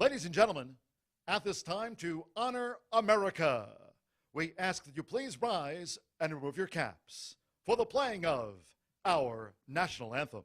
Ladies and gentlemen, at this time to honor America, we ask that you please rise and remove your caps for the playing of our national anthem.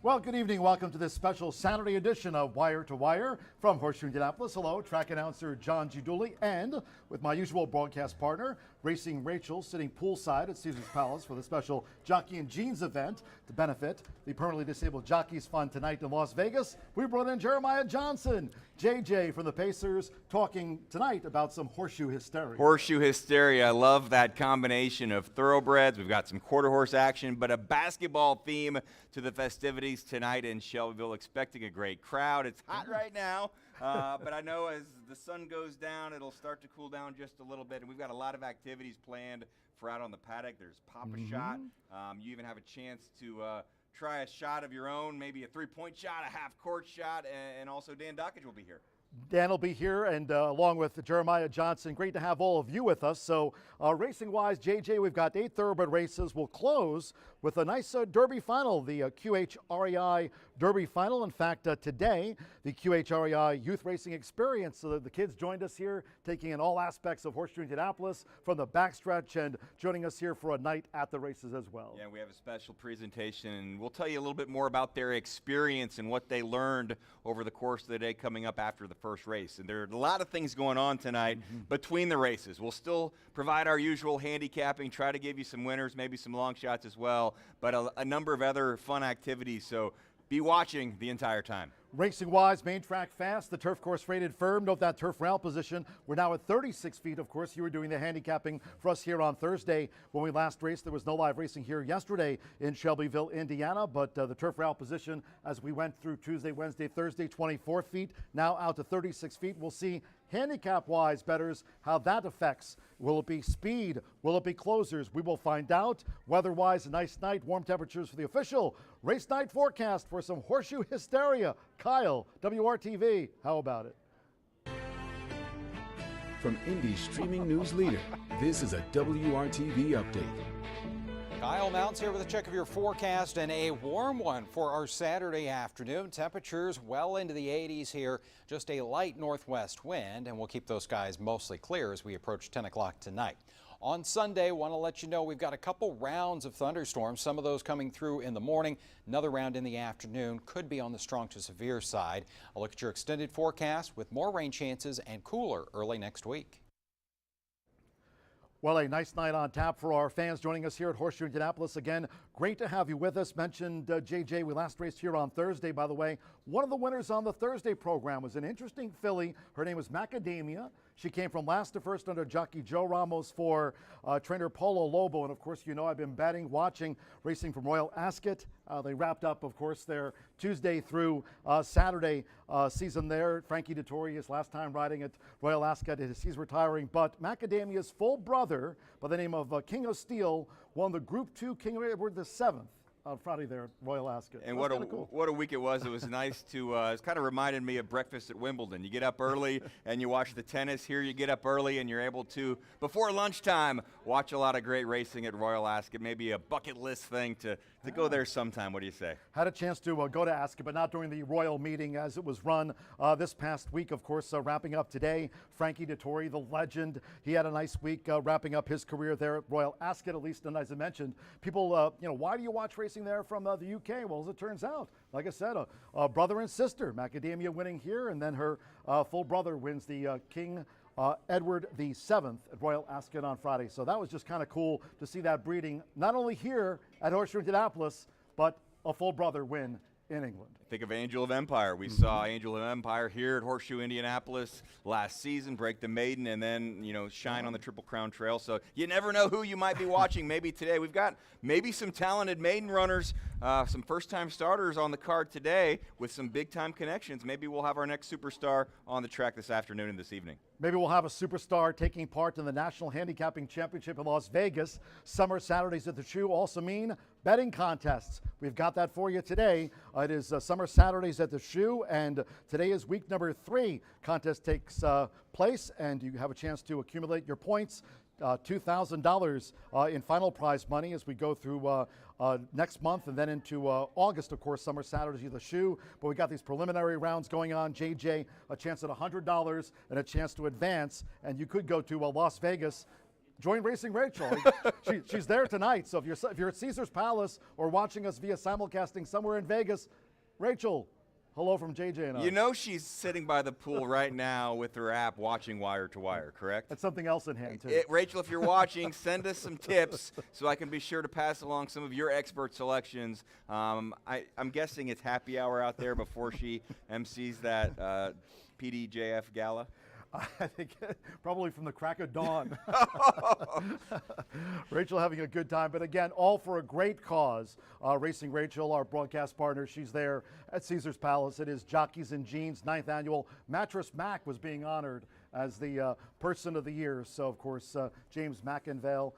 Well, good evening. Welcome to this special Saturday edition of Wire to Wire from Horseshoe Indianapolis. Hello, track announcer John G. Dooley, and with my usual broadcast partner, Racing Rachel, sitting poolside at Caesar's Palace for the special Jockey and Jeans event to benefit the permanently disabled Jockeys Fund tonight in Las Vegas. We brought in Jeremiah Johnson, JJ from the Pacers, talking tonight about some horseshoe hysteria. Horseshoe hysteria. I love that combination of thoroughbreds. We've got some quarter horse action, but a basketball theme to the festivities tonight in Shelbyville. Expecting a great crowd. It's hot right now, but I know as the sun goes down, it'll start to cool down just a little bit. And we've got a lot of activities planned for out on the paddock. There's Pop-A-Shot. You even have a chance to try a shot of your own, maybe a three-point shot, a half-court shot, and also Dan Dockage will be here. Dan will be here, and along with Jeremiah Johnson. Great to have all of you with us. So racing-wise, JJ, we've got 8 thoroughbred races. We'll close with a nice Derby final, the QHREI Derby final. In fact, today, the QHREI Youth Racing Experience. So the kids joined us here, taking in all aspects of Horseshoe Indianapolis from the backstretch and joining us here for a night at the races as well. Yeah, we have a special presentation, and we'll tell you a little bit more about their experience and what they learned over the course of the day coming up after the first race. And there are a lot of things going on tonight between the races. We'll still provide our usual handicapping, try to give you some winners, maybe some long shots as well, but a number of other fun activities. So be watching the entire time. Racing-wise, main track fast, the turf course rated firm. Note that turf rail position. We're now at 36 feet. Of course, you were doing the handicapping for us here on Thursday. When we last raced, there was no live racing here yesterday in Shelbyville, Indiana, but the turf rail position as we went through Tuesday, Wednesday, Thursday, 24 feet, now out to 36 feet. We'll see handicap-wise, bettors, how that affects. Will it be speed? Will it be closers? We will find out. Weather-wise, a nice night, warm temperatures for the official race night forecast for some horseshoe hysteria. Kyle, WRTV, how about it? From Indy's streaming news leader, this is a WRTV update. Kyle Mounts here with a check of your forecast, and a warm one for our Saturday afternoon. Temperatures well into the 80s here, just a light northwest wind, and we'll keep those skies mostly clear as we approach 10 o'clock tonight. On Sunday, want to let you know we've got a couple rounds of thunderstorms, some of those coming through in the morning, another round in the afternoon, could be on the strong to severe side. I'll look at your extended forecast with more rain chances and cooler early next week. Well, a nice night on tap for our fans joining us here at Horseshoe Indianapolis. Again, great to have you with us. Mentioned JJ, we last raced here on Thursday, by the way. One of the winners on the Thursday program was an interesting filly. Her name was Macadamia. She came from last to first under jockey Joe Ramos for trainer Paulo Lobo. And of course, you know, I've been betting, watching, racing from Royal Ascot. They wrapped up, of course, their Tuesday through Saturday season there. Frankie Dettori, his last time riding at Royal Ascot, he's retiring. But Macadamia's full brother, by the name of King of Steel, won the Group 2 King of Edward VII on Friday there at Royal Ascot. And what a week it was. It was nice to, it kind of reminded me of breakfast at Wimbledon. You get up early and you watch the tennis. Here you get up early and you're able to, before lunchtime, watch a lot of great racing at Royal Ascot. Maybe a bucket list thing to go there sometime. What do you say? Had a chance to go to Ascot, but not during the Royal meeting as it was run this past week. Of course, wrapping up today, Frankie Dettori, the legend. He had a nice week wrapping up his career there at Royal Ascot, at least. And as I mentioned, people, you know, why do you watch racing there from the UK? Well, as it turns out, like I said, a brother and sister. Macadamia winning here, and then her full brother wins the King Edward VII at Royal Ascot on Friday. So that was just kind of cool to see that breeding, not only here at Horseshoe Indianapolis, but a full brother win in England. Think of Angel of Empire. We saw Angel of Empire here at Horseshoe Indianapolis last season, break the maiden, and then, you know, shine on the Triple Crown Trail. So you never know who you might be watching maybe today. We've got maybe some talented maiden runners, some first-time starters on the card today with some big-time connections. Maybe we'll have our next superstar on the track this afternoon and this evening. Maybe we'll have a superstar taking part in the National Handicapping Championship in Las Vegas. Summer Saturdays at the Shoe also mean betting contests. We've got that for you today. It is Summer Saturdays at the Shoe, and today is week number 3. Contest takes place, and you have a chance to accumulate your points. $2,000 in final prize money as we go through next month and then into August, of course, Summer Saturdays at the Shoe. But we got these preliminary rounds going on. JJ, a chance at $100 and a chance to advance, and you could go to Las Vegas. Join Racing Rachel. She's there tonight. So if you're at Caesar's Palace or watching us via simulcasting somewhere in Vegas, Rachel, hello from JJ and I. You know she's sitting by the pool right now with her app watching Wire to Wire, correct? That's something else in hand, too. Rachel, if you're watching, send us some tips so I can be sure to pass along some of your expert selections. I'm guessing it's happy hour out there before she MCs that PDJF gala. I think probably from the crack of dawn. Rachel having a good time, but again, all for a great cause. Racing Rachel, our broadcast partner, she's there at Caesar's Palace. It is Jockeys in Jeans 9th annual. Mattress Mac was being honored as the Person of the Year. So, of course, James McInvale,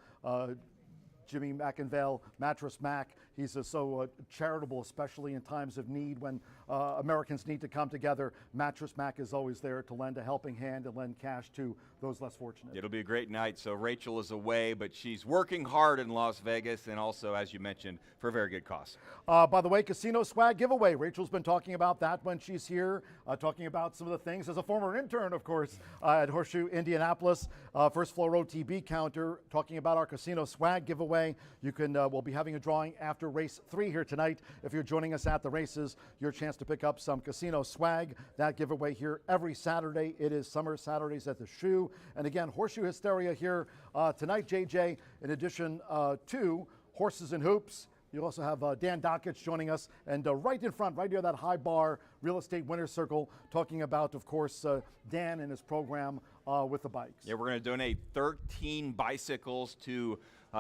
Jimmy McInvale, Mattress Mac. He's so charitable, especially in times of need when Americans need to come together. Mattress Mac is always there to lend a helping hand and lend cash to those less fortunate. It'll be a great night. So Rachel is away, but she's working hard in Las Vegas and also, as you mentioned, for a very good cause. By the way, Casino Swag giveaway. Rachel's been talking about that when she's here, talking about some of the things as a former intern, of course, at Horseshoe Indianapolis. First floor OTB counter, talking about our Casino Swag giveaway. You can, we'll be having a drawing after race 3 here tonight. If you're joining us at the races, your chance to pick up some Casino Swag. That giveaway here every Saturday. It is Summer Saturdays at the Shoe. And again, Horseshoe Hysteria here tonight, JJ, in addition to Horses and Hoops. You also have Dan Dockich joining us, and right in front, right near that high bar, Real Estate Winner's Circle, talking about, of course, Dan and his program with the bikes. Yeah, we're going to donate 13 bicycles to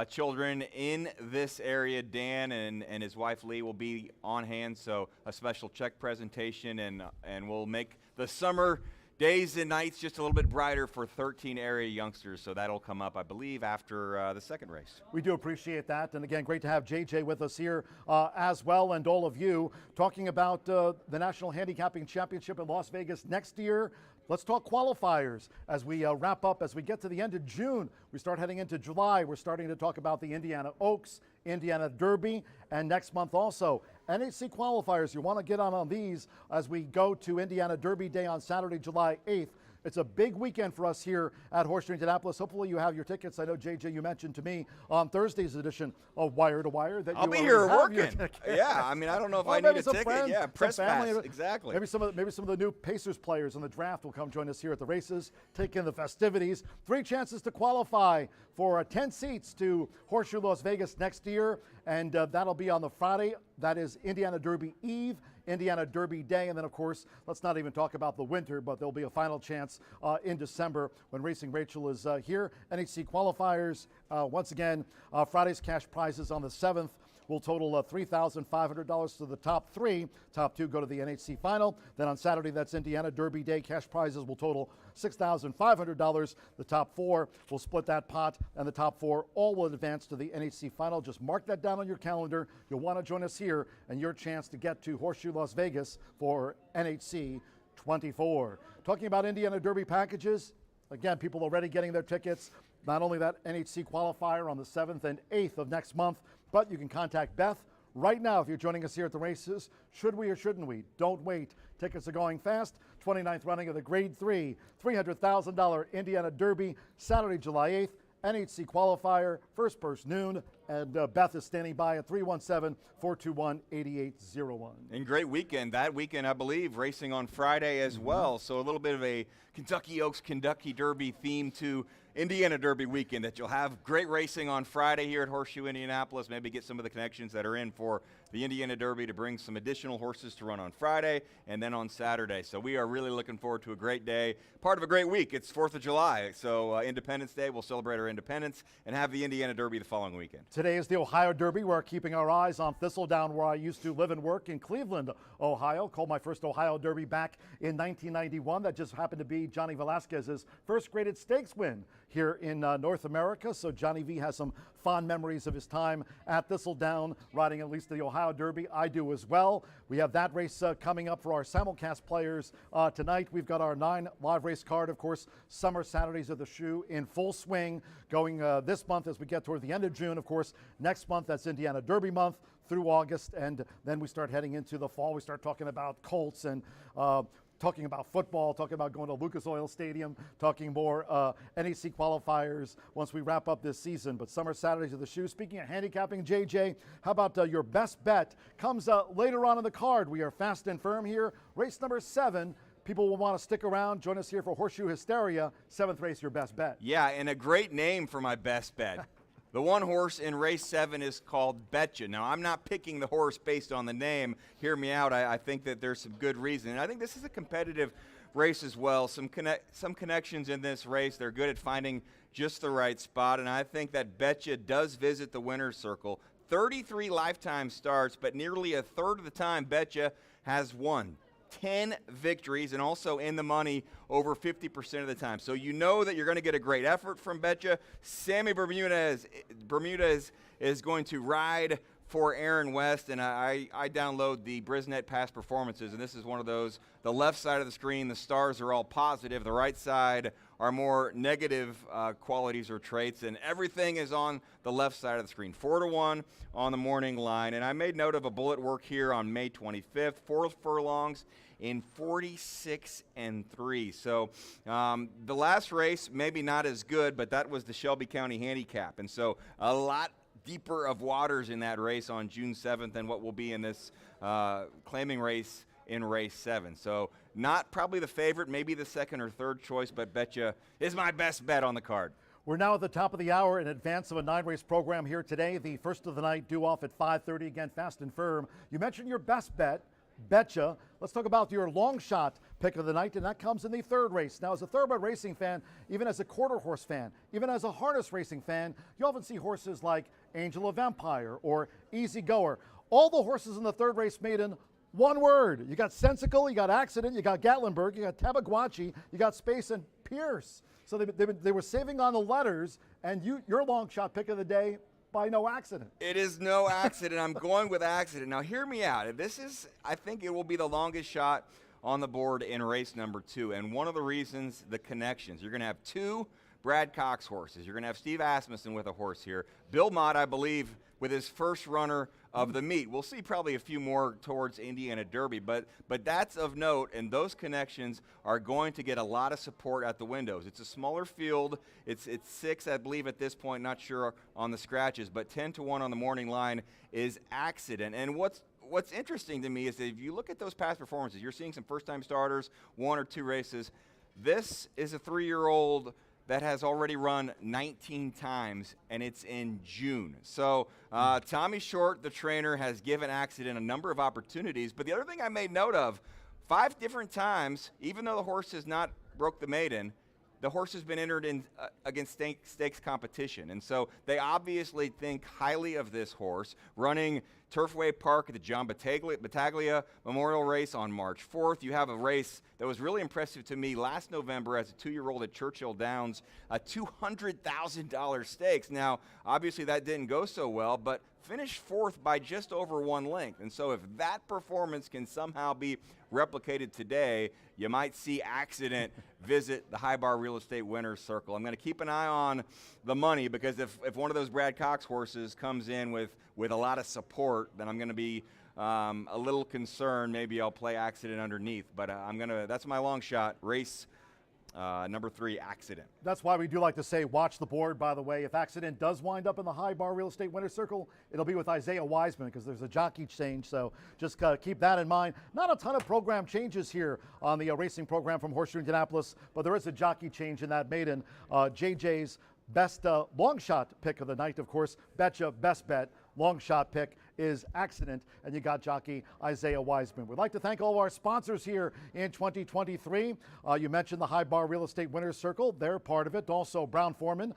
children in this area. Dan and his wife Lee will be on hand, so a special check presentation, and we'll make the summer days and nights just a little bit brighter for 13 area youngsters. So that'll come up, I believe, after the second race. We do appreciate that. And again, great to have JJ with us here as well, and all of you talking about the National Handicapping Championship in Las Vegas next year. Let's talk qualifiers as we wrap up, as we get to the end of June. We start heading into July. We're starting to talk about the Indiana Oaks, Indiana Derby, and next month also NHC qualifiers. You want to get on these as we go to Indiana Derby Day on Saturday, July 8th. It's a big weekend for us here at Horseshoe Indianapolis. Hopefully you have your tickets. I know, JJ, you mentioned to me on Thursday's edition of Wire to Wire that I'll you be already here have working. your tickets. Yeah, I mean, I don't know if Well, I maybe need a some ticket. friends, Yeah, some press family. pass. Exactly. Maybe some of the new Pacers players in the draft will come join us here at the races, take in the festivities. 3 chances to qualify for 10 seats to Horseshoe Las Vegas next year, and that'll be on the Friday. That is Indiana Derby Eve, Indiana Derby Day, and then, of course, let's not even talk about the winter, but there'll be a final chance in December when Racing Rachel is here. NHC qualifiers, once again, Friday's cash prizes on the 7th will total $3,500 to the top 3. Top 2 go to the NHC final. Then on Saturday, that's Indiana Derby Day. Cash prizes will total $6,500. The top 4 will split that pot, and the top 4 all will advance to the NHC final. Just mark that down on your calendar. You'll want to join us here and your chance to get to Horseshoe Las Vegas for NHC 24. Talking about Indiana Derby packages, again, people already getting their tickets. Not only that NHC qualifier on the 7th and 8th of next month, but you can contact Beth right now if you're joining us here at the races. Should we or shouldn't we? Don't wait. Tickets are going fast. 29th running of the Grade 3 $300,000 Indiana Derby, Saturday, July 8th. NHC qualifier, first purse noon, and Beth is standing by at 317-421-8801. And great weekend. That weekend, I believe, racing on Friday as well. So a little bit of a Kentucky Oaks Kentucky Derby theme to Indiana Derby weekend, that you'll have great racing on Friday here at Horseshoe Indianapolis. Maybe get some of the connections that are in for the Indiana Derby to bring some additional horses to run on Friday and then on Saturday. So we are really looking forward to a great day, part of a great week. It's 4th of July, so Independence Day. We'll celebrate our independence and have the Indiana Derby the following weekend. Today is the Ohio Derby. We're keeping our eyes on Thistledown, where I used to live and work in Cleveland, Ohio. Called my first Ohio Derby back in 1991. That just happened to be Johnny Velasquez's first graded stakes win here in North America. So Johnny V has some fond memories of his time at Thistledown, riding at least the Ohio Derby. I do as well. We have that race coming up for our simulcast players tonight. We've got our 9 live race card, of course. Summer Saturdays of the Shoe in full swing, going this month as we get toward the end of June. Of course, next month, that's Indiana Derby month through August, and then we start heading into the fall. We start talking about Colts and talking about football, talking about going to Lucas Oil Stadium, talking more NEC qualifiers once we wrap up this season. But Summer Saturdays of the Shoe. Speaking of handicapping, JJ, how about your best bet? Comes later on in the card. We are fast and firm here. Race number 7. People will want to stick around. Join us here for Horseshoe Hysteria. 7th race, your best bet. Yeah, and a great name for my best bet. The one horse in race 7 is called Betcha. Now, I'm not picking the horse based on the name. Hear me out. I think that there's some good reason. And I think this is a competitive race as well. Some connections in this race. They're good at finding just the right spot. And I think that Betcha does visit the winner's circle. 33 lifetime starts, but nearly a third of the time Betcha has won. 10 victories, and also in the money over 50% of the time. So you know that you're going to get a great effort from Betcha. Sammy Bermudez is going to ride for Aaron West, and I download the Brisnet past performances, and this is one of those. The left side of the screen, the stars are all positive. The right side are more negative qualities or traits, and everything is on the left side of the screen. 4-1 on the morning line, and I made note of a bullet work here on May 25th. 4 furlongs in 46-3. So the last race, maybe not as good, but that was the Shelby County Handicap, and so a lot deeper of waters in that race on June 7th than what will be in this claiming race in race 7. So not probably the favorite, maybe the second or third choice, but Betcha is my best bet on the card. We're now at the top of the hour in advance of a 9-race program here today. The first of the night due off at 5:30, again, fast and firm. You mentioned your best bet, Betcha. Let's talk about your long shot pick of the night, and that comes in the 3rd race. Now, as a thoroughbred racing fan, even as a quarter horse fan, even as a harness racing fan, you often see horses like Angel of Empire or Easy Goer. All the horses in the 3rd race made in one word. You got Sensical, you got Accident, you got Gatlinburg, you got Tabaguachi, you got Space and Pierce. So they were saving on the letters, and your long shot pick of the day, by no accident. It is no accident. I'm going with Accident. Now, hear me out. I think it will be the longest shot on the board in race number 2. And one of the reasons, the connections. You're going to have 2 Brad Cox horses. You're going to have Steve Asmussen with a horse here. Bill Mott, I believe, with his first runner of the meet. We'll see probably a few more towards Indiana Derby, but that's of note, and those connections are going to get a lot of support at the windows. It's a smaller field. It's 6, I believe, at this point. Not sure on the scratches, but 10-1 on the morning line is Accident. And what's interesting to me is that if you look at those past performances, you're seeing some first-time starters, 1 or 2 races. This is a 3-year-old that has already run 19 times, and it's in June. So Tommy Short, the trainer, has given Accident a number of opportunities. But the other thing I made note of, 5 different times, even though the horse has not broke the maiden, the horse has been entered in against stakes competition. And so they obviously think highly of this horse, running Turfway Park at the John Battaglia Memorial Race on March 4th. You have a race that was really impressive to me last November as a 2-year-old at Churchill Downs, a $200,000 stakes. Now, obviously that didn't go so well, but finished 4th by just over 1 length. And so if that performance can somehow be replicated today, you might see Accident visit the High Bar Real Estate Winners Circle. I'm going to keep an eye on the money, because if one of those Brad Cox horses comes in with a lot of support, then I'm going to be a little concerned. Maybe I'll play Accident underneath, but that's my long shot. Race number 3, Accident. That's why we do like to say, watch the board, by the way. If Accident does wind up in the High Bar Real Estate Winners Circle, it'll be with Isaiah Wiseman, because there's a jockey change, so just keep that in mind. Not a ton of program changes here on the racing program from Horseshoe Indianapolis, but there is a jockey change in that maiden. JJ's best long shot pick of the night, of course, Betcha best bet. Long shot pick is Accident, and you got jockey Isaiah Wiseman. We'd like to thank all of our sponsors here in 2023. You mentioned the High Bar Real Estate Winners Circle. They're part of it. Also, Brown Forman,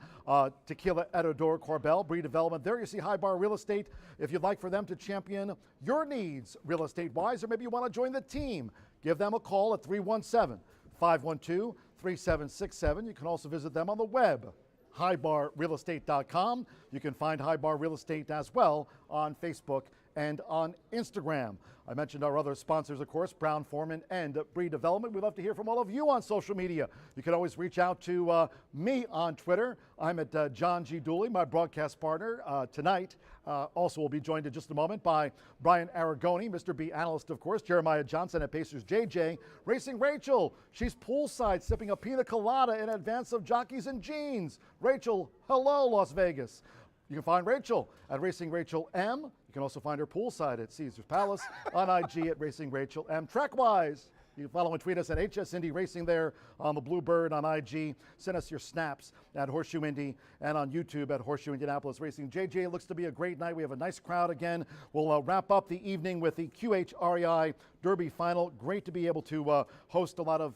Tequila Etador Corbel, Breed Development. There you see High Bar Real Estate. If you'd like for them to champion your needs real estate-wise, or maybe you want to join the team, give them a call at 317-512-3767. You can also visit them on the web, highbarrealestate.com. You can find High Bar Real Estate as well on Facebook and on Instagram. I mentioned our other sponsors, of course, Brown Forman and Breed Development. We'd love to hear from all of you on social media. You can always reach out to me on Twitter. I'm at John G. Dooley, my broadcast partner tonight. Also, we'll be joined in just a moment by Brian Aragoni, Mr. B analyst, of course, Jeremiah Johnson at Pacers JJ. Racing Rachel, she's poolside sipping a pina colada in advance of Jockeys and Jeans. Rachel, hello, Las Vegas. You can find Rachel at Racing Rachel M. You can also find her poolside at Caesars Palace, on IG at Racing Rachel M. Trackwise, you can follow and tweet us at HS Indy Racing there on the Bluebird on IG. Send us your snaps at Horseshoe Indy and on YouTube at Horseshoe Indianapolis Racing. JJ, it looks to be a great night. We have a nice crowd again. We'll wrap up the evening with the QHREI Derby Final. Great to be able to host a lot of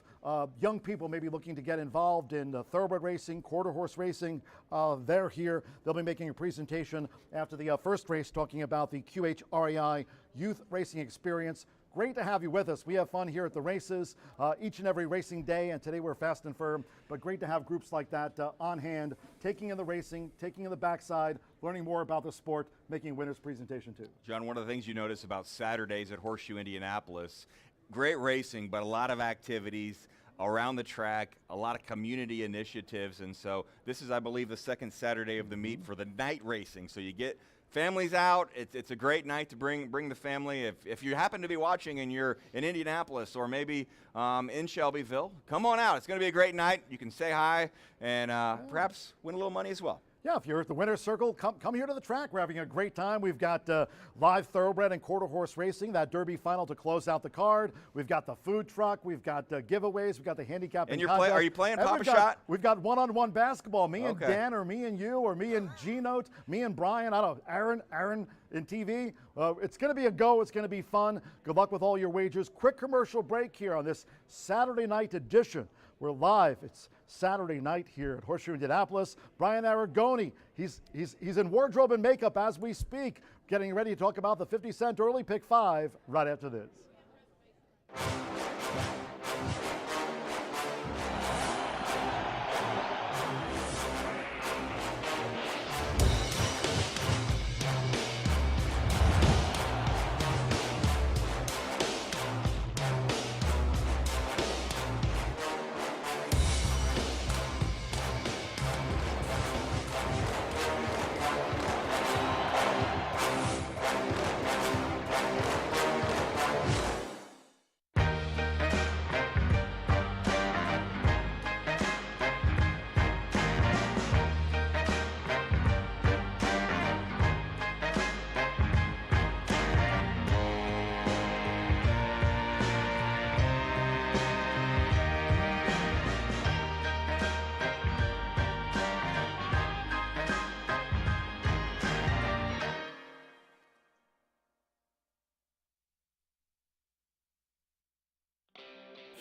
young people maybe looking to get involved in thoroughbred racing, quarter horse racing. They're here. They'll be making a presentation after the first race talking about the QHREI Youth Racing Experience. Great to have you with us. We have fun here at the races each and every racing day, and today we're fast and firm, but great to have groups like that on hand, taking in the racing, taking in the backside, learning more about the sport, making a winner's presentation too. John, one of the things you notice about Saturdays at Horseshoe Indianapolis, great racing, but a lot of activities around the track, a lot of community initiatives, and so this is, I believe, the second Saturday of the meet for the night racing. So you get families out. It's a great night to bring the family. If you happen to be watching and you're in Indianapolis or maybe in Shelbyville, come on out. It's going to be a great night. You can say hi and perhaps win a little money as well. Yeah, if you're at the winner's circle, come here to the track. We're having a great time. We've got live thoroughbred and quarter horse racing, that Derby final to close out the card. We've got the food truck. We've got giveaways. We've got the handicapping contest. Are you playing Pop-A-Shot? We've got one-on-one basketball. Me and Dan, or me and you, or me and G-Note, me and Brian. I don't know, Aaron in TV. It's going to be a go. It's going to be fun. Good luck with all your wagers. Quick commercial break here on this Saturday night edition. We're live. It's Saturday night here at Horseshoe Indianapolis. Brian Aragoni, he's in wardrobe and makeup as we speak, getting ready to talk about the 50-cent early pick 5 right after this.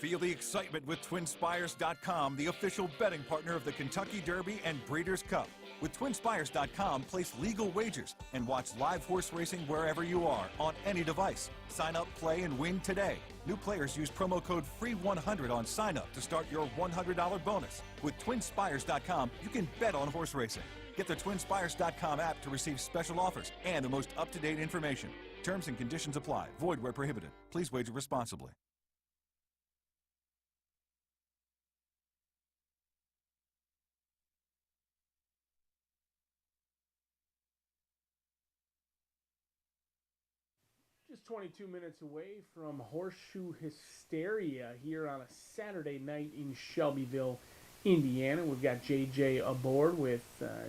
Feel the excitement with TwinSpires.com, the official betting partner of the Kentucky Derby and Breeders' Cup. With TwinSpires.com, place legal wagers and watch live horse racing wherever you are on any device. Sign up, play, and win today. New players use promo code FREE100 on sign up to start your $100 bonus. With TwinSpires.com, you can bet on horse racing. Get the TwinSpires.com app to receive special offers and the most up-to-date information. Terms and conditions apply. Void where prohibited. Please wager responsibly. Just 22 minutes away from Horseshoe Hysteria here on a Saturday night in Shelbyville, Indiana. We've got JJ aboard with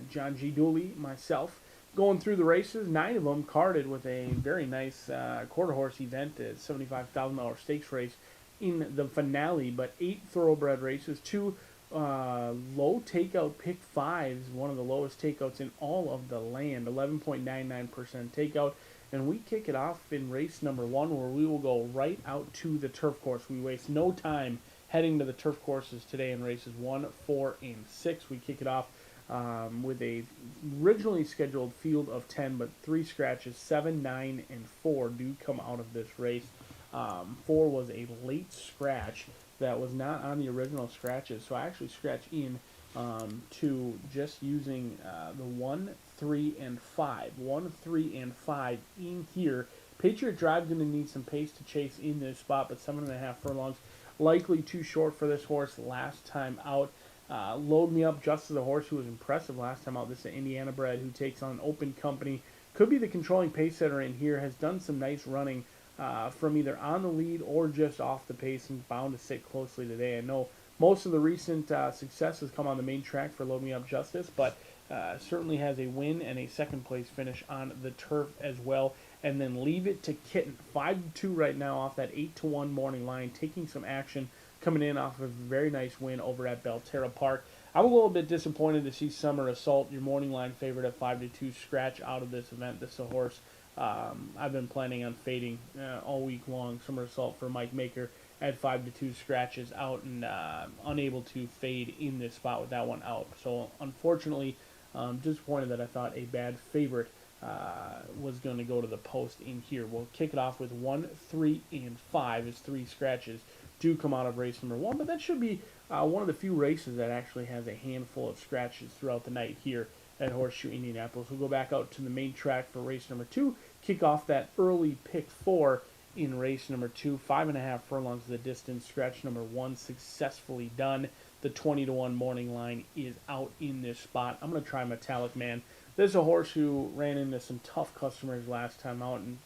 John G. Dooley, myself, going through the races. 9 of them carded with a very nice quarter horse event, a $75,000 stakes race in the finale, but 8 thoroughbred races, 2 low takeout pick 5s, one of the lowest takeouts in all of the land, 11.99% takeout. And we kick it off in race number 1, where we will go right out to the turf course. We waste no time heading to the turf courses today in races 1, 4, and 6. We kick it off with a originally scheduled field of 10, but 3 scratches, 7, 9, and 4 do come out of this race. 4 was a late scratch that was not on the original scratches, so I actually scratched in to just using the 1, 3, and 5. 1, 3, and 5 in here. Patriot Drive going to need some pace to chase in this spot, but 7.5 furlongs likely too short for this horse last time out. Load Me Up just as a horse who was impressive last time out. This is an Indiana bred who takes on Open Company. Could be the controlling pace setter in here. Has done some nice running from either on the lead or just off the pace and bound to sit closely today. I know most of the recent success has come on the main track for Load Me Up Justice, but certainly has a win and a second place finish on the turf as well. And then Leave It to Kitten, 5-2 right now off that 8-1 morning line, taking some action, coming in off of a very nice win over at Belterra Park. I'm a little bit disappointed to see Summer Assault, your morning line favorite at 5-2, scratch out of this event. This is a horse I've been planning on fading all week long. Summer Assault for Mike Maker at 5-2 scratches out and unable to fade in this spot with that one out. So unfortunately, disappointed that I thought a bad favorite was going to go to the post in here. We'll kick it off with 1, 3, and 5 as 3 scratches do come out of race number 1, but that should be one of the few races that actually has a handful of scratches throughout the night here at Horseshoe Indianapolis. We'll go back out to the main track for race number 2, kick off that early pick 4 in race number 2, 5.5 furlongs of the distance. Scratch number 1 successfully done. The 20-1 morning line is out in this spot. I'm going to try Metallic Man. This is a horse who ran into some tough customers last time out, and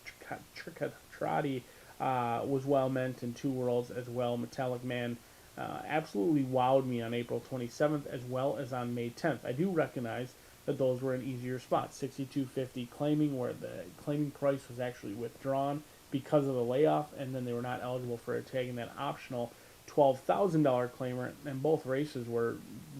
Tricotrati was well meant in 2 worlds as well. Metallic Man absolutely wowed me on April 27th as well as on May 10th. I do recognize that those were in easier spots. 62.50 claiming, where the claiming price was actually withdrawn because of the layoff, and then they were not eligible for a tag in that optional $12,000 claimer, and both races were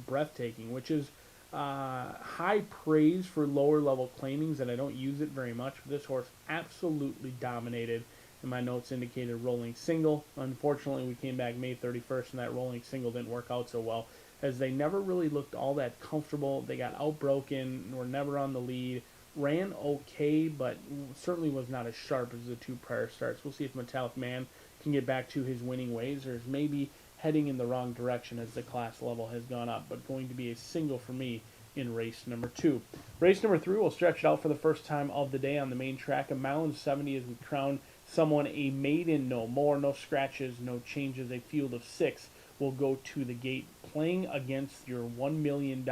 breathtaking, which is high praise for lower level claimings, and I don't use it very much. But this horse absolutely dominated, and my notes indicated rolling single. Unfortunately, we came back May 31st, and that rolling single didn't work out so well, as they never really looked all that comfortable. They got outbroken, were never on the lead, ran okay, but certainly was not as sharp as the 2 prior starts. We'll see if Metallic Man can get back to his winning ways, or is maybe heading in the wrong direction as the class level has gone up, but going to be a single for me in race number 2. Race number 3 will stretch it out for the first time of the day on the main track. A mile and 70 as we crown someone a maiden no more. No scratches, no changes. A field of 6 will go to the gate, playing against your $1 million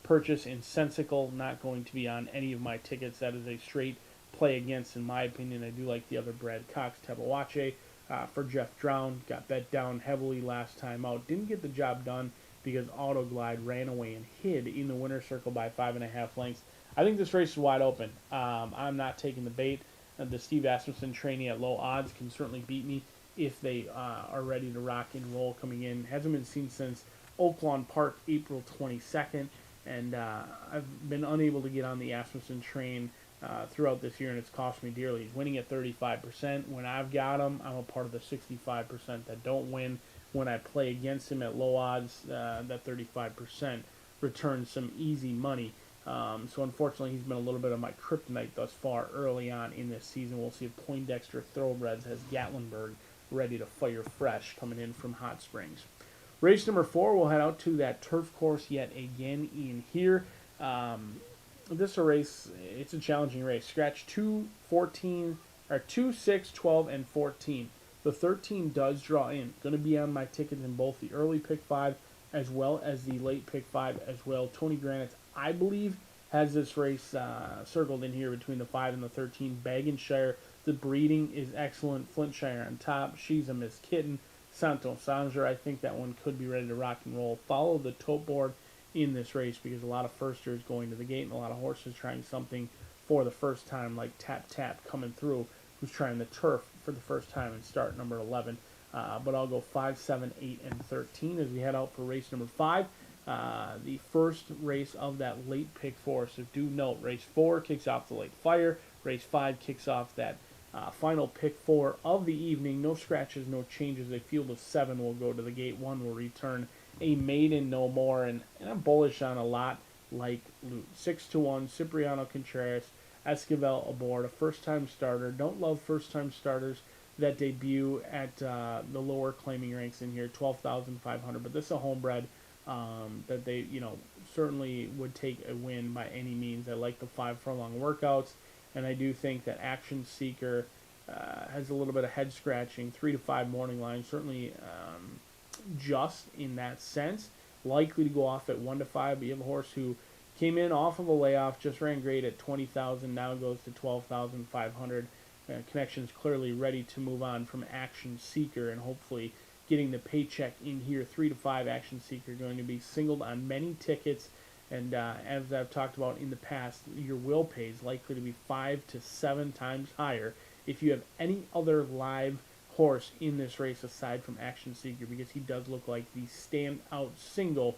purchase in Sensical. Not going to be on any of my tickets. That is a straight play against, in my opinion. I do like the other Brad Cox, Tepewache. For Jeff Drown, got bet down heavily last time out. Didn't get the job done because Autoglide ran away and hid in the winner's circle by 5.5 lengths. I think this race is wide open. I'm not taking the bait. The Steve Asmussen trainee at low odds can certainly beat me if they are ready to rock and roll coming in. Hasn't been seen since Oaklawn Park, April 22nd, and I've been unable to get on the Asmussen train throughout this year, and it's cost me dearly. He's winning at 35%. When I've got him, I'm a part of the 65% that don't win. when I play against him at low odds. That 35% returns some easy money. So unfortunately, he's been a little bit of my kryptonite thus far early on in this season. We'll see if Poindexter Thoroughbreds has Gatlinburg ready to fire fresh coming in from Hot Springs. Race number 4, we'll head out to that turf course yet again in here. This is a race, it's a challenging race. Scratch 2, 14, or 2, 6, 12, and 14. The 13 does draw in. Going to be on my tickets in both the early pick 5 as well as the late pick 5 as well. Tony Granitz, I believe, has this race circled in here between the 5 and the 13. Bagenshire, the breeding is excellent. Flintshire on top. She's a Miss Kitten. Santo Sanger, I think that one could be ready to rock and roll. Follow the tote board in this race because a lot of firsters going to the gate and a lot of horses trying something for the first time, like Tap Tap coming through, who's trying the turf for the first time in start number 11. But I'll go 5, 7, 8, and 13 as we head out for race number 5. The first race of that late pick 4. So do note, race 4 kicks off the late fire. Race 5 kicks off that final pick 4 of the evening. No scratches, no changes. A field of 7 will go to the gate. 1 will return a maiden, no more. And I'm bullish on a lot like Loot. 6-1, Cipriano Contreras, Esquivel aboard, a first-time starter. Don't love first-time starters that debut at the lower claiming ranks in here, 12,500. But this is a homebred that they, certainly would take a win by any means. I like the 5 furlong workouts, and I do think that Action Seeker has a little bit of head scratching. 3 to 5 morning line, certainly just in that sense. Likely to go off at 1 to 5, but you have a horse who came in off of a layoff, just ran great at 20,000, now goes to 12,500. Connection's clearly ready to move on from Action Seeker and hopefully getting the paycheck in here. 3 to 5 Action Seeker going to be singled on many tickets, and as I've talked about in the past, your will pay is likely to be 5 to 7 times higher if you have any other live horse in this race aside from Action Seeker, because he does look like the standout single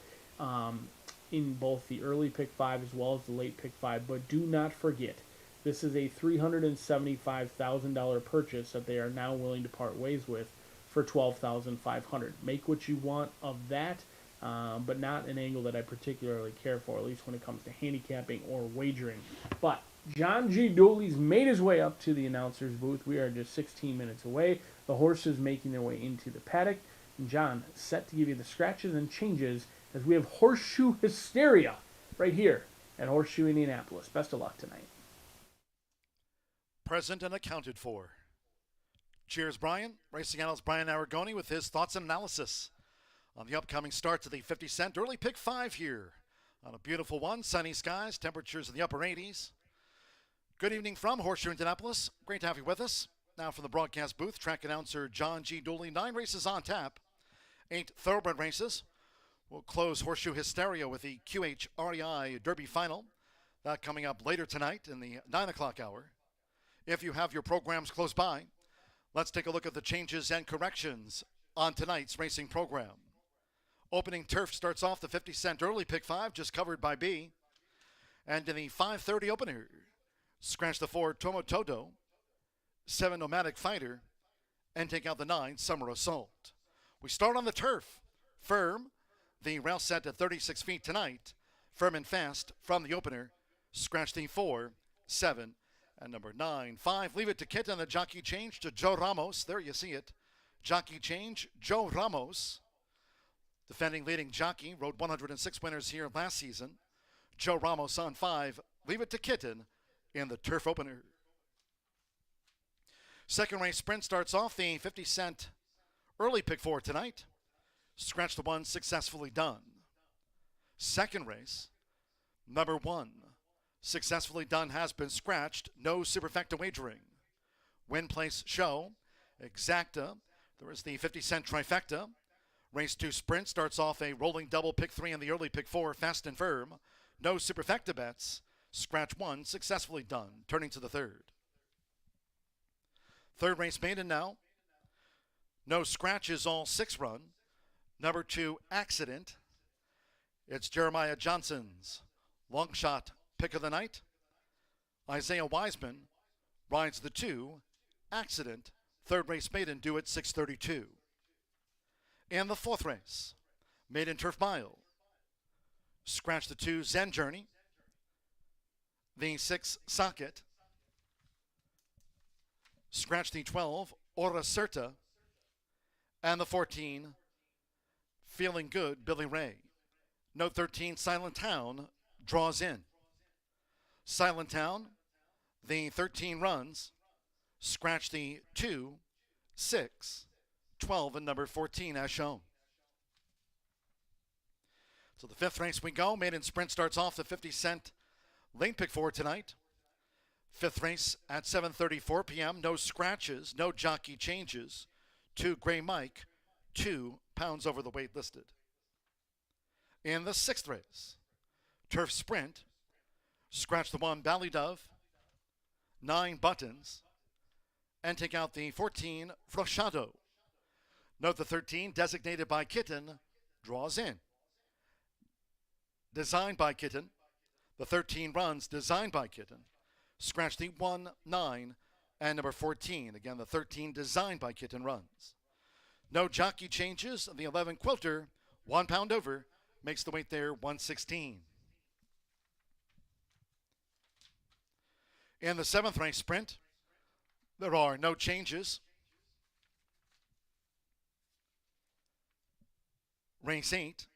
in both the early pick 5 as well as the late pick 5. But do not forget, this is a $375,000 purchase that they are now willing to part ways with for $12,500. Make what you want of that, but not an angle that I particularly care for, at least when it comes to handicapping or wagering. But John G. Dooley's made his way up to the announcer's booth. We are just 16 minutes away. The horses making their way into the paddock. And John, set to give you the scratches and changes as we have Horseshoe Hysteria right here at Horseshoe Indianapolis. Best of luck tonight. Present and accounted for. Cheers, Brian. Racing analyst Brian Aragoni with his thoughts and analysis on the upcoming start to the 50-cent early pick 5 here on a beautiful one. Sunny skies, temperatures in the upper 80s. Good evening from Horseshoe Indianapolis. Great to have you with us. Now from the broadcast booth, track announcer John G. Dooley. 9 races on tap, 8 thoroughbred races. We'll close Horseshoe Hysteria with the QH REI Derby Final. That coming up later tonight in the 9 o'clock hour. If you have your programs close by, let's take a look at the changes and corrections on tonight's racing program. Opening turf starts off the 50-cent early pick 5, just covered by B. And in the 5:30 opener, scratch the 4 Tomotodo, 7 Nomadic Fighter, and take out the 9 Summer Assault. We start on the turf. Firm, the rail set at 36 feet tonight. Firm and fast from the opener. Scratch the 4, 7, and number 9. 5, leave it to Kit, and the jockey change to Joe Ramos. There you see it. Jockey change, Joe Ramos. Defending leading jockey, rode 106 winners here last season. Joe Ramos on 5, leave it to Kitten in the turf opener. Second race sprint starts off the 50-cent early pick 4 tonight. Scratch the 1, successfully done. Second race, number 1, successfully done, has been scratched. No superfecta wagering. Win place show, exacta. There is the 50-cent trifecta. Race 2 sprint starts off a rolling double pick 3 in the early pick 4, fast and firm. No superfecta bets. Scratch 1, successfully done. Turning to the third. Third race maiden now. No scratches, all 6 run. Number 2, Accident. It's Jeremiah Johnson's long shot pick of the night. Isaiah Wiseman rides the 2, Accident. Third race maiden due at 6:32. In the fourth race, Maiden Turf Mile, scratch the 2 Zen Journey, the 6 Socket, scratch the 12 Ora Certa, and the 14 Feeling Good Billy Ray. Note 13 Silent Town draws in. Silent Town, the 13 runs, scratch the 2, 6, 12, and number 14 as shown. So the fifth race we go. Maiden Sprint starts off the 50-cent lane pick four tonight. Fifth race at 7:34 p.m. No scratches, no jockey changes. 2 Gray Mike, 2 pounds over the weight listed. In the sixth race, Turf Sprint, scratch the 1 Bally Dove, 9 Buttons, and take out the 14 Frochado. Note the 13 designated by Kitten draws in. Designed by Kitten, the 13 runs designed by Kitten. Scratch the 1, 9, and number 14. Again, the 13 designed by Kitten runs. No jockey changes. The 11 Quilter, 1 pound over, makes the weight there 116. In the seventh race sprint, there are no changes. Race 8,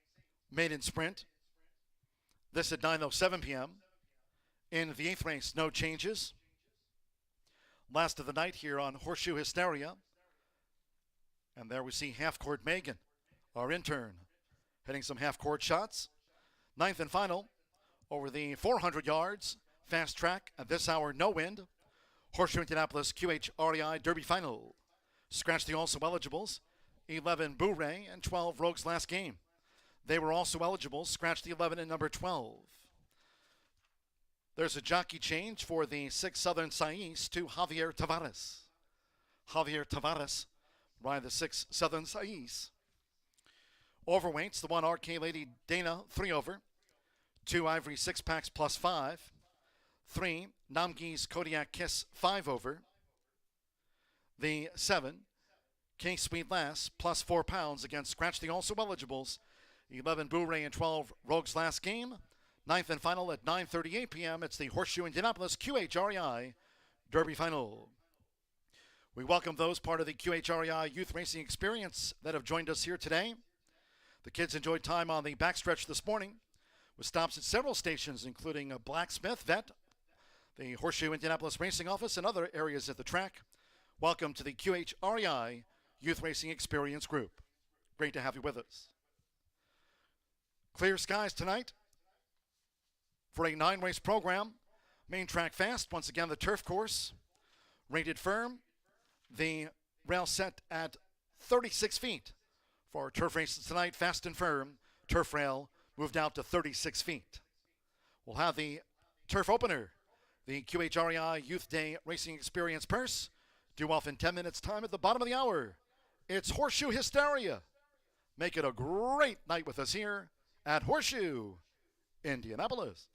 Maiden Sprint. This at 9:07 p.m. In the eighth race, no changes. Last of the night here on Horseshoe Hysteria. And there we see half-court Megan, our intern, hitting some half-court shots. Ninth and final, over the 400 yards, fast track, at this hour, no wind. Horseshoe Indianapolis QHREI Derby Final. Scratch the also eligibles, 11 Boo-Ray and 12 Rogues Last Game. They were also eligible, scratch the 11 and number 12. There's a jockey change for the 6 Southern Sais to Javier Tavares. Javier Tavares by the 6 Southern Sais. Overweights, the 1 RK Lady Dana, 3 over. 2 Ivory 6-packs plus 5. 3 Namgi's Kodiak Kiss, 5 over. The 7 King Sweet Lass plus 4 pounds against scratch the also eligibles. 11 Boo-Ray and 12 Rogues Last Game. Ninth and final at 9:38 p.m. It's the Horseshoe Indianapolis QHREI Derby Final. We welcome those part of the QHREI Youth Racing Experience that have joined us here today. The kids enjoyed time on the backstretch this morning with stops at several stations, including a Blacksmith, Vet, the Horseshoe Indianapolis Racing Office, and other areas at the track. Welcome to the QHREI Youth Racing Experience Group. Great to have you with us. Clear skies tonight for a 9-race program. Main track fast. Once again, the turf course rated firm. The rail set at 36 feet for turf races tonight. Fast and firm. Turf rail moved out to 36 feet. We'll have the turf opener, the QHREI Youth Day Racing Experience purse, due off in 10 minutes time at the bottom of the hour. It's Horseshoe Hysteria. Make it a great night with us here at Horseshoe Indianapolis.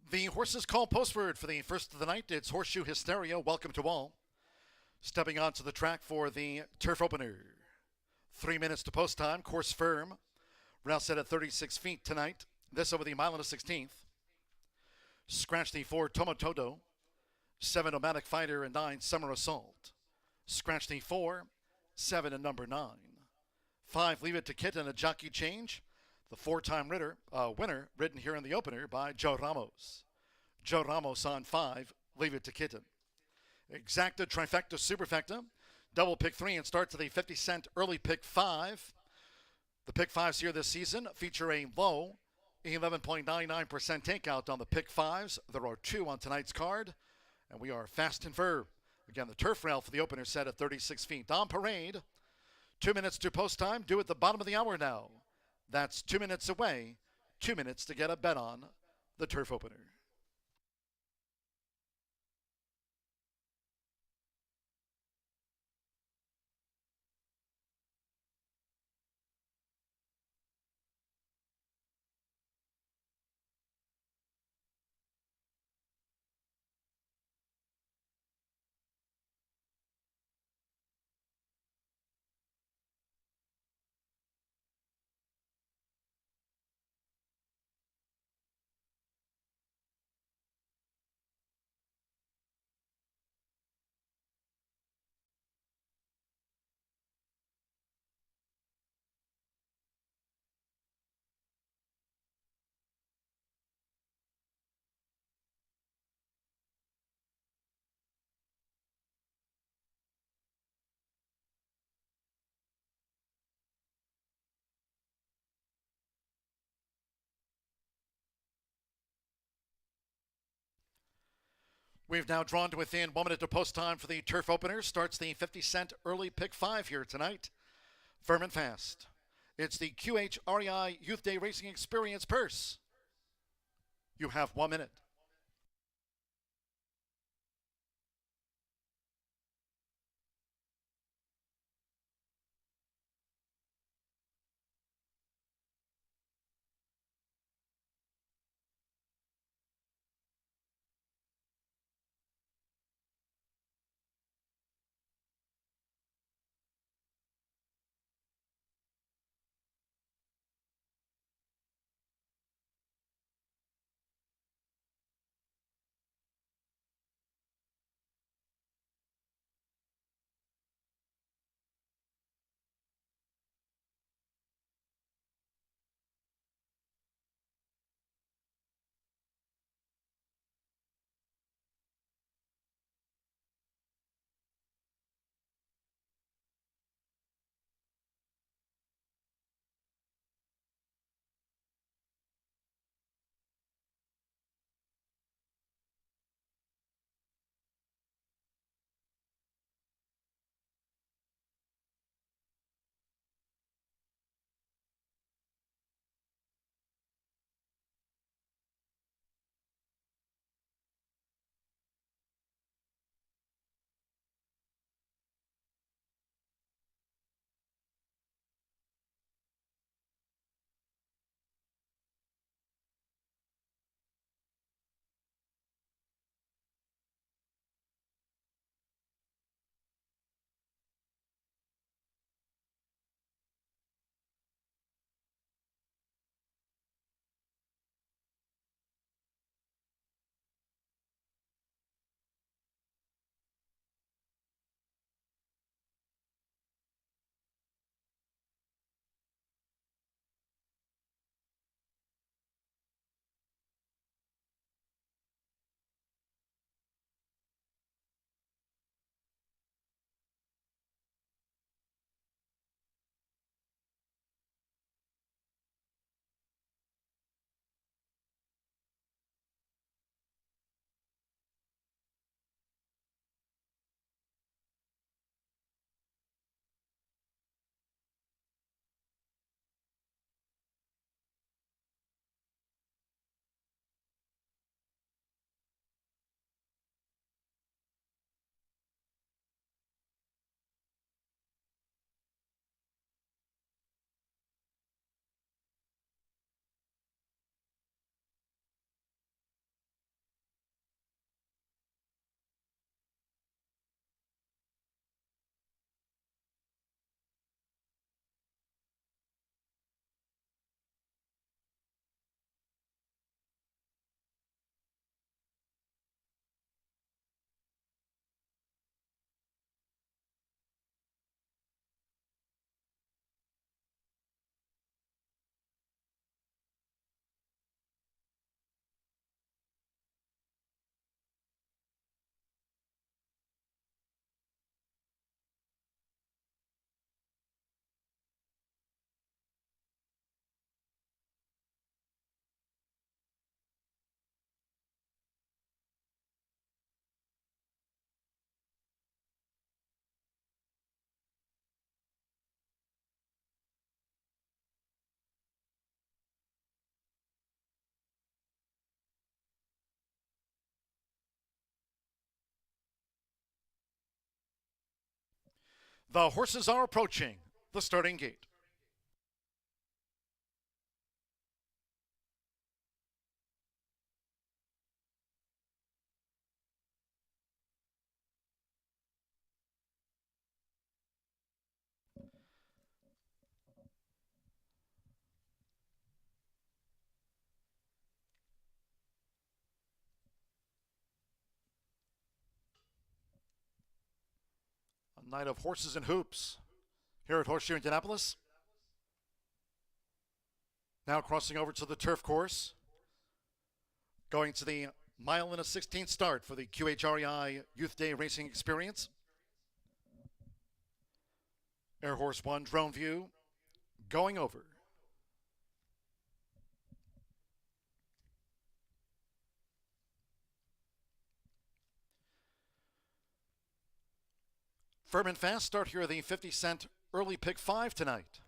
The horses call postword for the first of the night. It's Horseshoe Hysteria. Welcome to all. Stepping onto the track for the turf opener. 3 minutes to post time. Course firm. Rail set at 36 feet tonight. This over the mile and a 16th. Scratch the 4 Tomotodo. 7 Nomadic Fighter and 9 Summer Assault. Scratch the 4, 7 and number 9. 5 Leave It to Kitten, a jockey change. The 4-time winner, ridden here in the opener by Joe Ramos. Joe Ramos on 5, Leave It to Kitten. Exacta, trifecta, superfecta. Double pick 3 and start to the 50-cent early pick 5. The pick 5s here this season feature a low 11.99% takeout on the pick 5s. There are 2 on tonight's card, and we are fast and firm. Again, the turf rail for the opener set at 36 feet. On parade, 2 minutes to post time, due at the bottom of the hour now. That's 2 minutes away, 2 minutes to get a bet on the turf opener. We've now drawn to within 1 minute to post time for the turf opener. Starts the 50-cent early pick 5 here tonight. Firm and fast. It's the QHREI Youth Day Racing Experience purse. You have 1 minute. The horses are approaching the starting gate. A night of horses and hoops here at Horseshoe Indianapolis. Now crossing over to the turf course, going to the 1.16 mile start for the QHREI Youth Day Racing Experience. Air Horse 1 drone view going over. Firm and fast start here, the 50-cent early pick 5 tonight.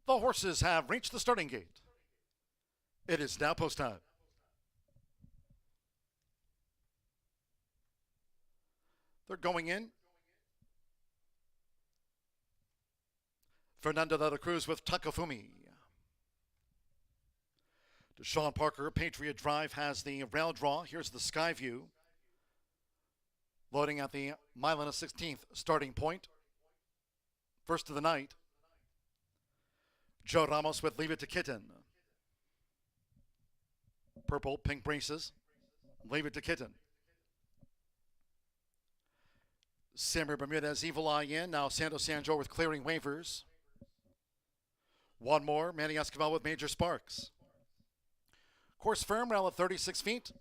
The horses have reached the starting gate. It is now post time. They're going in. Fernando de la Cruz with Takafumi. Deshaun Parker, Patriot Drive, has the rail draw. Here's the sky view. Loading at the 1.16 mile starting point. First of the night. Joe Ramos with Leave It to Kitten. Purple, pink braces. Leave It to Kitten. Samuel Bermudez, Evil Eye in. Now Santos Sanjor with Clearing Waivers. One more, Manny Escobar with Major Sparks. Course firm, rail at 36 feet.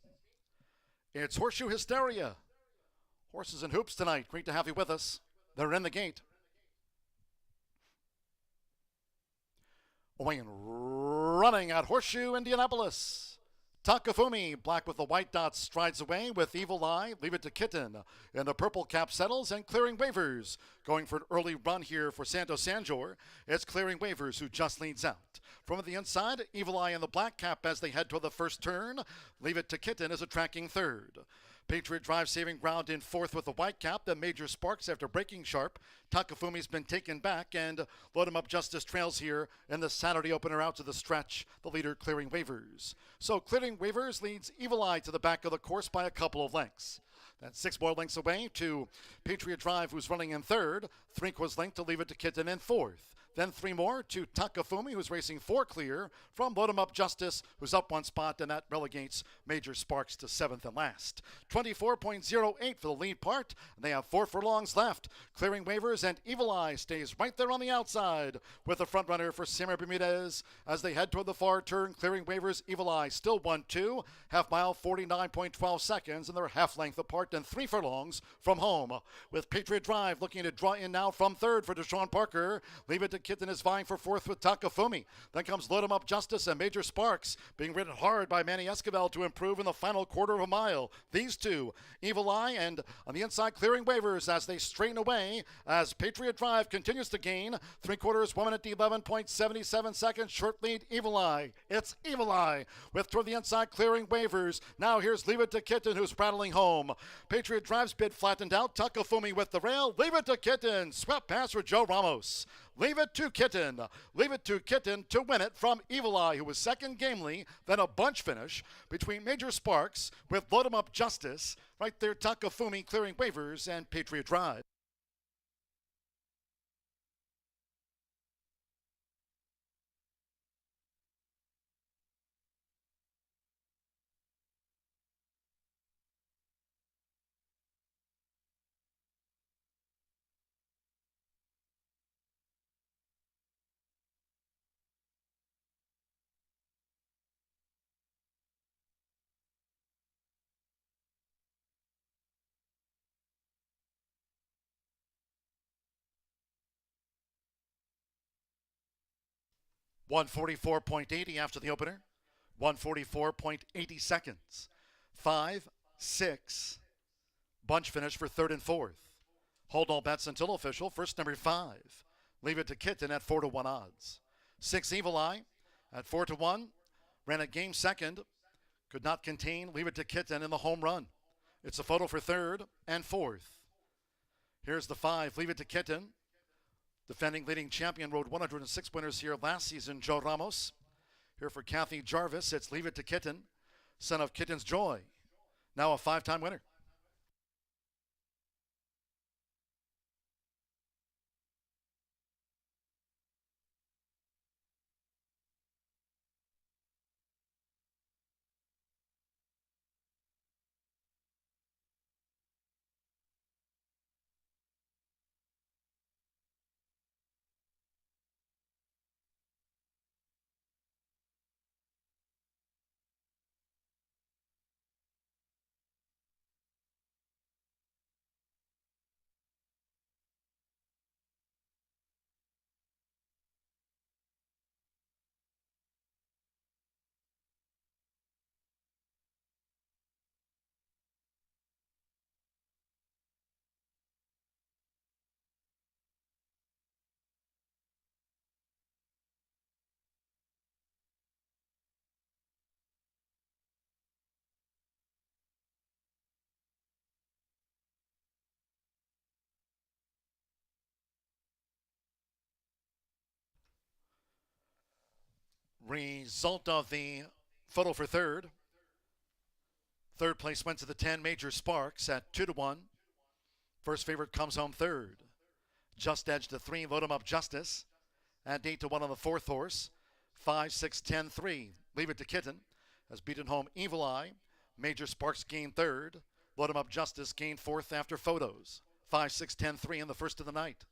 It's Horseshoe Hysteria. Horses and hoops tonight. Great to have you with us. They're in the gate. Away and running at Horseshoe Indianapolis. Takafumi, black with the white dots, strides away with Evil Eye, Leave It to Kitten. And the purple cap settles and Clearing Waivers. Going for an early run here for Santos Sanjor. It's Clearing Waivers who just leads out. From the inside, Evil Eye and the black cap as they head toward the first turn. Leave It to Kitten is a tracking third. Patriot Drive saving ground in fourth with the white cap. Then Major Sparks after breaking sharp. Takafumi's been taken back, and Load 'em Up Justice trails here in the Saturday opener out to the stretch. The leader Clearing Waivers. So Clearing Waivers leads Evil Eye to the back of the course by a couple of lengths. That's 6 more lengths away to Patriot Drive, who's running in third. 3/4 length to Leave It to Kitten in fourth. Then 3 more to Takafumi, who's racing 4 clear from Load 'em Up Justice, who's up 1 spot, and that relegates Major Sparks to 7th and last. 24.08 for the lead part, and they have 4 furlongs left. Clearing Waivers and Evil Eye stays right there on the outside with the front runner for Samuel Bermudez as they head toward the far turn. Clearing Waivers, Evil Eye still 1-2, half mile 49.12 seconds, and they're half length apart and 3 furlongs from home. With Patriot Drive looking to draw in now from third for Deshaun Parker. Leave It to Kitten is vying for fourth with Takafumi. Then comes Load 'em Up Justice and Major Sparks being ridden hard by Manny Escobar to improve in the final quarter of a mile. These two, Evil Eye and on the inside Clearing Waivers as they straighten away as Patriot Drive continues to gain 3/4, 1 minute 11.77 seconds. Short lead Evil Eye. It's Evil Eye with toward the inside Clearing Waivers. Now here's Leave It to Kitten who's rattling home. Patriot Drive's bid flattened out. Takafumi with the rail. Leave It to Kitten. Swept past for Joe Ramos. Leave It to Kitten. Leave It to Kitten to win it from Evil Eye, who was second gamely, then a bunch finish between Major Sparks with Load 'em Up Justice. Right there, Takafumi, Clearing Waivers, and Patriot Drive. .144.80 after the opener. 144.80 seconds. 5, 6. Bunch finish for third and fourth. Hold all bets until official. First number 5. Leave It to Kitten at 4-1 odds. 6 Evil Eye at 4-1. Ran at game second. Could not contain Leave It to Kitten in the home run. It's a photo for third and fourth. Here's the 5, Leave It to Kitten. Defending leading champion, rode 106 winners here last season, Joe Ramos. Here for Kathy Jarvis, it's Leave It to Kitten, son of Kitten's Joy. Now a 5-time winner. Result of the photo for third. Third place went to the 10, Major Sparks at 2-1. First favorite comes home third. Just Edge to 3, Load 'em Up Justice at 8-1 on the fourth horse. 5, 6, 10, 3. Leave It to Kitten has beaten home Evil Eye. Major Sparks gained third. Load 'em Up Justice gained fourth after photos. 5, 6, 10, 3 in the first of the night.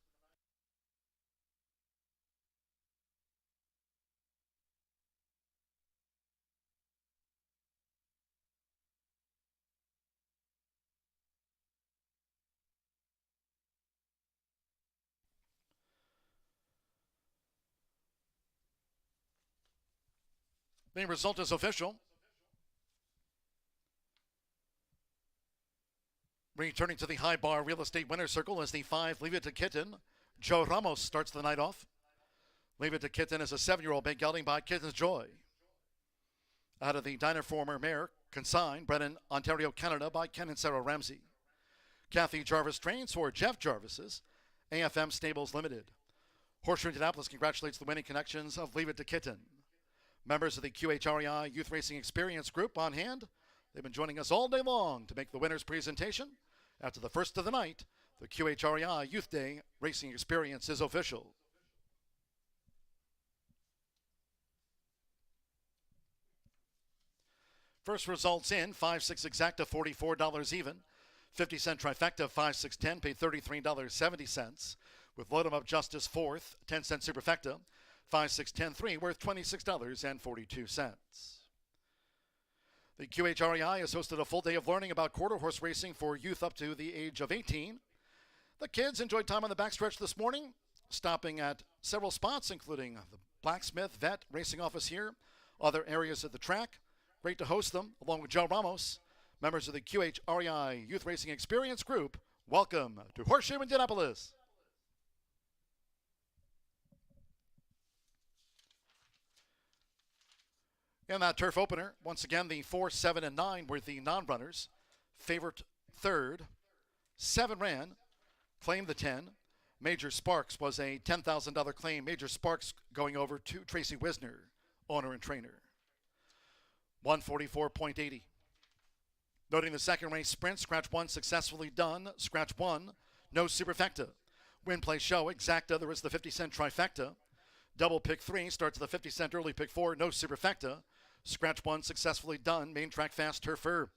The result is official. Returning to the high bar real estate winner's circle is the 5, Leave It to Kitten. Joe Ramos starts the night off. Leave It to Kitten is a 7-year-old big gelding by Kitten's Joy. Out of the Diner Former Mare, consigned, bred in Ontario, Canada by Ken and Sarah Ramsey. Kathy Jarvis trains for Jeff Jarvis's AFM Stables Limited. Horseshoe Indianapolis congratulates the winning connections of Leave It to Kitten. Members of the QHREI Youth Racing Experience Group on hand. They've been joining us all day long to make the winner's presentation. After the first of the night, the QHREI Youth Day Racing Experience is official. First results in, 5-6 exacta, $44 even. 50-cent trifecta, 5-6-10, paid $33.70. With Load 'em Up Justice fourth, 10-cent superfecta. 5, 6, 10, 3, worth $26.42. The QHREI has hosted a full day of learning about quarter horse racing for youth up to the age of 18. The kids enjoyed time on the backstretch this morning, stopping at several spots, including the Blacksmith Vet Racing Office here, other areas of the track. Great to host them, along with Joe Ramos, members of the QHREI Youth Racing Experience Group. Welcome to Horseshoe Indianapolis. In that turf opener, once again, the 4, 7, and 9 were the non-runners. Favorite third. 7 ran, claimed the 10. Major Sparks was a $10,000 claim. Major Sparks going over to Tracy Wisner, owner and trainer. 144.80. Noting the second race sprint, scratch 1 successfully done. Scratch 1, no superfecta. Win, play, show, exacta. There is the 50-cent trifecta. Double pick 3 starts the 50-cent early pick 4, no superfecta. Scratch 1 successfully done. Main track fast turf fur.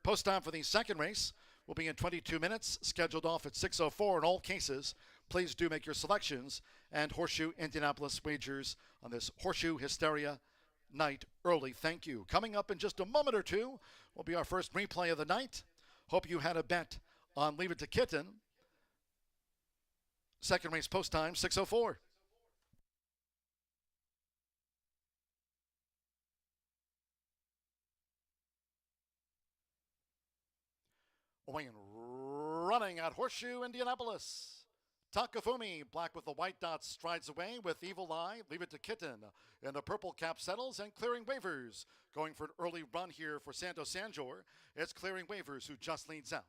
Post time for the second race will be in 22 minutes. Scheduled off at 6:04 in all cases. Please do make your selections and Horseshoe Indianapolis wagers on this Horseshoe Hysteria night early. Thank you. Coming up in just a moment or two will be our first replay of the night. Hope you had a bet on Leave It to Kitten. Second race post time, 6:04. Away and running at Horseshoe Indianapolis. Takafumi, black with the white dots, strides away with Evil Eye, Leave It to Kitten. And the purple cap settles and clearing waivers. Going for an early run here for Santos Sanjor. It's clearing waivers who just leads out.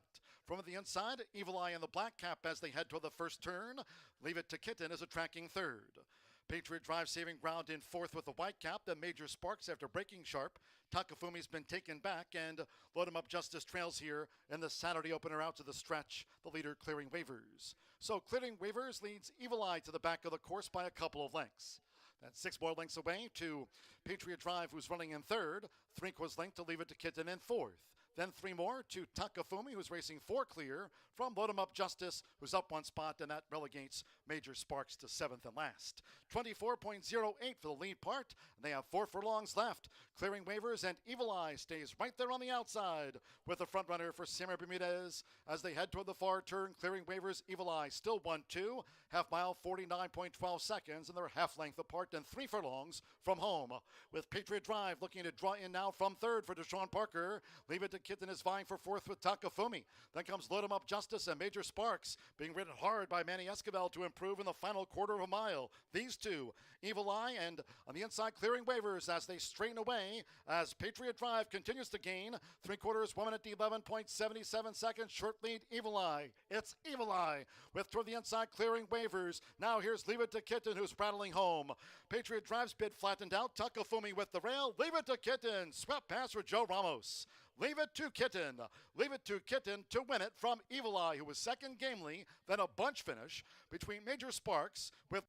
From the inside, Evil Eye and the black cap as they head toward the first turn. Leave It to Kitten is a tracking third. Patriot Drive saving ground in fourth with the white cap, then Major Sparks after breaking sharp. Takafumi's been taken back, and Load 'em Up Justice trails here in the Saturday opener out to the stretch, the leader clearing waivers. So clearing waivers leads Evil Eye to the back of the course by a couple of lengths. That's 6 more lengths away to Patriot Drive, who's running in third. 3/4 length to Leave It to Kitten in fourth. Then 3 more to Takafumi, who's racing 4 clear from Load 'em Up Justice, who's up 1 spot, and that relegates Major Sparks to 7th and last. 24.08 for the lead part, and they have 4 furlongs left. Clearing waivers, and Evil Eye stays right there on the outside with the front runner for Samuel Bermudez as they head toward the far turn. Clearing waivers, Evil Eye still 1-2, half mile 49.12 seconds, and they're half length apart and 3 furlongs from home. With Patriot Drive looking to draw in now from third for Deshaun Parker. Leave It to Kitten is vying for fourth with Takafumi. Then comes Load 'em Up Justice and Major Sparks being ridden hard by Manny Esquivel to improve in the final quarter of a mile. These two, Evil Eye and on the inside clearing waivers as they straighten away as Patriot Drive continues to gain. 3/4, 1 minute 11.77 seconds. Short lead, Evil Eye. It's Evil Eye with toward the inside clearing waivers. Now here's Leave It to Kitten who's rattling home. Patriot Drive's bid flattened out. Takafumi with the rail. Leave It to Kitten. Swept past for Joe Ramos. Leave It to Kitten. Leave It to Kitten to win it from Evil Eye, who was second gamely, then a bunch finish between Major Sparks with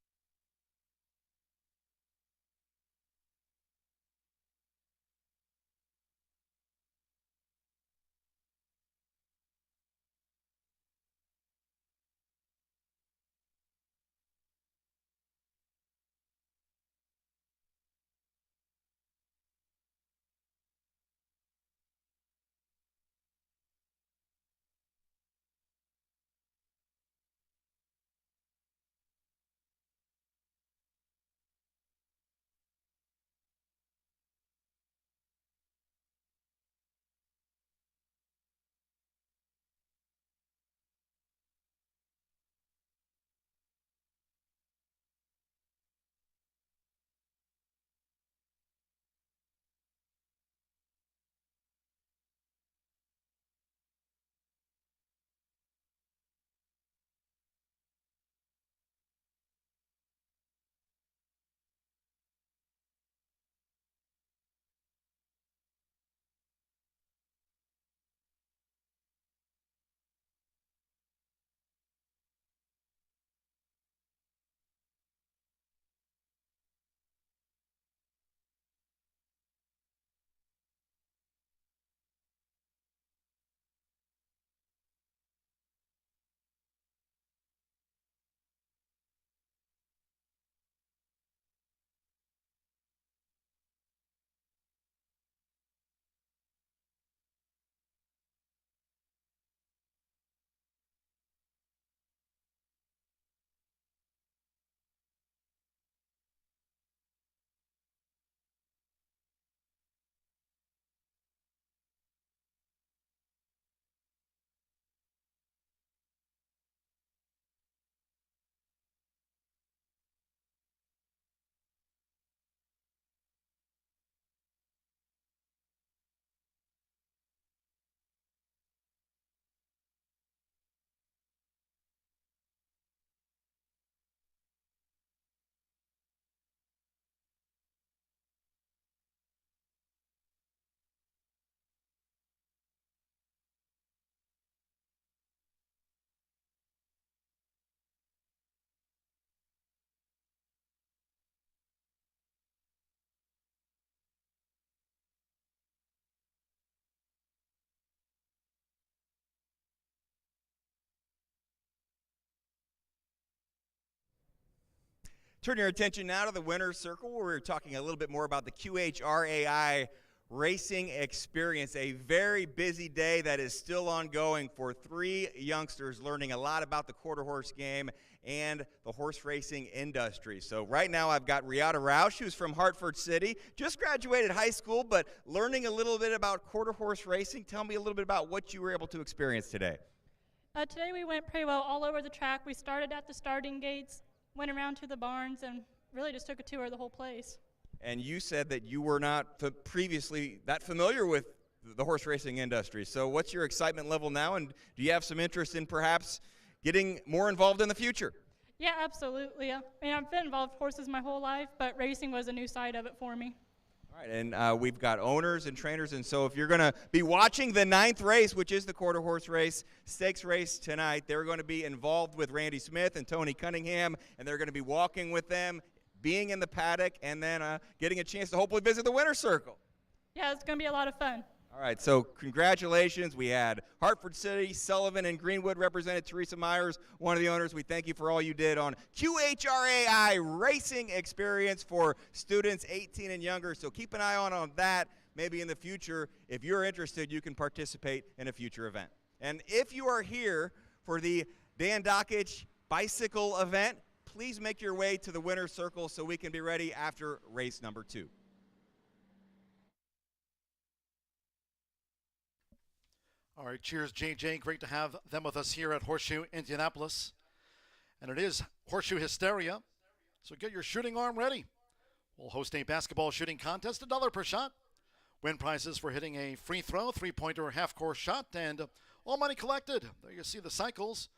Turn your attention now to the winner's circle, where we're talking a little bit more about the QHRAI racing experience. A very busy day that is still ongoing for 3 youngsters learning a lot about the quarter horse game and the horse racing industry. So right now I've got Riata Roush, who's from Hartford City, just graduated high school, but learning a little bit about quarter horse racing. Tell me a little bit about what you were able to experience today. Today we went pretty well all over the track. We started at the starting gates, went around to the barns, and really just took a tour of the whole place. And you said that you were not previously that familiar with the horse racing industry. So what's your excitement level now, and do you have some interest in perhaps getting more involved in the future? Yeah, absolutely. I mean, I've been involved with horses my whole life, but racing was a new side of it for me. All right, and we've got owners and trainers, and so if you're going to be watching the 9th race, which is the quarter horse race, stakes race tonight, they're going to be involved with Randy Smith and Tony Cunningham, and they're going to be walking with them, being in the paddock, and then getting a chance to hopefully visit the winner's circle. Yeah, it's going to be a lot of fun. All right, so congratulations. We had Hartford City, Sullivan, and Greenwood represented. Teresa Myers, one of the owners. We thank you for all you did on QHRAI Racing Experience for students 18 and younger. So keep an eye on that. Maybe in the future, if you're interested, you can participate in a future event. And if you are here for the Dan Dockich bicycle event, please make your way to the winner's circle so we can be ready after race number 2. All right, cheers, JJ. Great to have them with us here at Horseshoe Indianapolis. And it is Horseshoe Hysteria, so get your shooting arm ready. We'll host a basketball shooting contest, $1 per shot. Win prizes for hitting a free throw, three-pointer, half-court shot, and all money collected. There you see the cycles.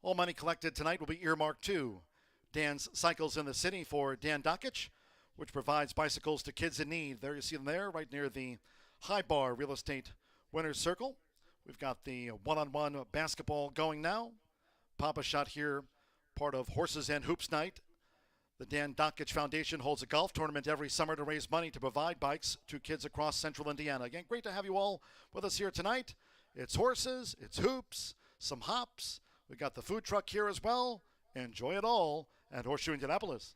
All money collected tonight will be earmarked to Dan's Cycles in the City for Dan Dockich, which provides bicycles to kids in need. There you see them there, right near the High Bar Real Estate Winner's Circle. We've got the one-on-one basketball going now. Papa Shot here, part of Horses and Hoops Night. The Dan Dockich Foundation holds a golf tournament every summer to raise money to provide bikes to kids across central Indiana. Again, great to have you all with us here tonight. It's horses, it's hoops, some hops. We got the food truck here as well. Enjoy it all at Horseshoe Indianapolis.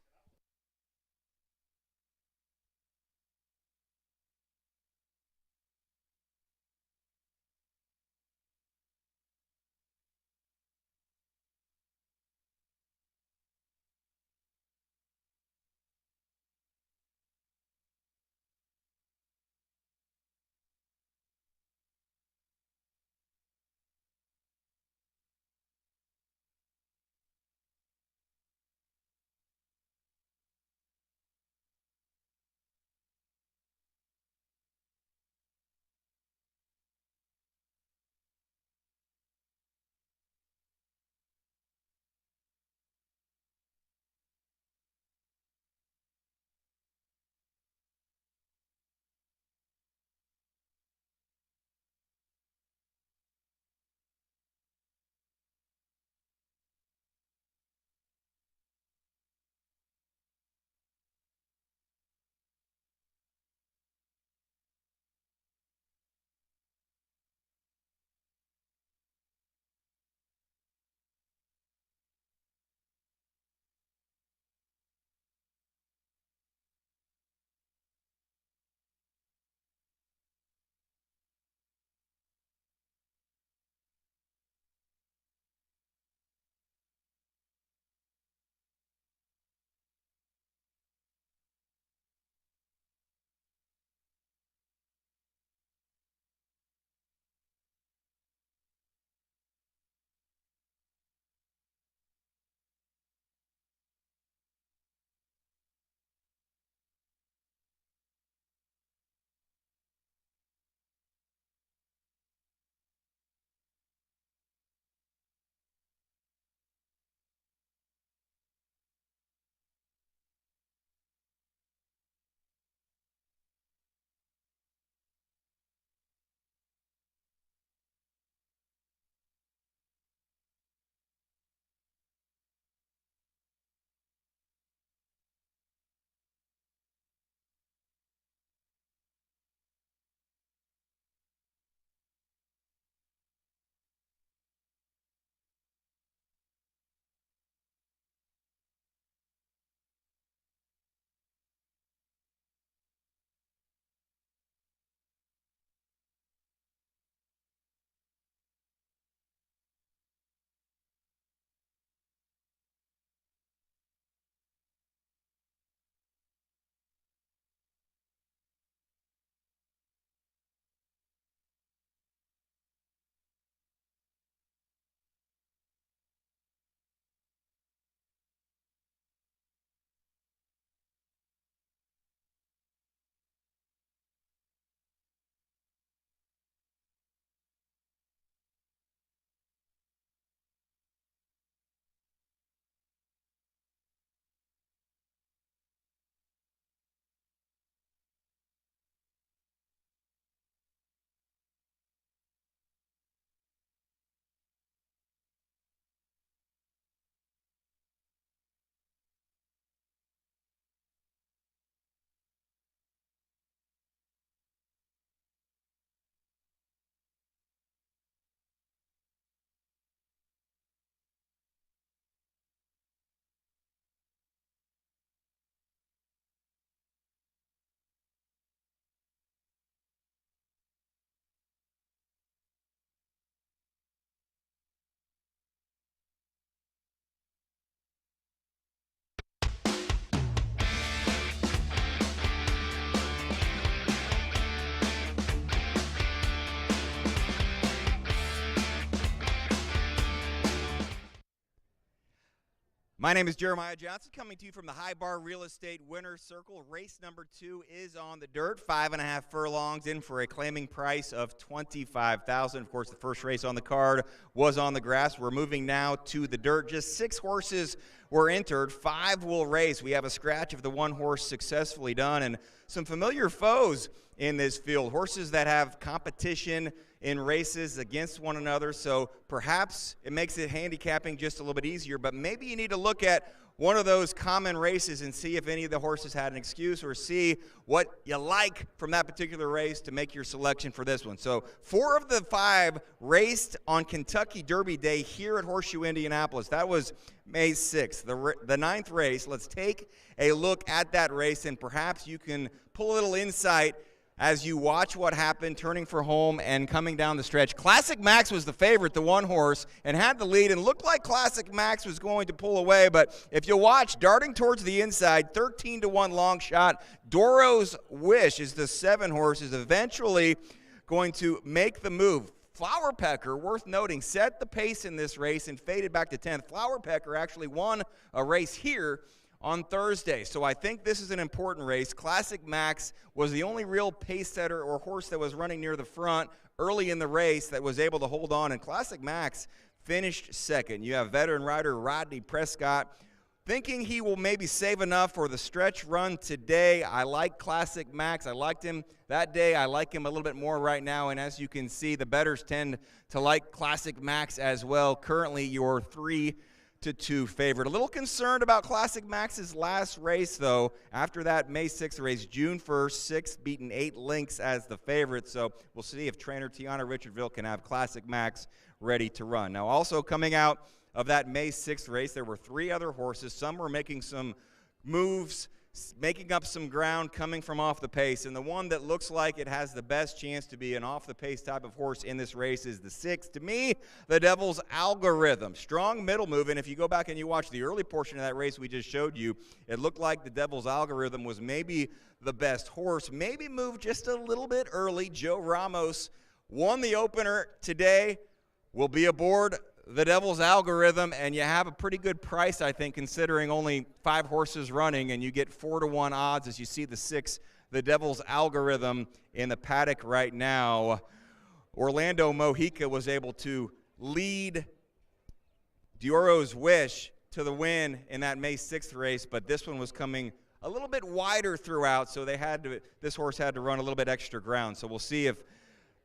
My name is Jeremiah Johnson, coming to you from the High Bar Real Estate Winner's Circle. Race number 2 is on the dirt, 5.5 furlongs in for a claiming price of $25,000. Of course, the first race on the card was on the grass. We're moving now to the dirt. Just 6 horses were entered. 5 will race. We have a scratch of the 1 horse successfully done, and some familiar foes in this field. Horses that have competition in races against one another, so perhaps it makes it handicapping just a little bit easier, but maybe you need to look at one of those common races and see if any of the horses had an excuse, or see what you like from that particular race to make your selection for this one. So 4 of the 5 raced on Kentucky Derby Day here at Horseshoe Indianapolis. That was May 6th, the 9th race. Let's take a look at that race, and perhaps you can pull a little insight as you watch what happened, turning for home and coming down the stretch. Classic Max was the favorite, the 1 horse, and had the lead, and looked like Classic Max was going to pull away. But if you watch, darting towards the inside, 13-1 long shot, Doro's Wish is the 7 horse, is eventually going to make the move. Flower Pecker, worth noting, set the pace in this race and faded back to 10th. Flower Pecker actually won a race here on Thursday. So I think this is an important race. Classic Max was the only real pace setter or horse that was running near the front early in the race that was able to hold on, and Classic Max finished second. You have veteran rider Rodney Prescott thinking he will maybe save enough for the stretch run today. I like Classic Max. I liked him that day. I like him a little bit more right now, and as you can see, the bettors tend to like Classic Max as well. Currently your 3-2 favorite. A little concerned about Classic Max's last race, though. After that May 6th race, June 1st, 6th, beaten 8 lengths as the favorite. So we'll see if trainer Tiana Richardville can have Classic Max ready to run. Now, also coming out of that May 6th race, there were 3 other horses. Some were making some moves, making up some ground, coming from off the pace, and the one that looks like it has the best chance to be an off-the-pace type of horse in this race is the 6th. To me, the Devil's Algorithm. Strong middle move, and if you go back and you watch the early portion of that race we just showed you, it looked like the Devil's Algorithm was maybe the best horse, maybe moved just a little bit early. Joe Ramos won the opener today, will be aboard the Devil's Algorithm, and you have a pretty good price, I think, considering only 5 horses running, and you get 4-1 odds as you see the 6, the Devil's Algorithm, in the paddock right now. Orlando Mojica was able to lead Doro's Wish to the win in that May 6th race, but this one was coming a little bit wider throughout, so this horse had to run a little bit extra ground. So we'll see if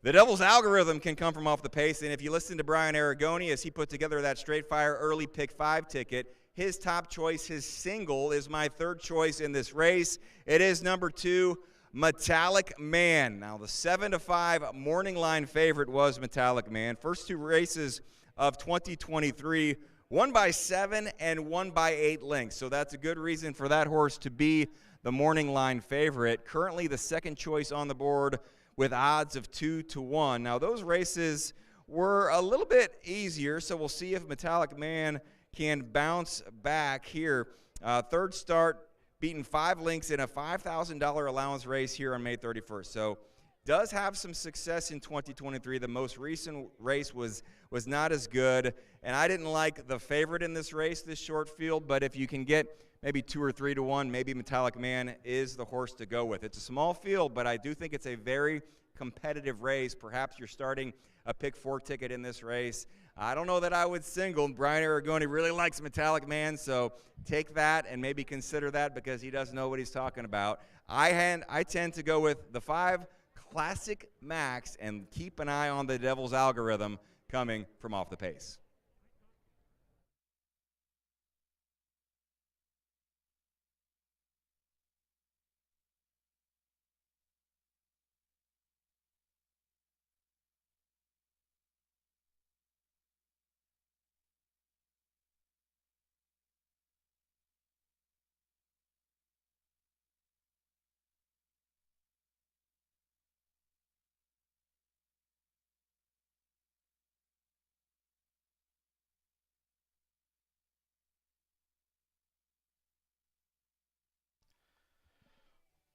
the Devil's Algorithm can come from off the pace, and if you listen to Brian Aragoni as he put together that Straight Fire early pick 5 ticket, his top choice, his single, is my 3rd choice in this race. It is number 2, Metallic Man. Now, the 7-5 morning line favorite was Metallic Man. First 2 races of 2023, won by 7 and won by 8 lengths. So that's a good reason for that horse to be the morning line favorite. Currently the 2nd choice on the board with odds of 2-1. Now, those races were a little bit easier, so we'll see if Metallic Man can bounce back here. 3rd start, beaten 5 lengths in a $5,000 allowance race here on May 31st. So does have some success in 2023. The most recent race was not as good, and I didn't like the favorite in this race, this short field, but if you can get maybe 2 or 3-1, maybe Metallic Man is the horse to go with. It's a small field, but I do think it's a very competitive race. Perhaps you're starting a pick 4 ticket in this race. I don't know that I would single. Brian Aragoni really likes Metallic Man, so take that and maybe consider that because he doesn't know what he's talking about. I tend to go with the 5, Classic Max, and keep an eye on the Devil's Algorithm coming from off the pace.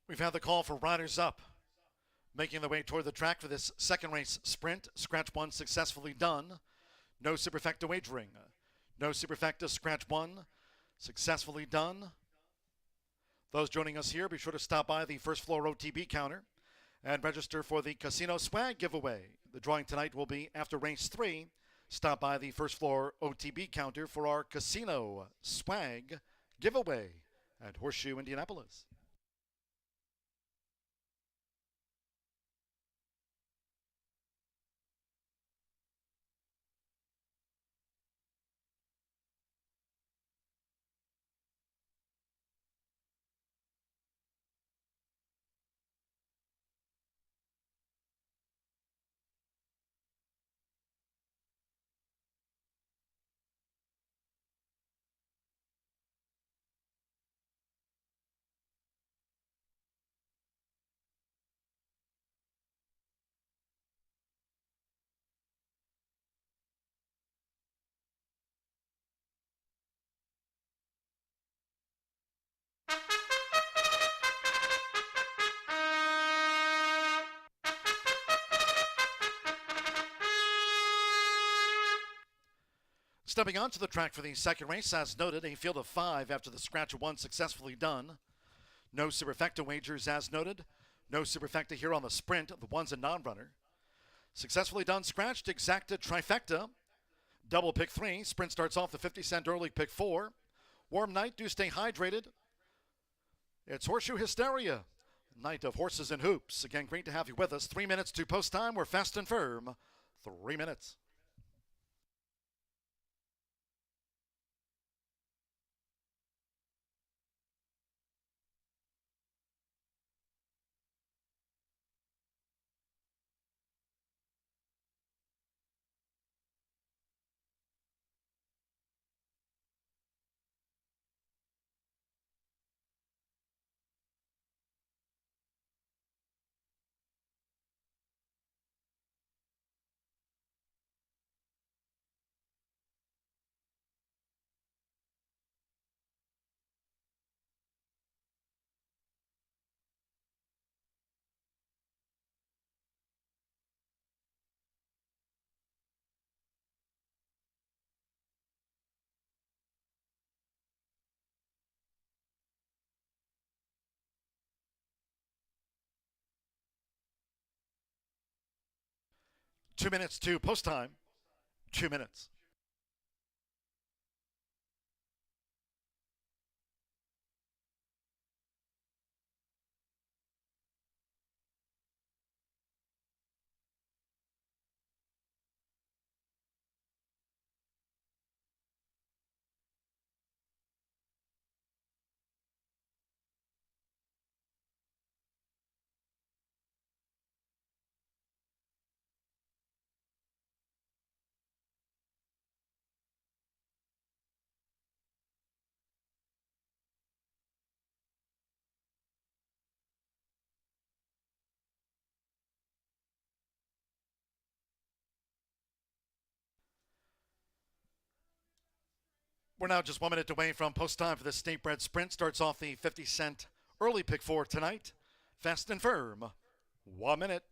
We've had the call for riders up, making their way toward the track for this 2nd race sprint. Scratch 1 successfully done. No superfecta wagering. No superfecta, scratch 1. Successfully done. Those joining us here, be sure to stop by the first floor OTB counter and register for the Casino Swag giveaway. The drawing tonight will be after race 3. Stop by the first floor OTB counter for our Casino Swag giveaway at Horseshoe Indianapolis. Stepping onto the track for the second race, as noted, a field of 5 after the scratch of 1 successfully done. No superfecta wagers, as noted. No superfecta here on the sprint, the one's a non-runner. Successfully done, scratched, exacta, trifecta. Double pick 3. Sprint starts off the 50-cent early pick 4. Warm night, do stay hydrated. It's Horseshoe Hysteria, night of horses and hoops. Again, great to have you with us. 3 minutes to post time. We're fast and firm. 3 minutes. Two minutes to post time. 2 minutes. We're now just 1 minute away from post time for the state bred sprint. Starts off the 50-cent early pick 4 tonight. Fast and firm. 1 minute.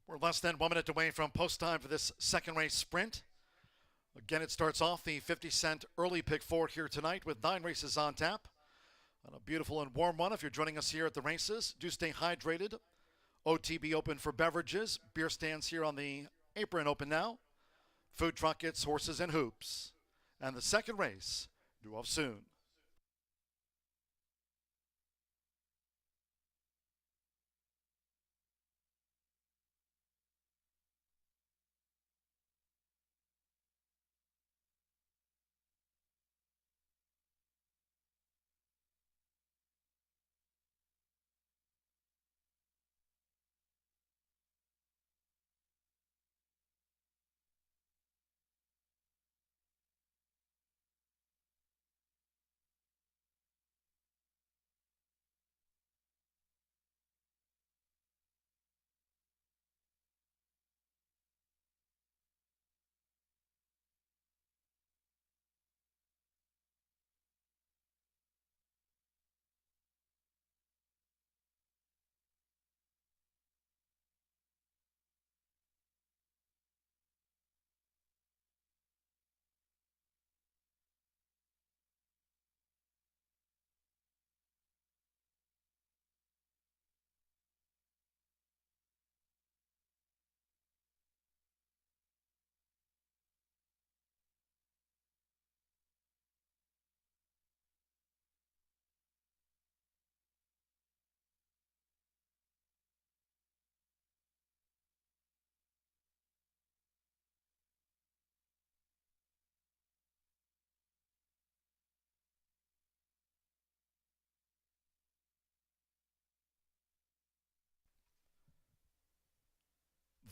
We're less than 1 minute away from post time for this second race sprint. Again, it starts off the 50-cent early pick four here tonight with 9 races on tap. On a beautiful and warm one, if you're joining us here at the races, do stay hydrated. OTB open for beverages. Beer stands here on the apron open now. Food truck gets horses and hoops. And the second race due off soon.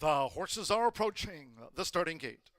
The horses are approaching the starting gate.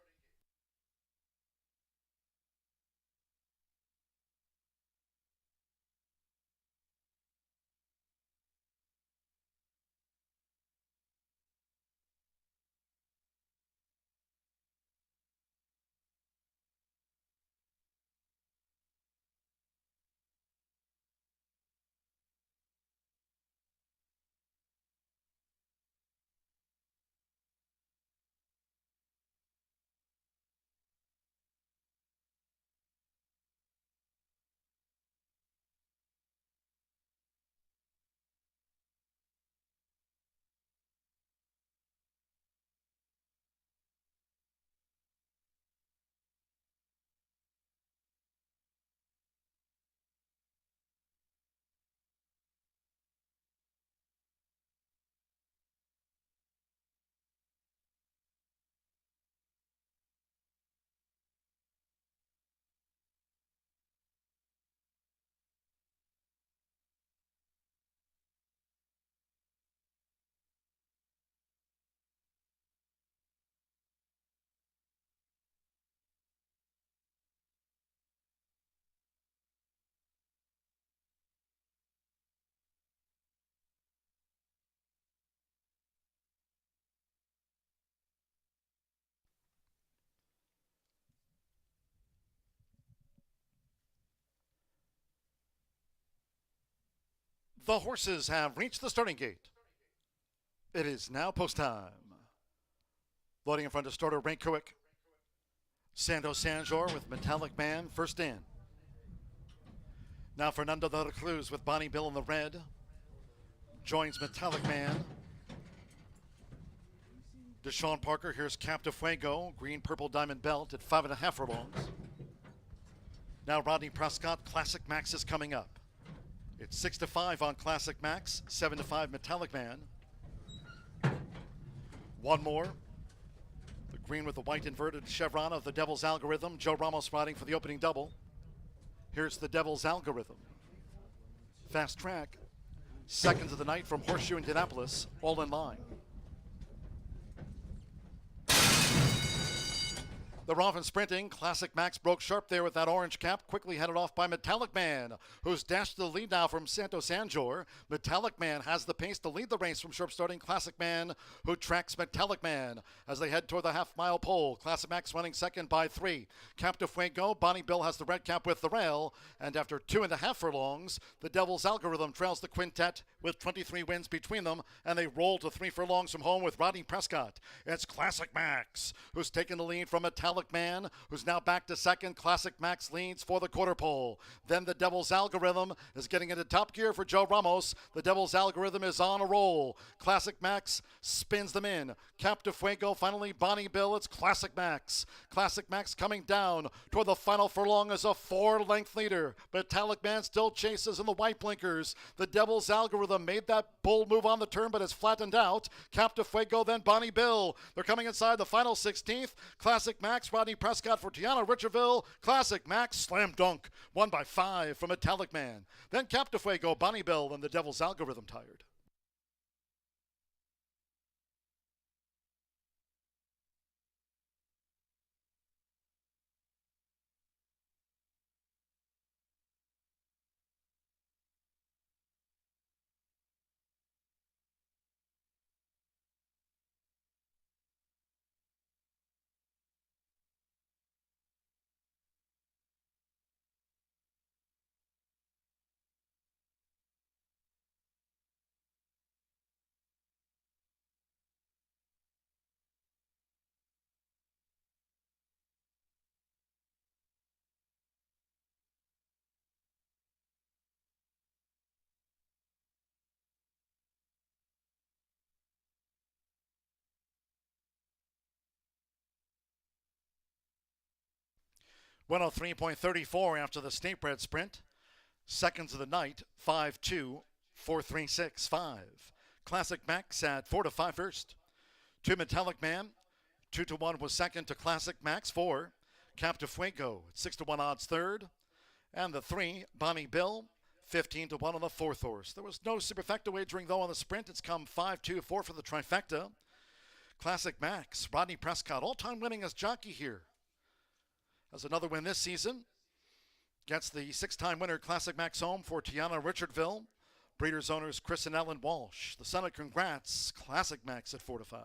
The horses have reached the starting gate. It is now post time. Loading in front of starter Ray Kuick. Sando Sanjor with Metallic Man first in. Now Fernando de la Cruz with Bonnie Bill in the red. Joins Metallic Man. Deshaun Parker, here's Cap de Fuego, green purple diamond belt at 5.5 furlongs. Now Rodney Prescott, Classic Max is coming up. It's 6-5 on Classic Max, 7-5 Metallic Man. One more. The green with the white inverted chevron of the Devil's Algorithm. Joe Ramos riding for the opening double. Here's the Devil's Algorithm. Fast Track. Seconds of the night from Horseshoe Indianapolis, all in line. They're off and sprinting. Classic Max broke sharp there with that orange cap. Quickly headed off by Metallic Man, who's dashed to the lead now from Santo Sanjor. Metallic Man has the pace to lead the race from sharp starting Classic Man, who tracks Metallic Man as they head toward the half-mile pole. Classic Max running second by 3. Cap de Fuego. Bonnie Bill has the red cap with the rail. And after 2.5 furlongs, the Devil's Algorithm trails the quintet with 23 wins between them, and they roll to 3 furlongs from home with Rodney Prescott. It's Classic Max, who's taken the lead from Metallic Metallic Man, who's now back to second. Classic Max leads for the quarter pole. Then the Devil's Algorithm is getting into top gear for Joe Ramos. The Devil's Algorithm is on a roll. Classic Max spins them in. Cap de Fuego, finally Bonnie Bill. It's Classic Max. Classic Max coming down toward the final furlong as a 4-length leader. Metallic Man still chases in the white blinkers. The Devil's Algorithm made that bold move on the turn but has flattened out. Cap de Fuego, then Bonnie Bill. They're coming inside the final 16th. Classic Max, Rodney Prescott for Tiana Richardville. Classic Max, slam dunk. 1 by 5 from Metallic Man. Then Cap de Fuego, Bonnie Bill, and the Devil's Algorithm tired. .103.34 after the State Bred Sprint. Seconds of the night, 5-2, 4-3-6-5. Classic Max at 4 to 5 first. 2 Metallic Man, 2 to 1 was second to Classic Max 4. Cap de Fuego, 6 to 1 odds third. And the 3, Bonnie Bill, 15 to 1 on the fourth horse. There was no superfecta wagering though on the sprint. It's come 5-2-4 for the trifecta. Classic Max, Rodney Prescott, all-time winning as jockey here. Has another win this season. Gets the 6-time winner Classic Max home for Tiana Richardville. Breeders' owners Chris and Ellen Walsh. The son of Congrats, Classic Max at 4 to 5.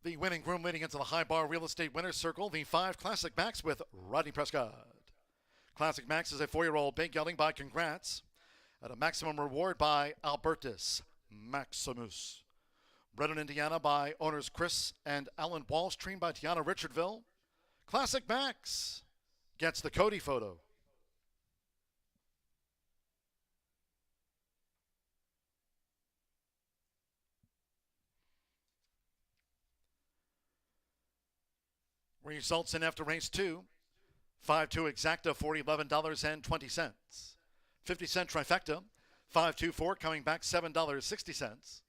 The winning groom leading into the high bar real estate winner's circle, the 5 Classic Max with Rodney Prescott. Classic Max is a 4-year-old big gelding by Congrats at a maximum reward by Albertus Maximus. Bred in Indiana by owners Chris and Alan Walsh, trained by Tiana Richardville. Classic Max gets the Cody photo. Results in after race 2. 5-2 exacta, $11.20. 50-cent trifecta, 5-2-4 coming back $7.60.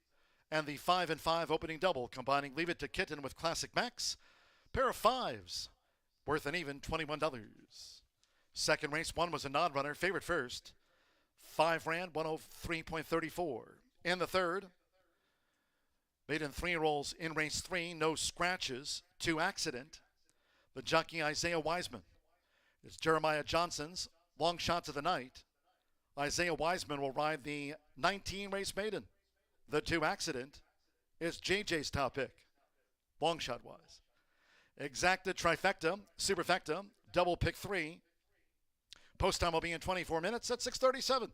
And the 5 and 5 opening double, combining Leave It to Kitten with Classic Max. Pair of 5s, worth an even $21. Second race 1 was a non-runner, favorite first. 5 ran, 103.34. In the third, maiden 3-year-olds in race 3, no scratches, 2 accident. The jockey Isaiah Wiseman. It's Jeremiah Johnson's long shots of the night. Isaiah Wiseman will ride the 19-race maiden. The 2 accident is JJ's top pick, long shot wise. Exacta trifecta, superfecta, double pick 3. Post time will be in 24 minutes at 6:37.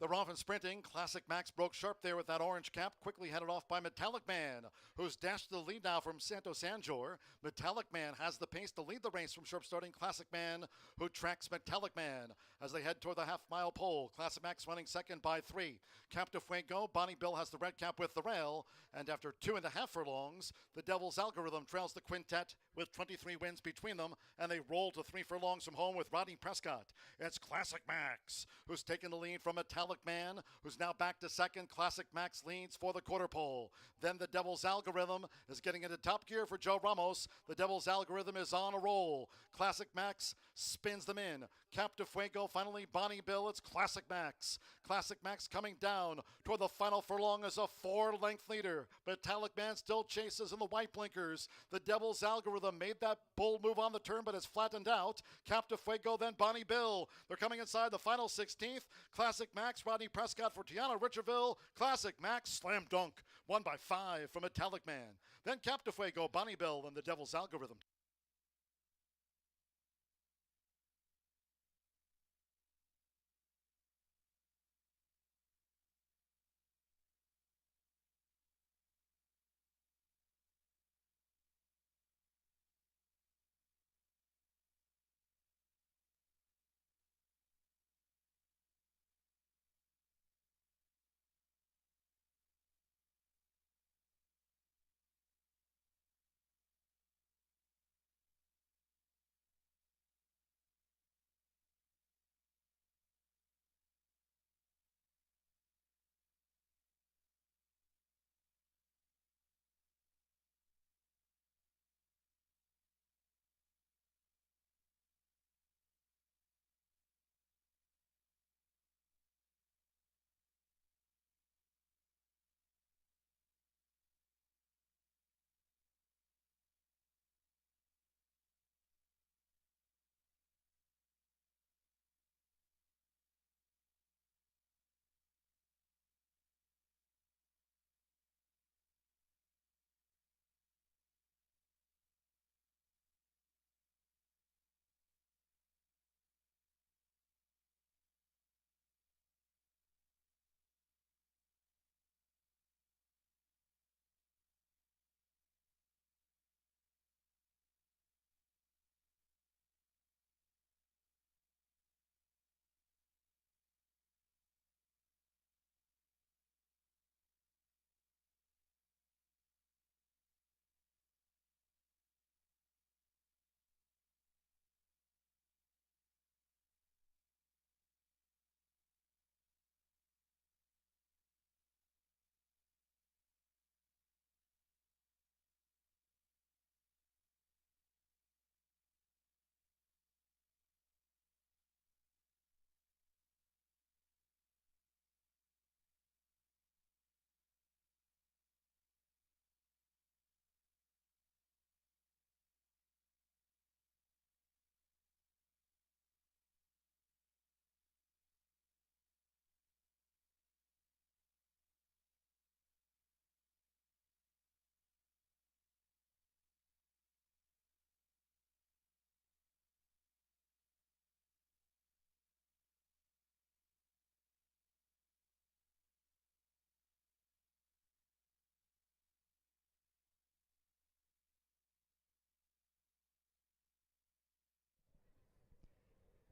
They're off and sprinting. Classic Max broke sharp there with that orange cap, quickly headed off by Metallic Man, who's dashed to the lead now from Santo Sanjor. Metallic Man has the pace to lead the race from sharp starting Classic Man, who tracks Metallic Man as they head toward the half-mile pole. Classic Max running second by 3. Cap de Fuego, Bonnie Bill has the red cap with the rail, and after 2.5 furlongs, the Devil's Algorithm trails the quintet with 23 wins between them, and they roll to 3 furlongs from home with Rodney Prescott. It's Classic Max, who's taken the lead from Metallic Man, who's now back to second. Classic Max leads for the quarter pole. Then the Devil's Algorithm is getting into top gear for Joe Ramos. The Devil's Algorithm is on a roll. Classic Max spins them in. Cap de Fuego, finally Bonnie Bill. It's Classic Max. Classic Max coming down toward the final furlong as a 4-length leader. Metallic Man still chases in the white blinkers. The Devil's Algorithm made that bold move on the turn, but it's flattened out. Cap de Fuego, then Bonnie Bill. They're coming inside the final 16th. Classic Max, Rodney Prescott for Tiana Richardville. Classic Max, slam dunk. 1 by 5 from Metallic Man. Then Cap de Fuego, Bonnie Bill, and the Devil's Algorithm.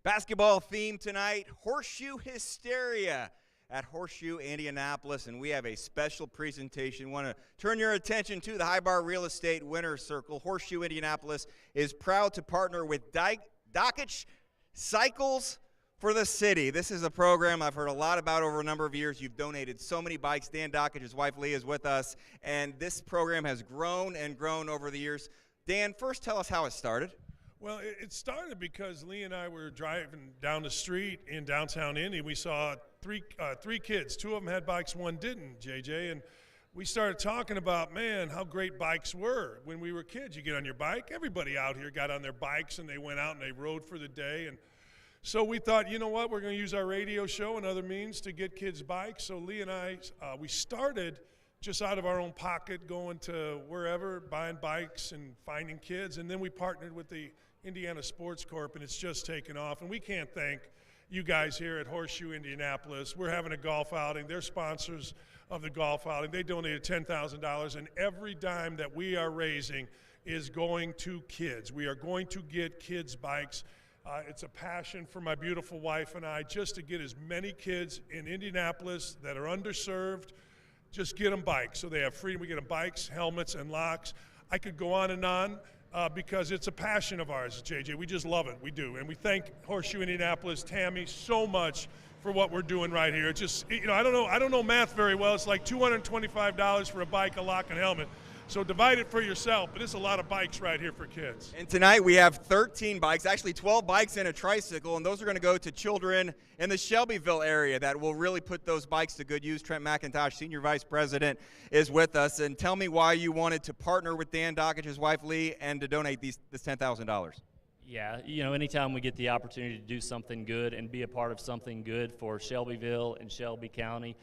Basketball theme tonight, Horseshoe Hysteria at Horseshoe Indianapolis, and we have a special presentation. Want to turn your attention to the High Bar Real Estate Winner's Circle. Horseshoe Indianapolis is proud to partner with Dockage Cycles for the City. This is a program I've heard a lot about over a number of years. You've donated so many bikes. Dan Dockage, his wife Leah, is with us, and this program has grown and grown over the years. Dan, first tell us how it started. Well, it started because Lee and I were driving down the street in downtown Indy. We saw three kids. 2 of them had bikes, 1 didn't, JJ. And we started talking about, man, how great bikes were. When we were kids, you get on your bike. Everybody out here got on their bikes, and they went out and they rode for the day. And so we thought, you know what, we're going to use our radio show and other means to get kids bikes. So Lee and I, we started just out of our own pocket, going to wherever, buying bikes and finding kids. And then we partnered with the Indiana Sports Corp, and it's just taken off. And we can't thank you guys here at Horseshoe Indianapolis. We're having a golf outing. They're sponsors of the golf outing. They donated $10,000, and every dime that we are raising is going to kids. We are going to get kids bikes. It's a passion for my beautiful wife and I just to get as many kids in Indianapolis that are underserved, just get them bikes so they have freedom. We get them bikes, helmets, and locks. I could go on and on because it's a passion of ours, JJ. We just love it. We do. And we thank Horseshoe Indianapolis, Tammy, so much for what we're doing right here. It's just, you know, I don't know math very well. It's like $225 for a bike, a lock, and helmet. So divide it for yourself, but it's a lot of bikes right here for kids. And tonight we have 13 bikes, actually 12 bikes and a tricycle, and those are going to go to children in the Shelbyville area that will really put those bikes to good use. Trent McIntosh, Senior Vice President, is with us. And tell me why you wanted to partner with Dan Dockich, his wife Lee, and to donate this $10,000. Yeah, you know, anytime we get the opportunity to do something good and be a part of something good for Shelbyville and Shelby County,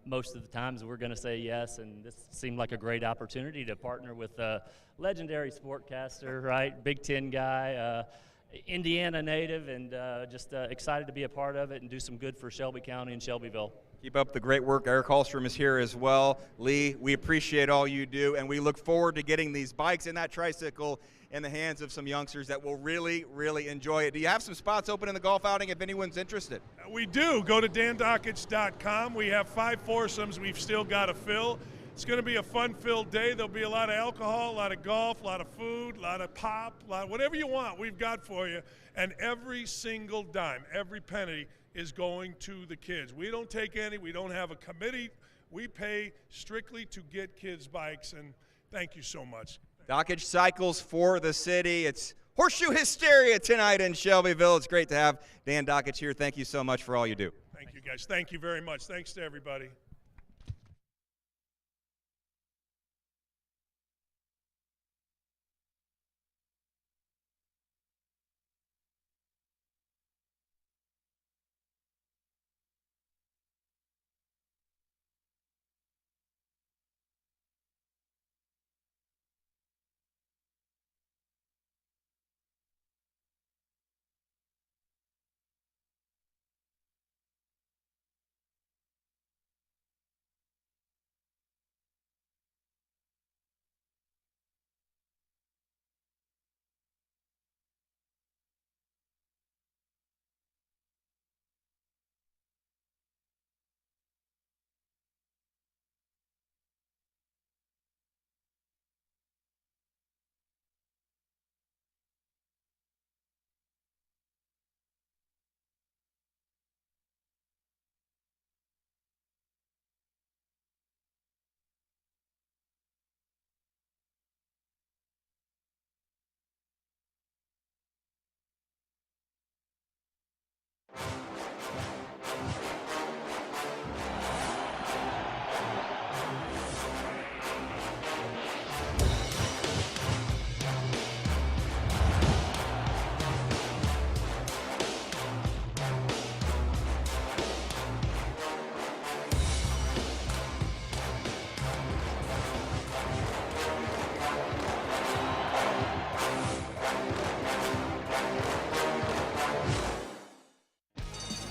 most of the times we're going to say yes, and this seemed like a great opportunity to partner with a legendary sportcaster, right? Big Ten guy, Indiana native, and just excited to be a part of it and do some good for Shelby County and Shelbyville. Keep up the great work. Eric Hallstrom is here as well. Lee, we appreciate all you do, and we look forward to getting these bikes and that tricycle in the hands of some youngsters that will really, really enjoy it. Do you have some spots open in the golf outing if anyone's interested? We do. Go to dandockich.com. We have 5 foursomes we've still got to fill. It's going to be a fun-filled day. There'll be a lot of alcohol, a lot of golf, a lot of food, a lot of pop, whatever you want, we've got for you. And every single dime, every penny is going to the kids. We don't take any. We don't have a committee. We pay strictly to get kids bikes, and thank you so much. Dockich Cycles for the city. It's Horseshoe Hysteria tonight in Shelbyville. It's great to have Dan Dockich here. Thank you so much for all you do. Thank you, guys. Thank you very much. Thanks to everybody.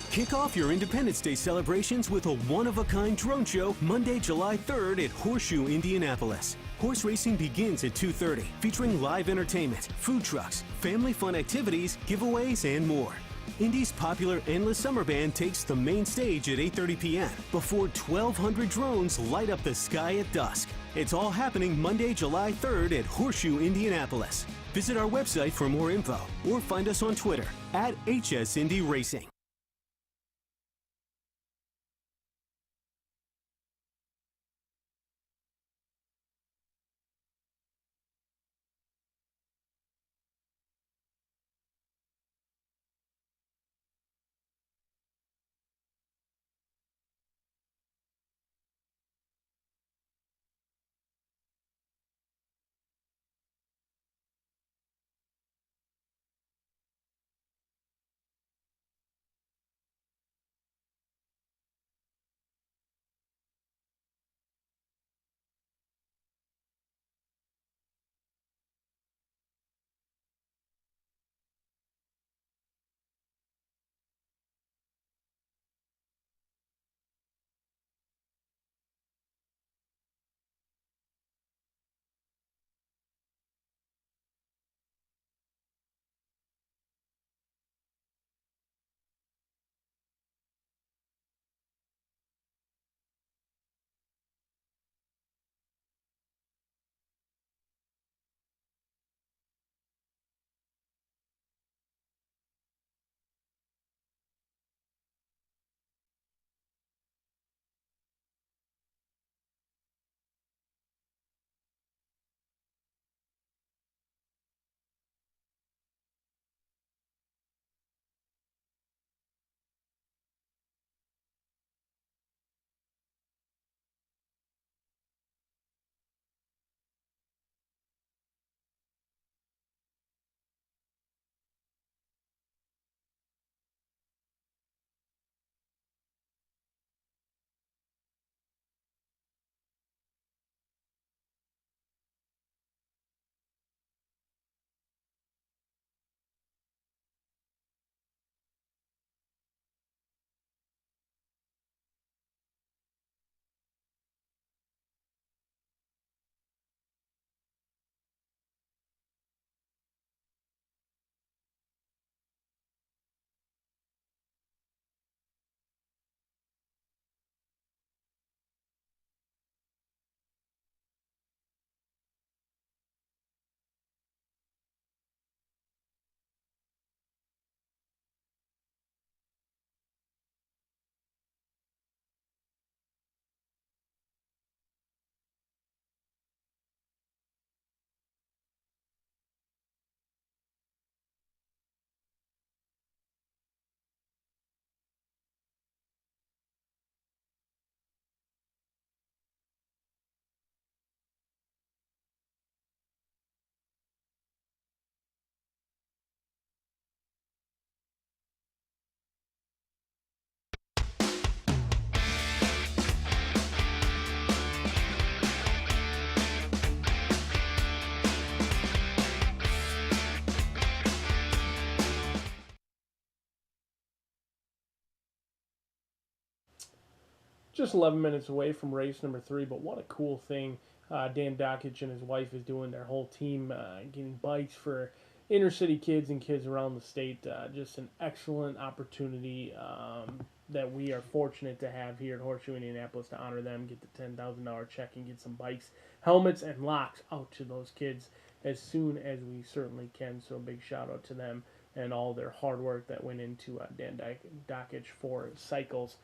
Kick off your Independence Day celebrations with a one-of-a-kind drone show Monday, July 3rd at Horseshoe Indianapolis. Horse racing begins at 2:30, featuring live entertainment, food trucks, family fun activities, giveaways, and more. Indy's popular Endless Summer Band takes the main stage at 8:30 p.m. before 1,200 drones light up the sky at dusk. It's all happening Monday, July 3rd at Horseshoe Indianapolis. Visit our website for more info or find us on Twitter at HSIndyRacing. just 11 minutes away from race number 3. But what a cool thing Dan Dockich and his wife is doing. Their whole team getting bikes for inner city kids and kids around the state. Just an excellent opportunity that we are fortunate to have here at Horseshoe Indianapolis to honor them, get the $10,000 check, and get some bikes, helmets, and locks out to those kids as soon as we certainly can. So a big shout out to them and all their hard work that went into Dan Dockich for cycles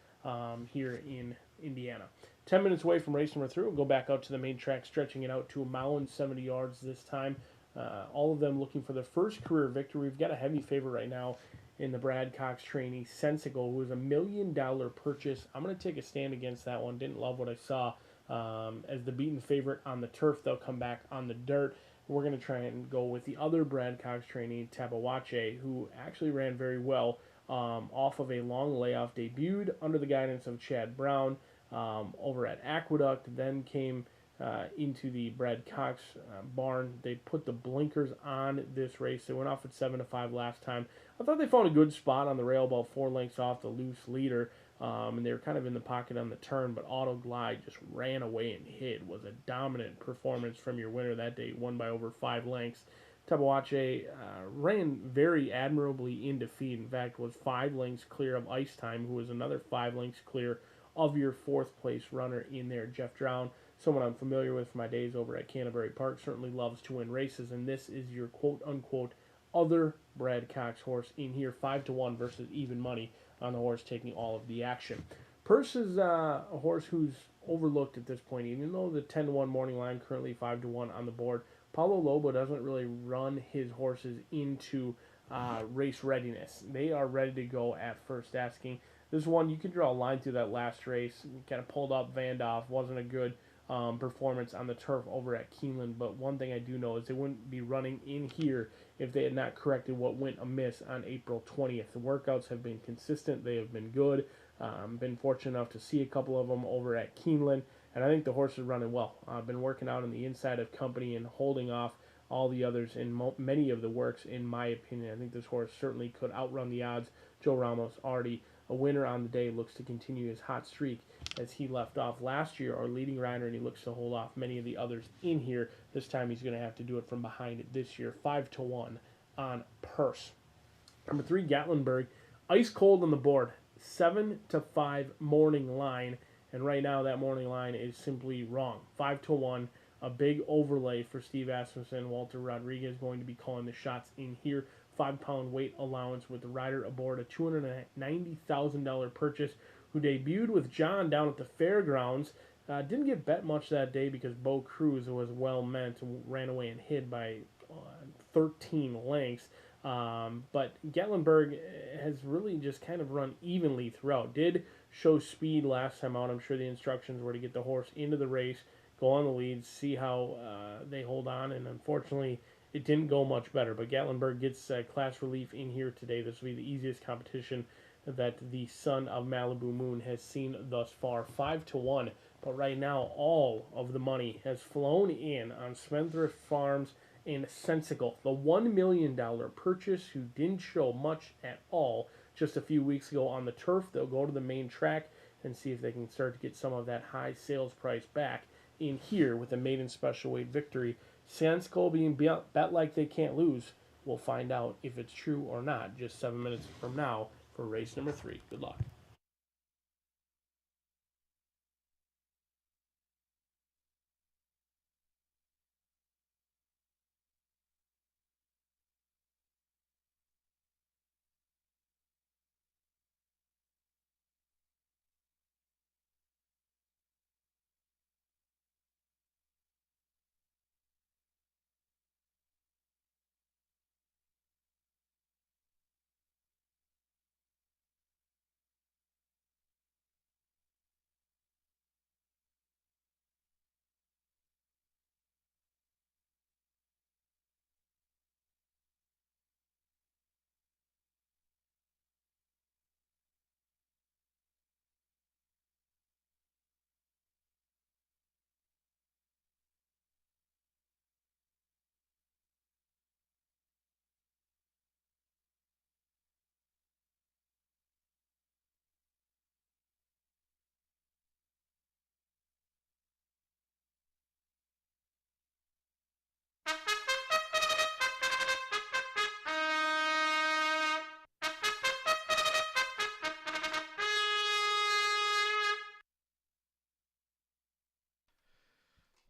here in Indiana. 10 minutes away from race number 3, we'll go back out to the main track, stretching it out to a mile and 70 yards this time. All of them looking for their first career victory. We've got a heavy favorite right now in the Brad Cox trainee, Sensical, who was $1 million purchase. I'm going to take a stand against that one. Didn't love what I saw as the beaten favorite on the turf. They'll come back on the dirt. We're going to try and go with the other Brad Cox trainee, Tabawache, who actually ran very well off of a long layoff, debuted under the guidance of Chad Brown over at Aqueduct, then came into the Brad Cox barn. They put the blinkers on this race. They went off at 7-5 last time. I thought they found a good spot on the rail, about 4 lengths off the loose leader, and they were kind of in the pocket on the turn, but Auto Glide just ran away and hid. Was a dominant performance from your winner that day, won by over 5 lengths. Tabawache ran very admirably in defeat. In fact, was 5 lengths clear of Ice Time, who was another 5 lengths clear of your 4th place runner in there. Jeff Drown, someone I'm familiar with from my days over at Canterbury Park, certainly loves to win races, and this is your quote-unquote other Brad Cox horse in here, 5-1 versus even money on the horse taking all of the action. Purse is a horse who's overlooked at this point, even though the 10-1 morning line currently 5-1 on the board. Paulo Lobo doesn't really run his horses into race readiness. They are ready to go at first asking. This one, you could draw a line through that last race. Kind of pulled up Vandoff. Wasn't a good performance on the turf over at Keeneland. But one thing I do know is they wouldn't be running in here if they had not corrected what went amiss on April 20th. The workouts have been consistent. They have been good. Been fortunate enough to see a couple of them over at Keeneland. And I think the horse is running well. I've been working out on the inside of company and holding off all the others in many of the works, in my opinion. I think this horse certainly could outrun the odds. Joe Ramos, already a winner on the day, looks to continue his hot streak as he left off last year, our leading rider, and he looks to hold off many of the others in here. This time he's going to have to do it from behind it this year. 5-1 on Purse. Number 3, Gatlinburg. Ice cold on the board. 7-5 morning line. And right now that morning line is simply wrong. 5-1. A big overlay for Steve Asmussen. Walter Rodriguez going to be calling the shots in here. 5-pound weight allowance with the rider aboard, a $290,000 purchase, who debuted with John down at the fairgrounds. Didn't get bet much that day because Bo Cruz was well meant and ran away and hid by 13 lengths. But Gatlinburg has really just kind of run evenly throughout. Did show speed last time out. I'm sure the instructions were to get the horse into the race, go on the lead, see how they hold on, and unfortunately it didn't go much better. But Gatlinburg gets class relief in here today. This will be the easiest competition that the son of Malibu Moon has seen thus far. 5-1. But right now, all of the money has flown in on Spendthrift Farms and Sensical. The $1 million purchase, who didn't show much at all just a few weeks ago on the turf. They'll go to the main track and see if they can start to get some of that high sales price back in here with a maiden special weight victory. Sensical being bet like they can't lose. We'll find out if it's true or not just 7 minutes from now for race number 3. Good luck.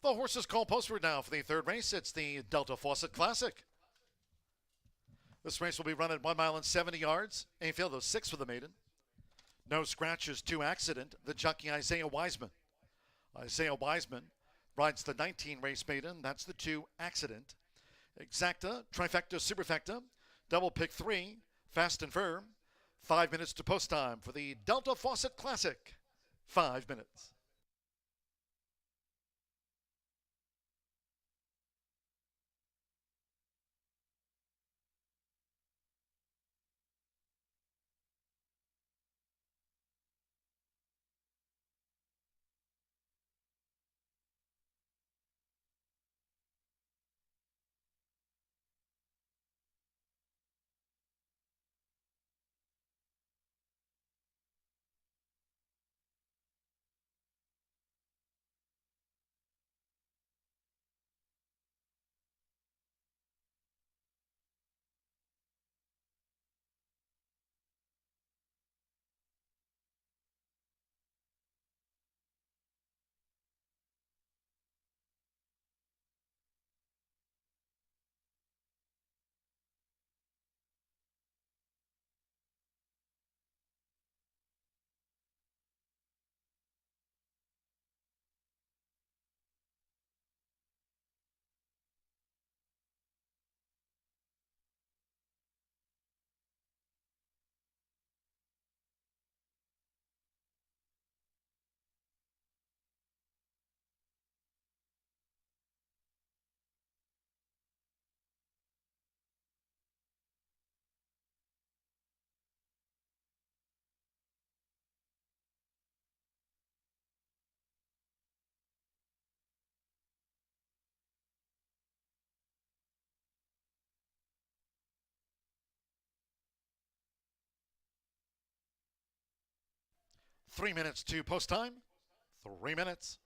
The horses call postward now for the third race. It's the Delta Fawcett Classic. This race will be run at 1 mile and 70 yards. Infield, those 6 for the maiden. No scratches, 2 accident. The jockey Isaiah Wiseman. Isaiah Wiseman rides the 19 race maiden. That's the 2 accident. Exacta, trifecta, superfecta. Double pick 3. Fast and firm. 5 minutes to post time for the Delta Fawcett Classic. 5 minutes. Three minutes to post time. 3 minutes.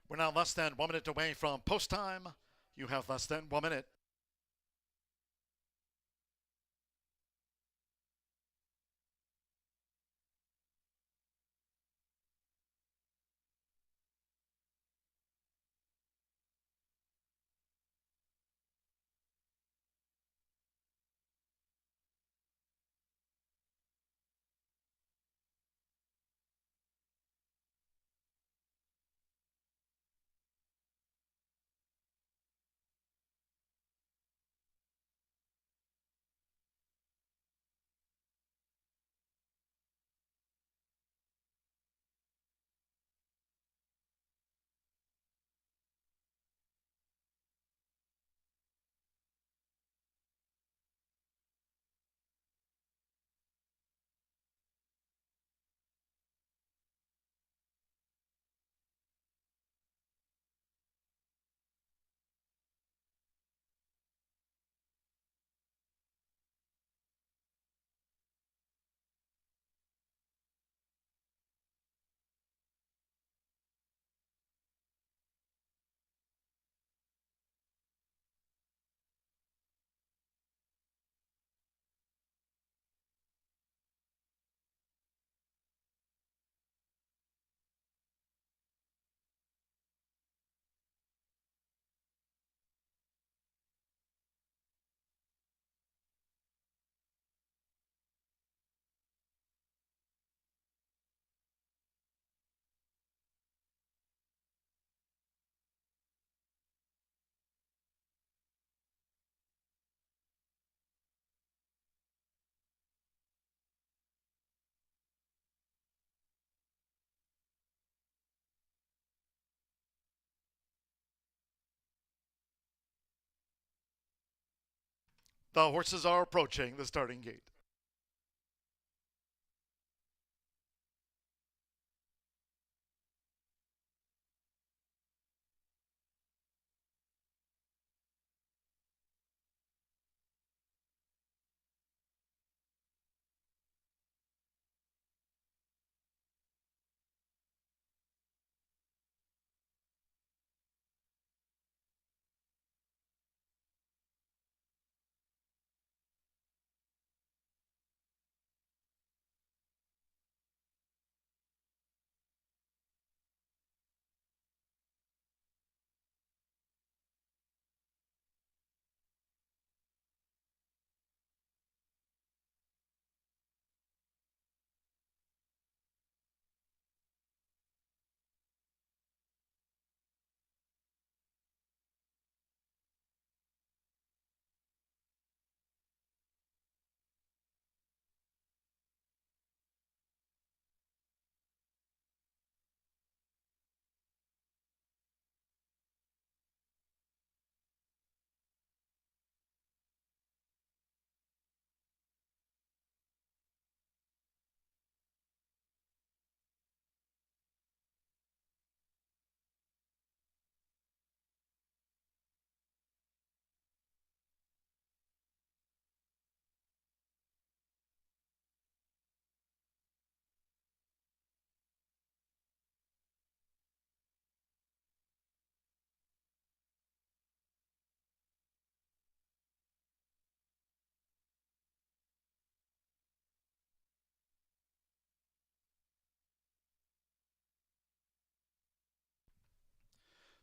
We're now less than 1 minute away from post time. You have less than 1 minute. The horses are approaching the starting gate.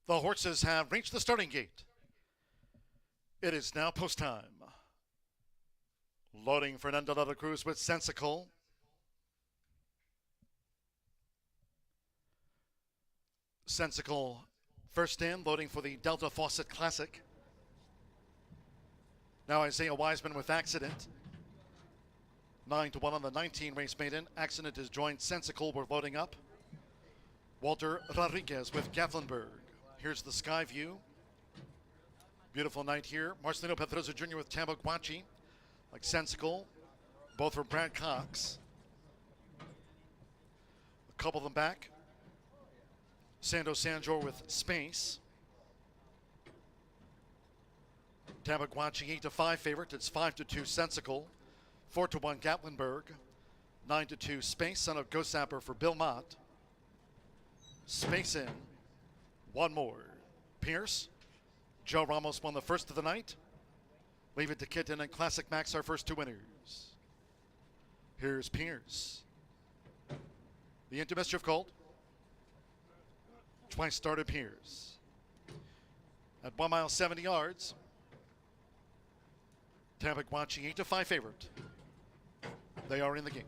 The horses have reached the starting gate. It is now post time. Loading Fernando de la Cruz with Sensical. Sensical first in, loading for the Delta Fawcett Classic. Now Isaiah Wiseman with Accident. 9-1 on the 19 race maiden. Accident has joined Sensical. We're loading up. Walter Rodriguez with Gatlinburg. Here's the sky view. Beautiful night here. Marcelino Pedroza Jr. with Tabaguachi. Like Sensical. Both from Brad Cox. A couple of them back. Sando Sanjor with Space. Tabaguachi 8-5 favorite. It's 5-2 Sensical. 4-1 Gatlinburg. 9-2 Space, son of Ghost Zapper for Bill Mott. Space in. One more. Pierce. Joe Ramos won the first of the night. Leave it to Kitten and Classic Max, our first two winners. Here's Pierce. The Into Mischief Colt. Twice started Pierce. At 1 mile 70 yards. Tabaguachi 8-5 favorite. They are in the gate.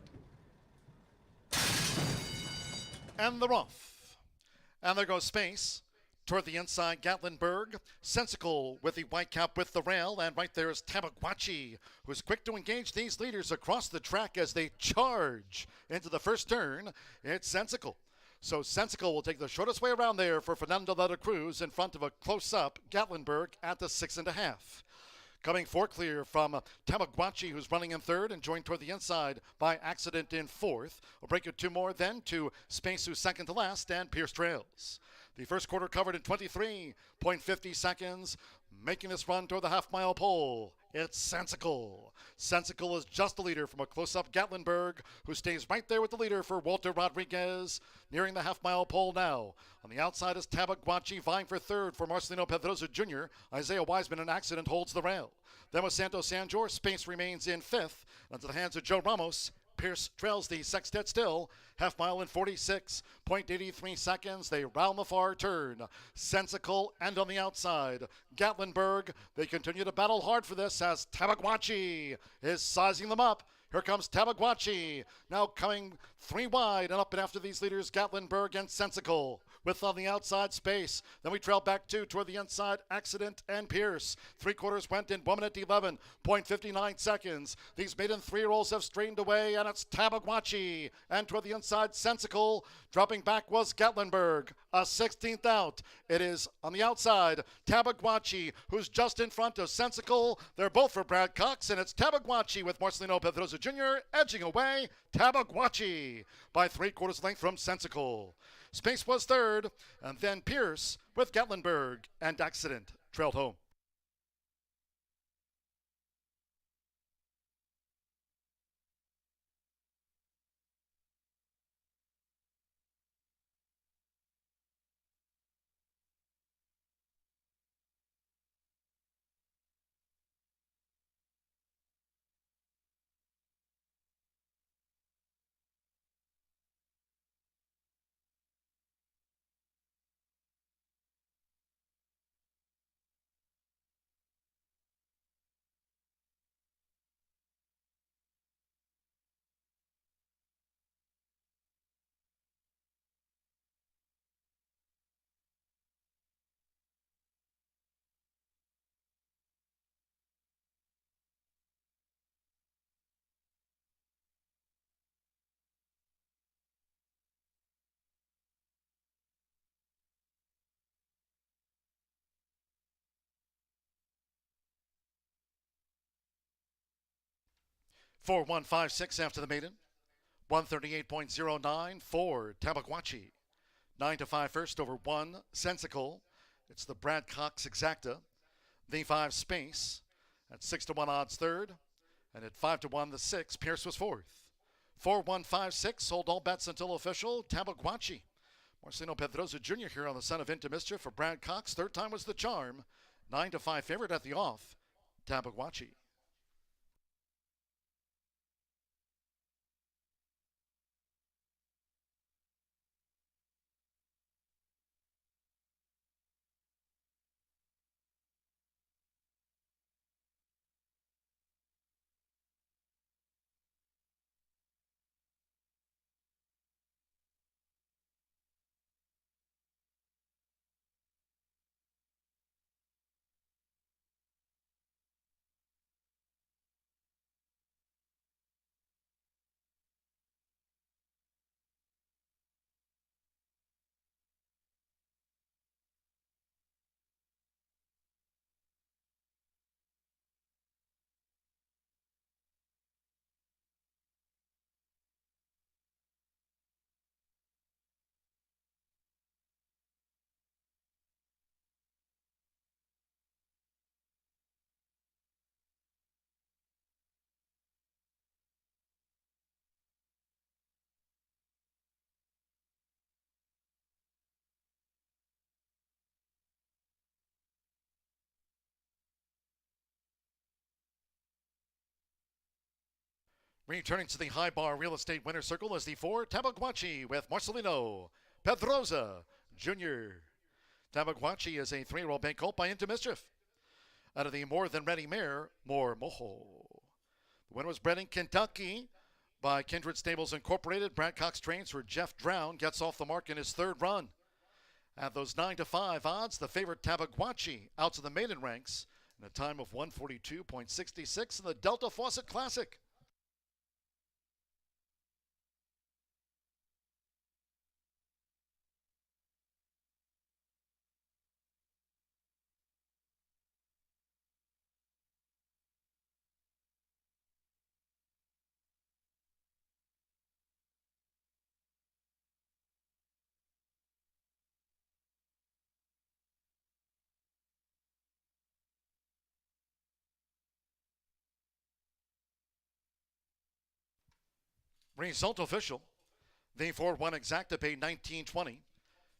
And they're off. And there goes Space. Toward the inside, Gatlinburg. Sensical with the white cap with the rail. And right there is Tabaguachi, who's quick to engage these leaders across the track as they charge into the first turn. It's Sensical. So Sensical will take the shortest way around there for Fernando de la Cruz in front of a close-up Gatlinburg at the 6.5. Coming for clear from Tabaguachi, who's running in third, and joined toward the inside by Accident in fourth. We'll break it two more then to Space, who's second to last, and Pierce trails. The first quarter covered in 23.50 seconds. Making this run toward the half-mile pole, it's Sensical. Sensical is just the leader from a close-up Gatlinburg, who stays right there with the leader for Walter Rodriguez, nearing the half-mile pole now. On the outside is Tabaguachi, vying for third for Marcelino Pedroza Jr. Isaiah Wiseman, an Accident, holds the rail. Then with Santos Sanjor, Space remains in fifth. Into the hands of Joe Ramos. Pierce trails the sextet still. Half mile in 46.83 seconds. They round the far turn. Sensical and on the outside. Gatlinburg. They continue to battle hard for this as Tabaguachi is sizing them up. Here comes Tabaguachi. Now coming 3 wide and up and after these leaders, Gatlinburg and Sensical. With on the outside space. Then we trail back 2 toward the inside, Accident and Pierce. 3/4 went in 1 minute 11.59 seconds. These maiden 3-year-olds have straightened away, and it's Tabaguachi. And toward the inside, Sensical. Dropping back was Gatlinburg. A 16th out. It is on the outside, Tabaguachi, who's just in front of Sensical. They're both for Brad Cox, and it's Tabaguachi with Marcelino Pedroza Jr. edging away Tabaguachi by 3/4 length from Sensical. Space was third, and then Pierce with Gatlinburg and Accident trailed home. For 156 after the maiden. 138.09 for Tabaguachi. 9-5 first over 1 Sensical. It's the Brad Cox Exacta. The 5 Space. At 6-1 odds third. And at 5-1 the 6 Pierce was fourth. 4-1-5-6 hold all bets until official. Tabaguachi. Marcelino Pedroza Jr. here on the son of Into Mischief for Brad Cox. Third time was the charm. 9-5 favorite at the off. Tabaguachi. Returning to the high bar real estate winner circle is the 4 Tabaguachi with Marcelino Pedroza Jr. Tabaguachi is a 3-year-old bank colt by Into Mischief. Out of the More Than Ready mare, More Mojo. The winner was bred in Kentucky by Kindred Stables Incorporated. Brad Cox trains for Jeff Drown, gets off the mark in his 3rd run. At those 9-5 odds, the favorite Tabaguachi out to the maiden ranks in a time of 142.66 in the Delta Fawcett Classic. Result official. The 4-1 Exacta paid $19.20.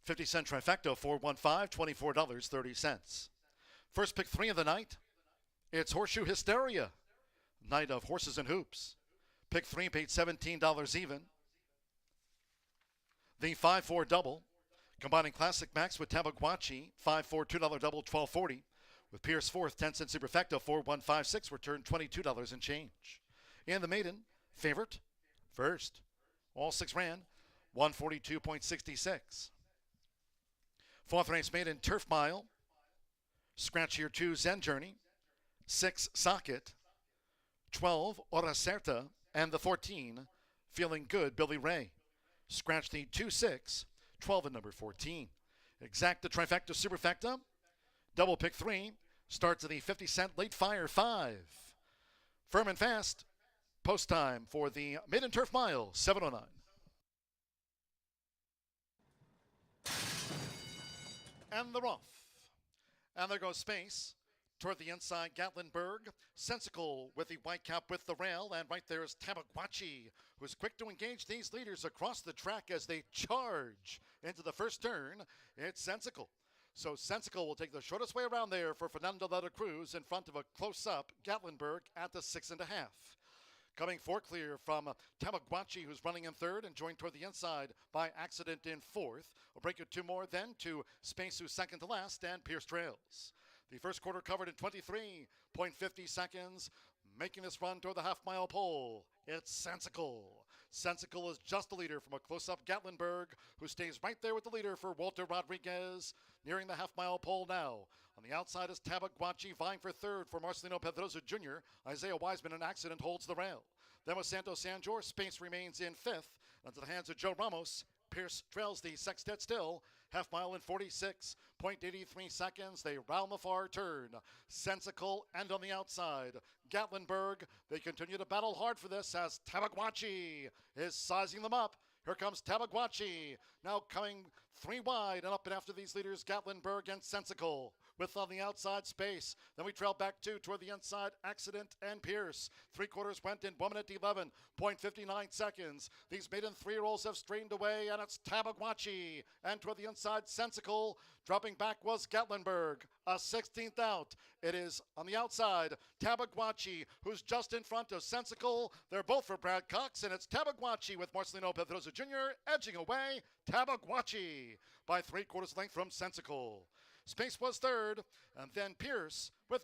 50-cent trifecta, 4-1-5, $24.30. First pick 3 of the night. It's Horseshoe Hysteria. Night of Horses and Hoops. Pick 3 paid $17 even. The 5-4 double. Combining Classic Max with Tabaguachi. 5-4 $2 double, $12.40. With Pierce 4th, 10-cent superfecta, 4-1-5-6, returned $22 and change. In the maiden, favorite. First, all 6 ran 142.66. Fourth race made in Turf Mile. Scratch here 2, Zen Journey. 6, Socket. 12, Ora Certa. And the 14, Feeling Good, Billy Ray. Scratch the 2-6, 12 and number 14. Exacta Trifecta Superfecta. Double pick 3. Starts at the 50-cent late fire 5. Firm and fast. Post time for the Mid and Turf Mile, 7:09. And the rough. And there goes Space. Toward the inside, Gatlinburg. Sensical with the white cap with the rail. And right there is Tabaguachi, who's quick to engage these leaders across the track as they charge into the first turn. It's Sensical. So Sensical will take the shortest way around there for Fernando de la Cruz in front of a close-up Gatlinburg at the 6.5. Coming for clear from Tabaguachi, who's running in third, and joined toward the inside by Accident in fourth. We'll break it 2 more then to Space, who's second to last, and Pierce trails. The first quarter covered in 23.50 seconds. Making this run toward the half-mile pole, it's Sensical. Sensical is just the leader from a close-up Gatlinburg, who stays right there with the leader for Walter Rodriguez, nearing the half-mile pole now. On the outside is Tabaguachi, vying for third for Marcelino Pedroza Jr. Isaiah Wiseman, in Accident, holds the rail. Then with Santos Sanjor, Space remains in fifth. Into the hands of Joe Ramos. Pierce trails the sextet still. Half mile in 46.83 seconds. They round the far turn. Sensical and on the outside, Gatlinburg. They continue to battle hard for this as Tabaguachi is sizing them up. Here comes Tabaguachi, now coming 3 wide and up and after these leaders, Gatlinburg and Sensical. With on the outside Space. Then we trail back 2 toward the inside, Accident and Pierce. 3/4 went in 1 minute 11.59 seconds. These maiden 3-year-olds have strained away, and it's Tabaguachi. And toward the inside, Sensical. Dropping back was Gatlinburg. A 16th out. It is on the outside, Tabaguachi, who's just in front of Sensical. They're both for Brad Cox, and it's Tabaguachi with Marcelino Pedroza Jr. edging away Tabaguachi by 3/4 length from Sensical. Space was third, and then Pierce with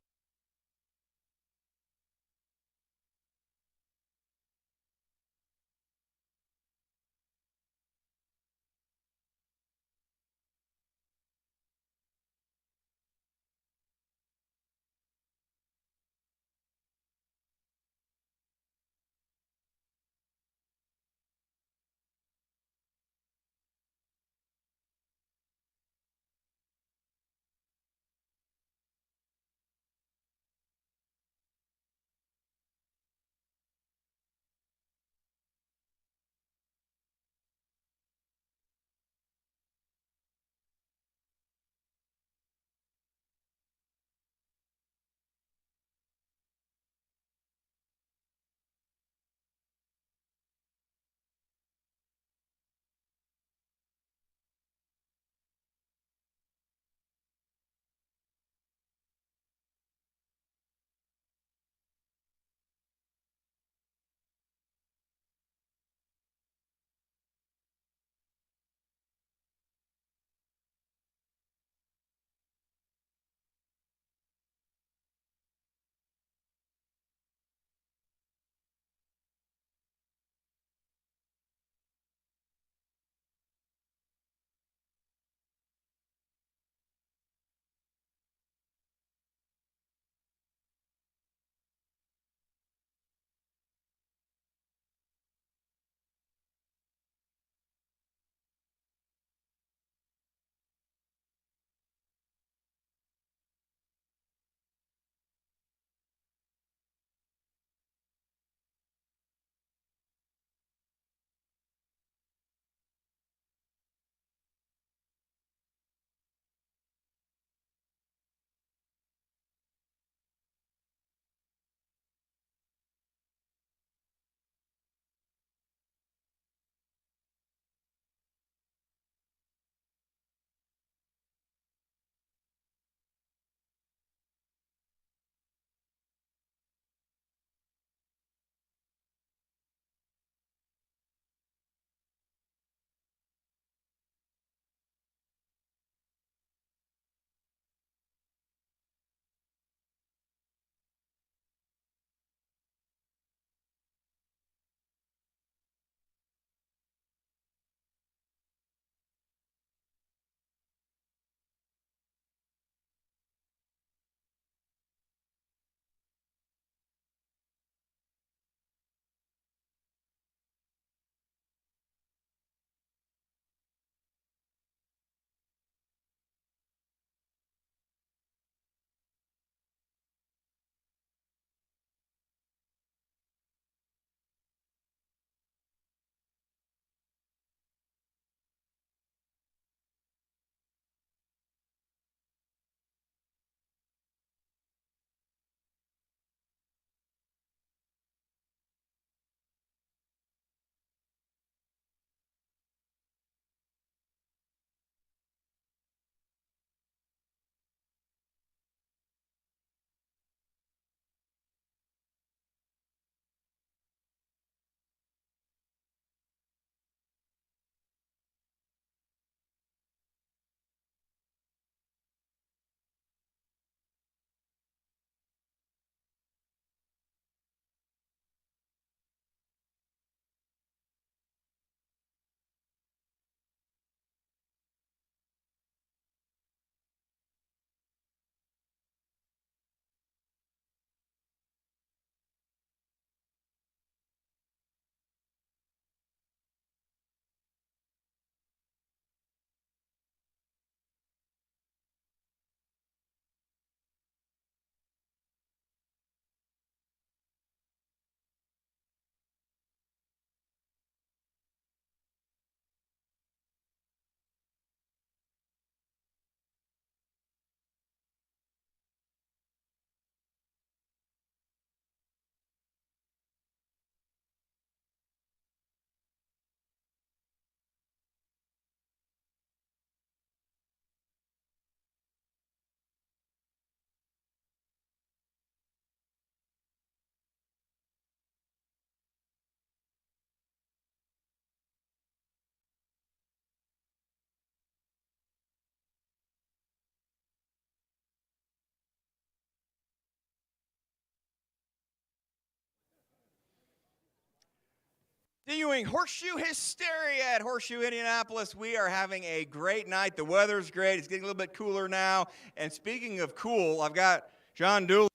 Continuing Horseshoe Hysteria at Horseshoe Indianapolis. We are having a great night. The weather's great. It's getting a little bit cooler now. And speaking of cool, I've got John Dooley,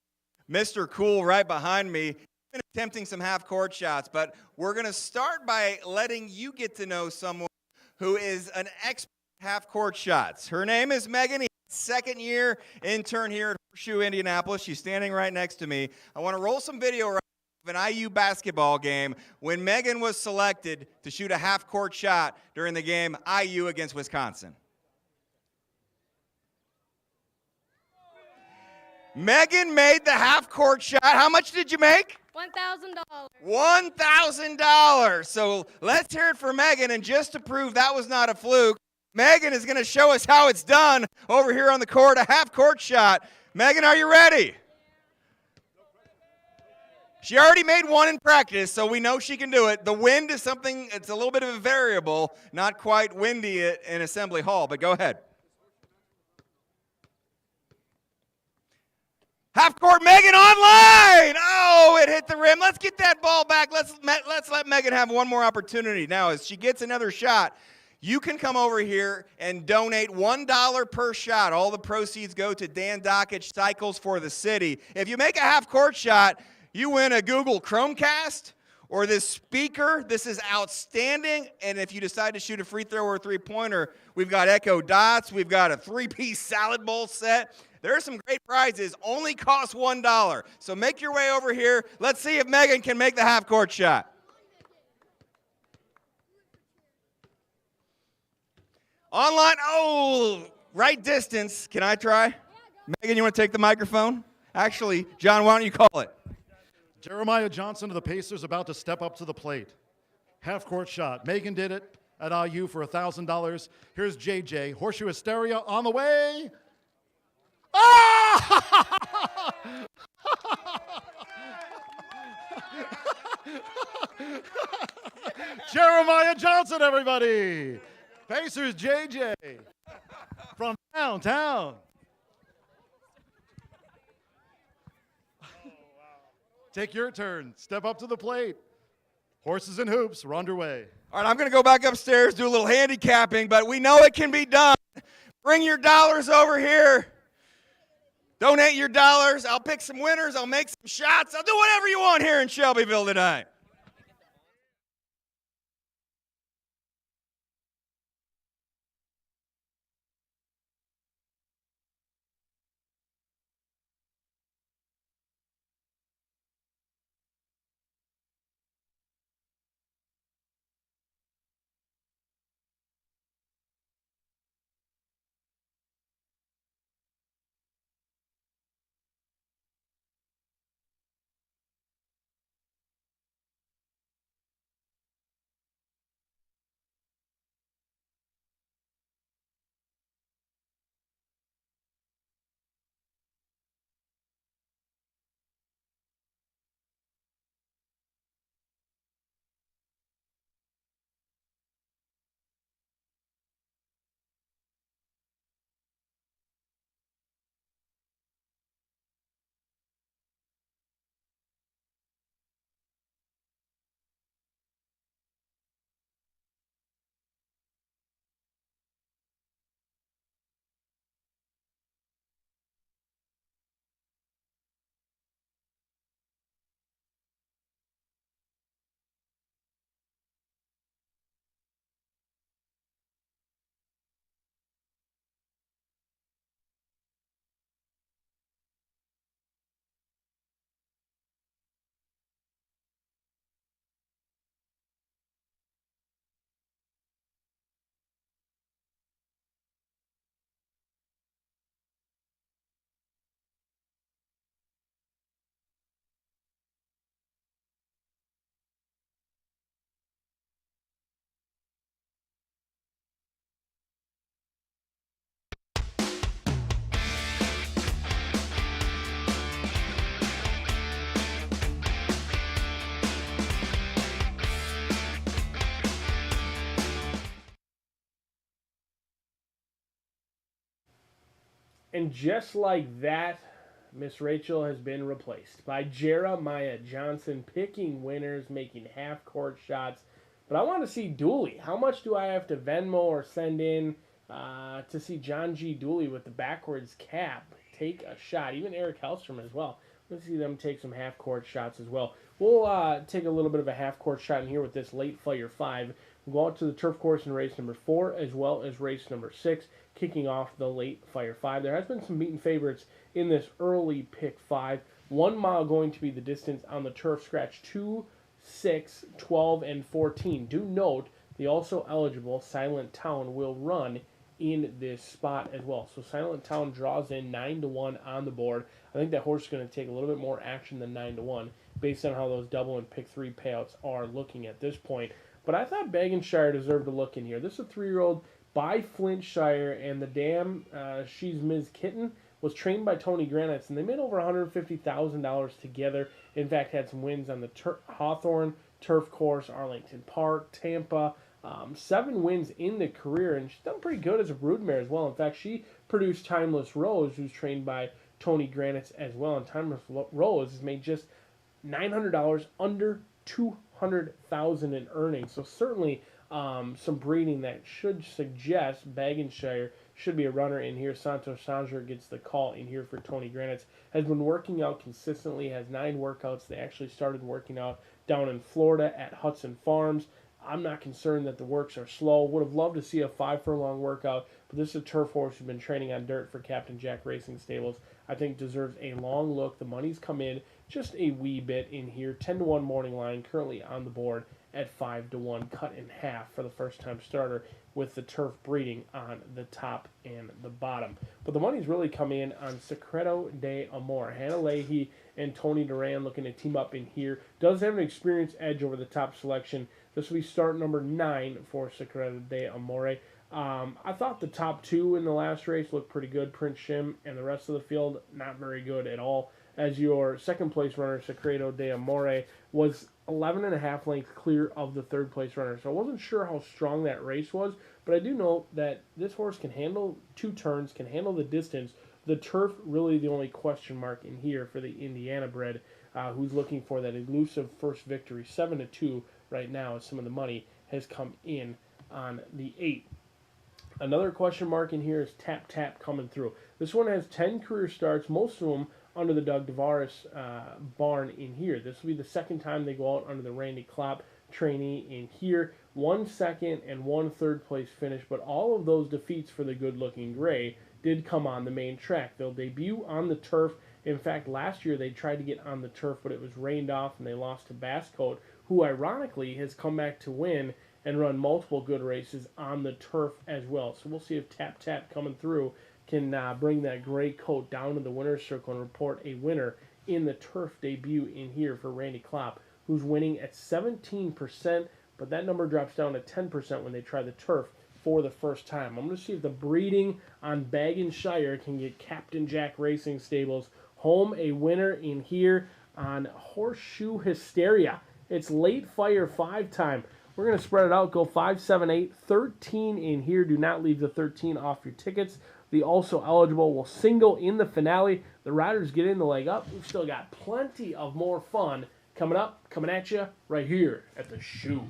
Mr. Cool, right behind me. Been attempting some half-court shots, but we're going to start by letting you get to know someone who is an expert at half-court shots. Her name is Megan. Second-year intern here at Horseshoe Indianapolis. She's standing right next to me. I want to roll some video right of an IU basketball game when Megan was selected to shoot a half-court shot during the game IU against Wisconsin. Megan made the half-court shot. How much did you make? $1,000. $1,000. So let's hear it for Megan, and just to prove that was not a fluke, Megan is going to show us how it's done over here on the court, a half-court shot. Megan, are you ready? She already made one in practice, so we know she can do it. The wind is something, it's a little bit of a variable, not quite windy in Assembly Hall, but go ahead. Half court, Megan online! Oh, it hit the rim. Let's get that ball back. Let's let Megan have one more opportunity. Now, as she gets another shot, you can come over here and donate $1 per shot. All the proceeds go to Dan Dockich Cycles for the City. If you make a half-court shot, you win a Google Chromecast or this speaker. This is outstanding. And if you decide to shoot a free throw or a three-pointer, we've got Echo Dots. We've got a three-piece salad bowl set. There are some great prizes. Only cost $1. So make your way over here. Let's see if Megan can make the half-court shot. Online. Oh, right distance. Can I try? Megan, you want to take the microphone? Actually, John, why don't you call it? Jeremiah Johnson of the Pacers about to step up to the plate. Half-court shot. Megan did it at IU for $1,000. Here's JJ. Horseshoe Hysteria on the way. Ah! Jeremiah Johnson, everybody. Pacers JJ from downtown. Take your turn. Step up to the plate. Horses and hoops. We're underway. All right, I'm going to go back upstairs, do a little handicapping, but we know it can be done. Bring your dollars over here. Donate your dollars. I'll pick some winners. I'll make some shots. I'll do whatever you want here in Shelbyville tonight. And just like that, Miss Rachel has been replaced by Jeremiah Johnson, picking winners, making half-court shots. But I want to see Dooley. How much do I have to Venmo or send in to see John G. Dooley with the backwards cap take a shot? Even Eric Hellstrom as well. Let's see them take some half-court shots as well. We'll take a little bit of a half-court shot in here with this late Fire 5. We'll go out to the turf course in race number 4 as well as race number 6, kicking off the late Fire 5. There has been some beaten favorites in this early pick 5. 1 mile going to be the distance on the turf scratch 2, 6, 12, and 14. Do note the also eligible Silent Town will run in this spot as well. So Silent Town draws in 9-1 on the board. I think that horse is going to take a little bit more action than 9-1 based on how those double and pick 3 payouts are looking at this point. But I thought Bagenshire deserved a look in here. This is a 3-year-old by Flintshire, and the dam, she's Ms. Kitten, was trained by Tony Granitz, and they made over $150,000 together. In fact, had some wins on the Hawthorne Turf Course, Arlington Park, Tampa. 7 wins in the career, and she's done pretty good as a broodmare as well. In fact, she produced Timeless Rose, who's trained by Tony Granitz as well, and Timeless Rose has made just $900, under $200,000 in earnings. So certainly some breeding that should suggest Bagenshire should be a runner in here. Santos Sanger gets the call in here for Tony Granitz. Has been working out consistently, has 9 workouts. They actually started working out down in Florida at Hudson Farms. I'm not concerned that the works are slow. Would have loved to see a 5-furlong workout, but this is a turf horse who's been training on dirt for Captain Jack Racing Stables. I think deserves a long look. The money's come in just a wee bit in here. 10-1 morning line, currently on the board at 5-1, cut in half for the first-time starter with the turf breeding on the top and the bottom. But the money's really come in on Secreto de Amor. Hannah Leahy and Tony Duran looking to team up in here. Does have an experience edge over the top selection. This will be start number 9 for Secreto de Amore. I thought the top 2 in the last race looked pretty good. Prince Shim and the rest of the field, not very good at all. As your second place runner, Secreto de Amore, was 11.5 lengths clear of the third place runner. So I wasn't sure how strong that race was, but I do know that this horse can handle 2 turns, can handle the distance. The turf, really the only question mark in here for the Indiana bred, who's looking for that elusive first victory. 7-2 right now as some of the money has come in on the 8. Another question mark in here is Tap Tap coming through. This one has 10 career starts, most of them under the Doug DeVaris barn in here. This will be the second time they go out under the Randy Klopp trainee in here. 1 second and 1 third place finish, but all of those defeats for the good-looking gray did come on the main track. They'll debut on the turf. In fact, last year they tried to get on the turf, but it was rained off and they lost to Basscoat, who ironically has come back to win and run multiple good races on the turf as well. So we'll see if Tap Tap coming through can bring that gray coat down to the winner's circle and report a winner in the turf debut in here for Randy Klopp, who's winning at 17%, but that number drops down to 10% when they try the turf for the first time. I'm going to see if the breeding on Bagenshire can get Captain Jack Racing Stables home a winner in here on Horseshoe Hysteria. It's late Fire 5 time. We're going to spread it out, go 5, 7, 8, 13 in here. Do not leave the 13 off your tickets. The also eligible will single in the finale. The riders get in the leg up. We've still got plenty of more fun coming up, coming at you right here at the Shoe.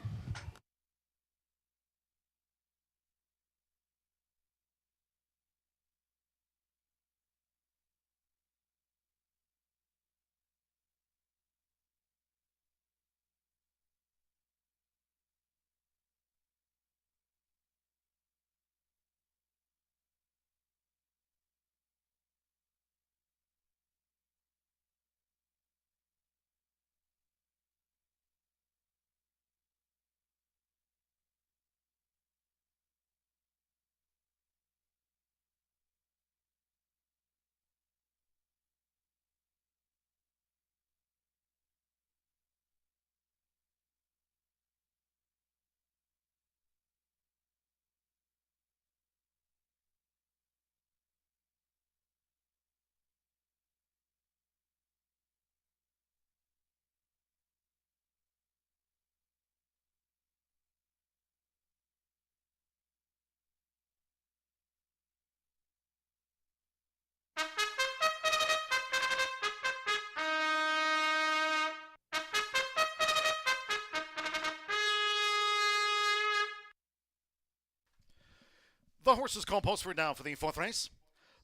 The horses call post for now for the fourth race.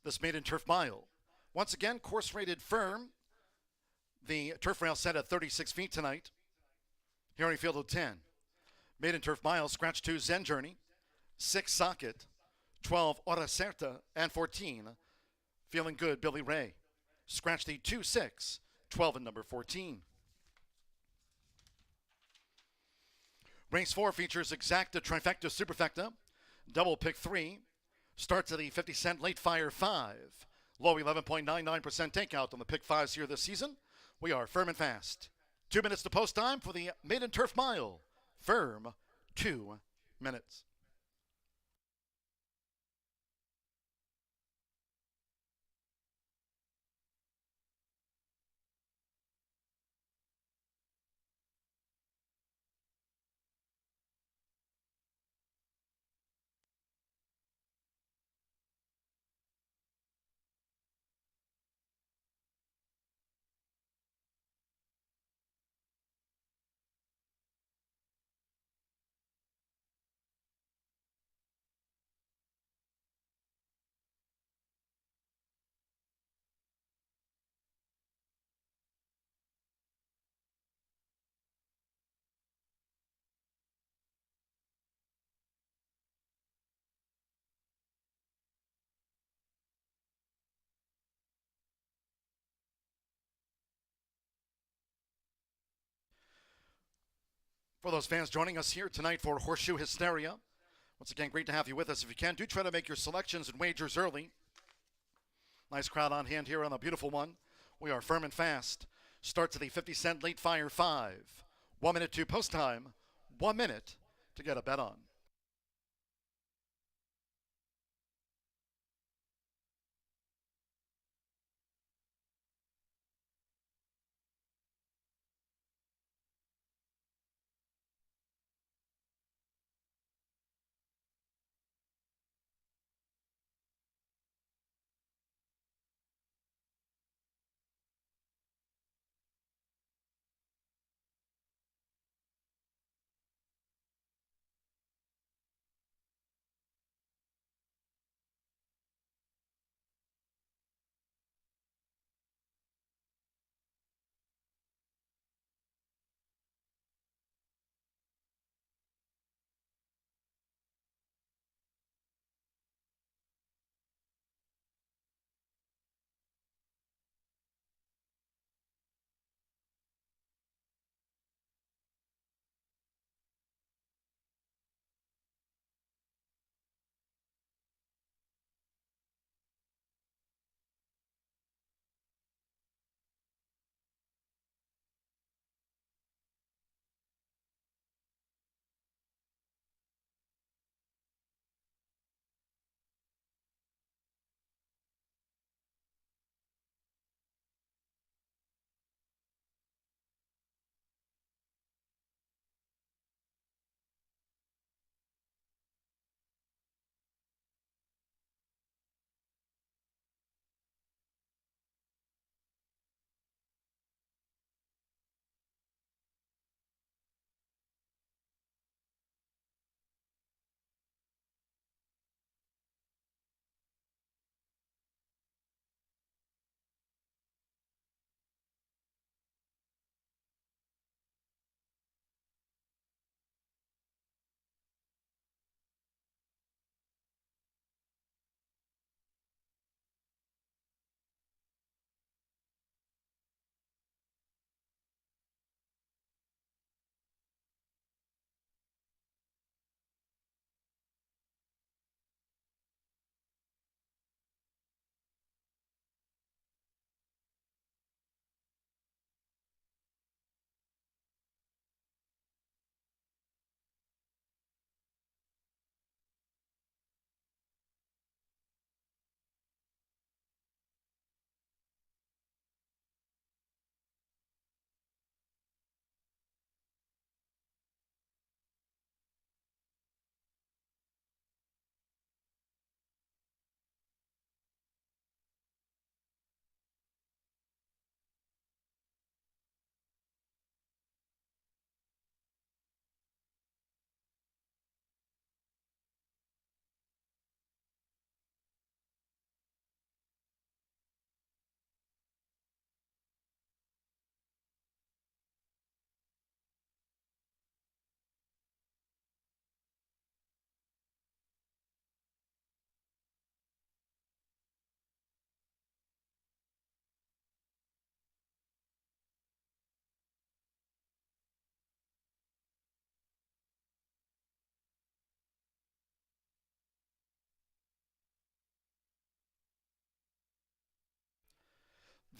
This maiden turf mile. Once again, course rated firm. The turf rail set at 36 feet tonight. Here in field of 10. Maiden turf mile, scratch 2 Zen Journey, 6 Socket, 12 Hora Certa, and 14 Feeling Good Billy Ray. Scratch the 2-6, 12 and number 14. Race 4 features Exacta Trifecta Superfecta, double pick 3, starts at the 50-cent late fire 5, low 11.99% takeout on the pick 5s here this season. We are firm and fast. 2 minutes to post time for the maiden turf mile. Firm, 2 minutes. For those fans joining us here tonight for Horseshoe Hysteria, once again, great to have you with us. If you can, do try to make your selections and wagers early. Nice crowd on hand here on a beautiful one. We are firm and fast. Starts at the 50-cent late fire 5. 1 minute to post time. 1 minute to get a bet on.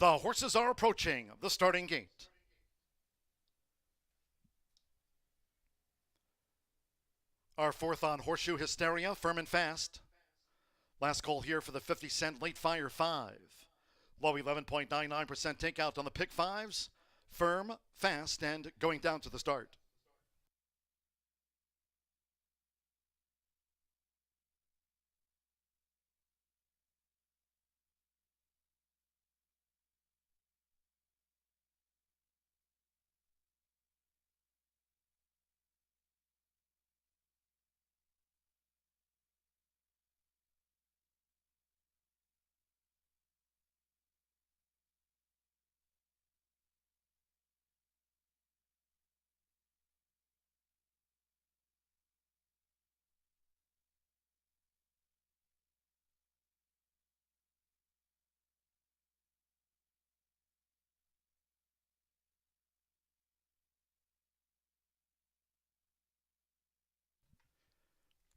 The horses are approaching the starting gate. Our fourth on Horseshoe Hysteria, firm and fast. Last call here for the 50-cent late fire 5. Low 11.99% takeout on the pick 5s. Firm, fast, and going down to the start.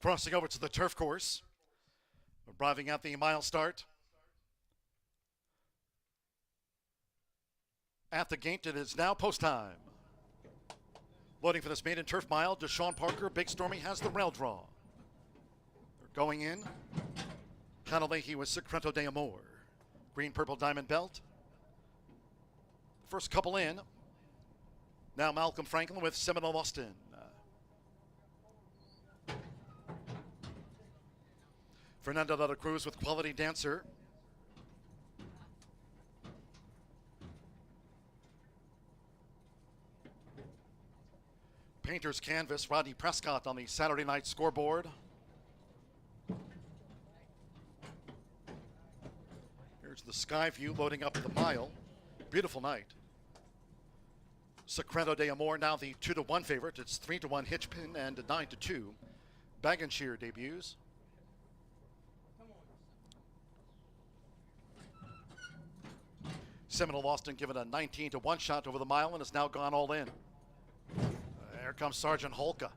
Crossing over to the turf course, arriving at the mile start. At the gate, it is now post time. Loading for this maiden turf mile, Deshaun Parker, Big Stormy has the rail draw. They're going in. Canalehi with Secreto de Amor. Green, purple diamond belt. First couple in. Now Malcolm Franklin with Seminole Austin. Fernando de la Cruz with Quality Dancer. Painter's Canvas, Rodney Prescott on the Saturday night scoreboard. Here's the sky view loading up the mile. Beautiful night. Secreto de Amor now the 2-1 favorite. It's 3-1 Hitchpin and 9-2 Bag and Shear debuts. Seminole Austin given a 19-1 shot over the mile and has now gone all in. There comes Sergeant Holka.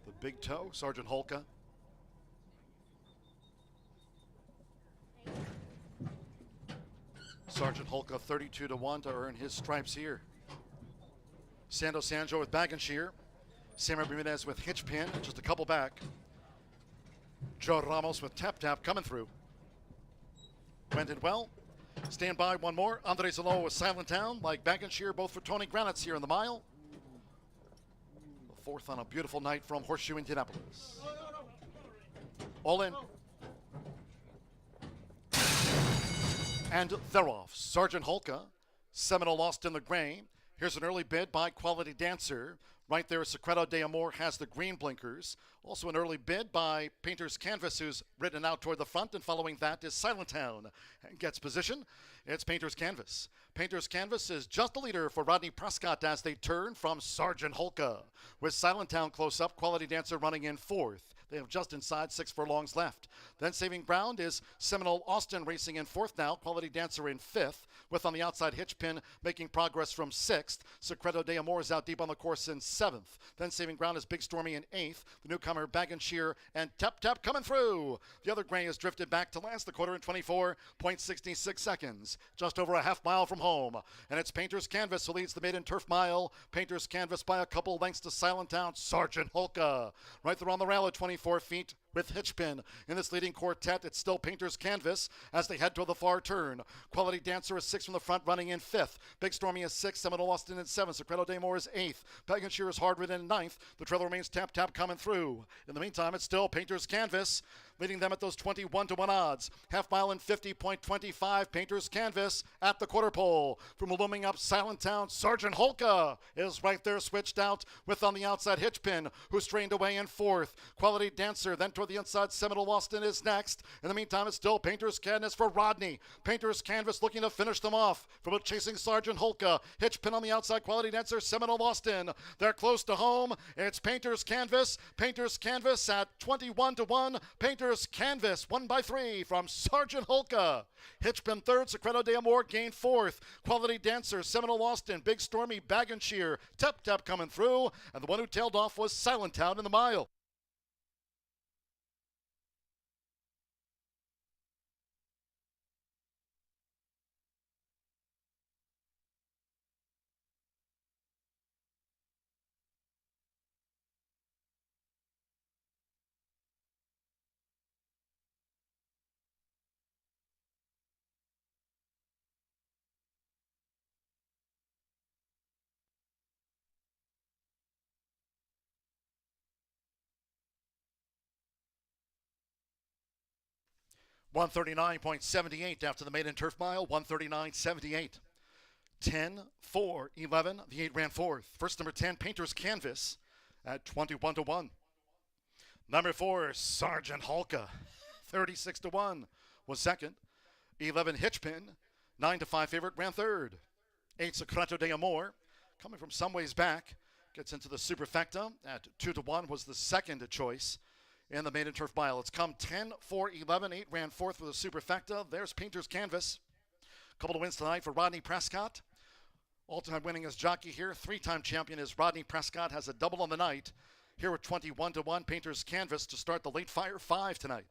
The big toe, Sergeant Holka. Sergeant Holka 32-1 to earn his stripes here. Sando Sanjo with Bag and Shear. Samuel Bermudez with Hitchpin, just a couple back. Joe Ramos with Tap Tap coming through. Wended well. Stand by one more. Andres Alo with Silent Town, like Bag and Shear, both for Tony Granitz here in the mile. The fourth on a beautiful night from Horseshoe Indianapolis. All in. And they're off. Sergeant Holka, Seminole Lost in the gray. Here's an early bid by Quality Dancer. Right there, Secreto de Amor has the green blinkers. Also an early bid by Painter's Canvas, who's ridden out toward the front, and following that is Silent Town. And gets position. It's Painter's Canvas. Painter's Canvas is just a leader for Rodney Prescott as they turn from Sergeant Holka. With Silent Town close up, Quality Dancer running in fourth. They have just inside 6 furlongs left. Then saving ground is Seminole Austin racing in fourth now. Quality Dancer in fifth, with on the outside Hitchpin making progress from sixth. Secreto de Amor is out deep on the course in seventh. Then saving ground is Big Stormy in eighth. The newcomer Bag and Shear and Tap Tap coming through. The other gray has drifted back to last, the quarter in 24.66 seconds. Just over a half mile from home. And it's Painter's Canvas who leads the maiden turf mile. Painter's Canvas by a couple lengths to Silent Town, Sergeant Holka. Right there on the rail at 24 feet with Hitchpin. In this leading quartet, it's still Painter's Canvas as they head toward the far turn. Quality Dancer is 6 from the front, running in 5th. Big Stormy is 6th. Seminole Austin in 7th. Secreto de Amor is 8th. Bag and Shear is hard ridden in 9th. The trailer remains Tap Tap coming through. In the meantime, it's still Painter's Canvas, leading them at those 21-1 odds. Half mile in 50.25. Painter's Canvas at the quarter pole. From looming up Silent Town, Sergeant Holka is right there, switched out with on the outside Hitchpin, who strained away in 4th. Quality Dancer then toward the inside. Seminole Austin is next. In the meantime, it's still Painter's Canvas for Rodney. Painter's Canvas looking to finish them off from a chasing Sergeant Holka. Hitchpin on the outside. Quality Dancer, Seminole Austin. They're close to home. It's Painter's Canvas. Painter's Canvas at 21-1. Painter's Canvas 1 by 3 from Sergeant Holka. Hitchpin 3rd. Secreto de Amor gained 4th. Quality Dancer, Seminole Austin, Big Stormy, Bag and Shear, Tap Tap coming through. And the one who tailed off was Silent Town in the mile. 139.78 after the maiden turf mile, 139.78. 10-4-11, the 8 ran fourth. First number 10, Painter's Canvas at 21-1. Number 4, Sergeant Holka, 36-1, was second. 11, Hitchpin, 9-5 favorite, ran third. 8, Secreto de Amor, coming from some ways back, gets into the Superfecta at 2-1, was the second choice in the maiden turf mile. It's come 10-4-11, 8 ran fourth with a Superfecta. There's Painter's Canvas. A couple of wins tonight for Rodney Prescott. All-time winningest jockey here, 3-time champion is Rodney Prescott, has a double on the night. Here at 21-1, Painter's Canvas to start the late Fire 5 tonight.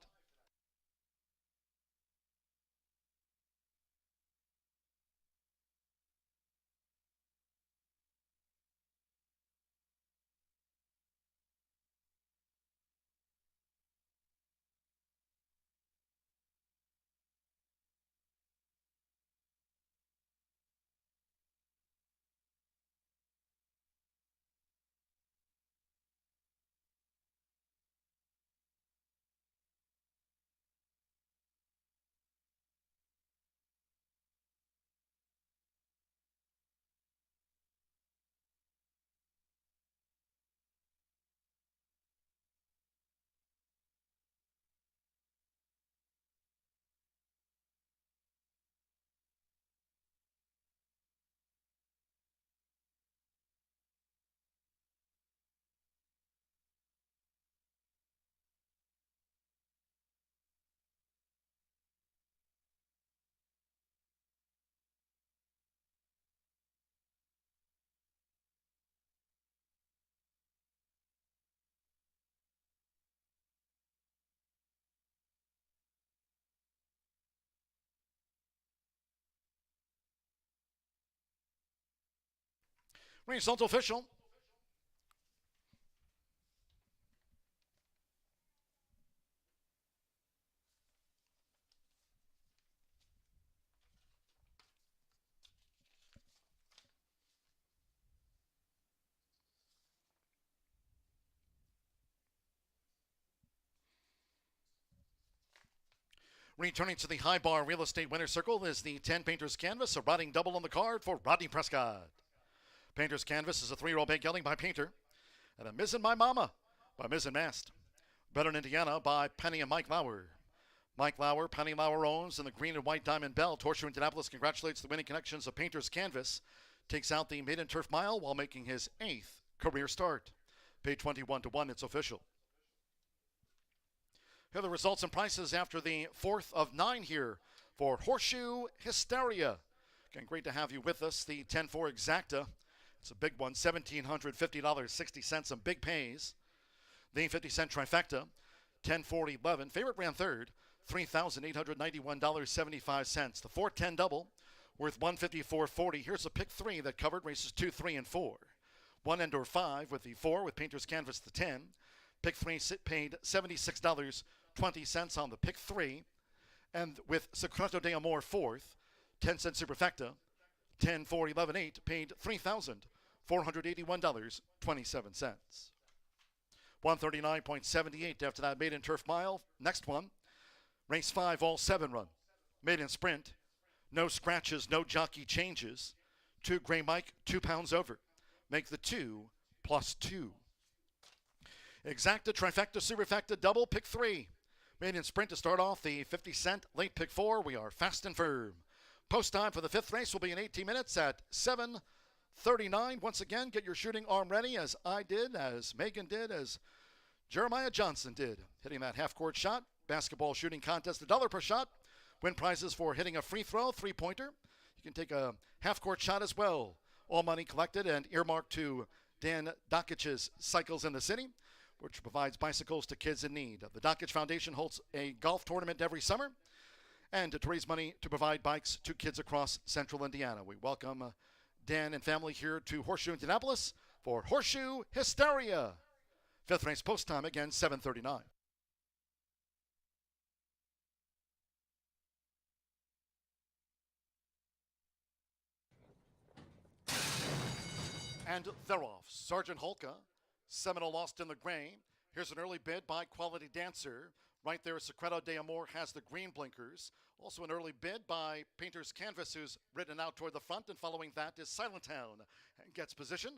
Result official. Returning to the high bar real estate winner's circle is the 10 Painter's Canvas, a riding double on the card for Rodney Prescott. Painter's Canvas is a 3-year-old bay gelding by Painter, and a Miz and My Mama by Miz and Mast. Better in Indiana by Penny and Mike Lauer. Mike Lauer, Penny Lauer owns in the green and white diamond belt. Horseshoe Indianapolis congratulates the winning connections of Painter's Canvas. Takes out the maiden turf mile while making his 8th career start. Paid 21-1, it's official. Here are the results and prices after the 4th of 9 here for Horseshoe Hysteria. Again, great to have you with us. The 10-4 Exacta. It's a big one, $1,750.60, some big pays. The 50-cent Trifecta, 10-4-11. Favorite ran third, $3,891.75. The 410 double, worth $154.40. Here's a pick 3 that covered races 2, 3, and 4. 1 and/or 5 with the 4 with Painter's Canvas the 10. Pick 3 paid $76.20 on the pick 3. And with Secreto de Amor 4th, 10-cent Superfecta, 10-4-11-8, paid $3,481.27. 139.78 after that maiden turf mile. Next one, race 5, all 7 run. Maiden sprint, no scratches, no jockey changes. 2 Gray Mike, 2 pounds over. Make the 2 +2. Exacta, Trifecta, Superfecta, double, pick 3. Maiden sprint to start off the 50-cent, late pick 4. We are fast and firm. Post time for the 5th race will be in 18 minutes at 7:39. Once again, get your shooting arm ready, as I did, as Megan did, as Jeremiah Johnson did. Hitting that half-court shot. Basketball shooting contest, $1 per shot. Win prizes for hitting a free throw, 3-pointer. You can take a half-court shot as well. All money collected and earmarked to Dan Dokich's Cycles in the City, which provides bicycles to kids in need. The Dokich Foundation holds a golf tournament every summer, and to raise money to provide bikes to kids across central Indiana. We welcome Dan and family here to Horseshoe Indianapolis for Horseshoe Hysteria. 5th race post time, again, 7:39. And they're off. Sergeant Holka, Seminole Lost in the Gray. Here's an early bid by Quality Dancer. Right there, Secreto de Amor has the green blinkers. Also an early bid by Painter's Canvas, who's ridden out toward the front, and following that is Silent Town. And gets position.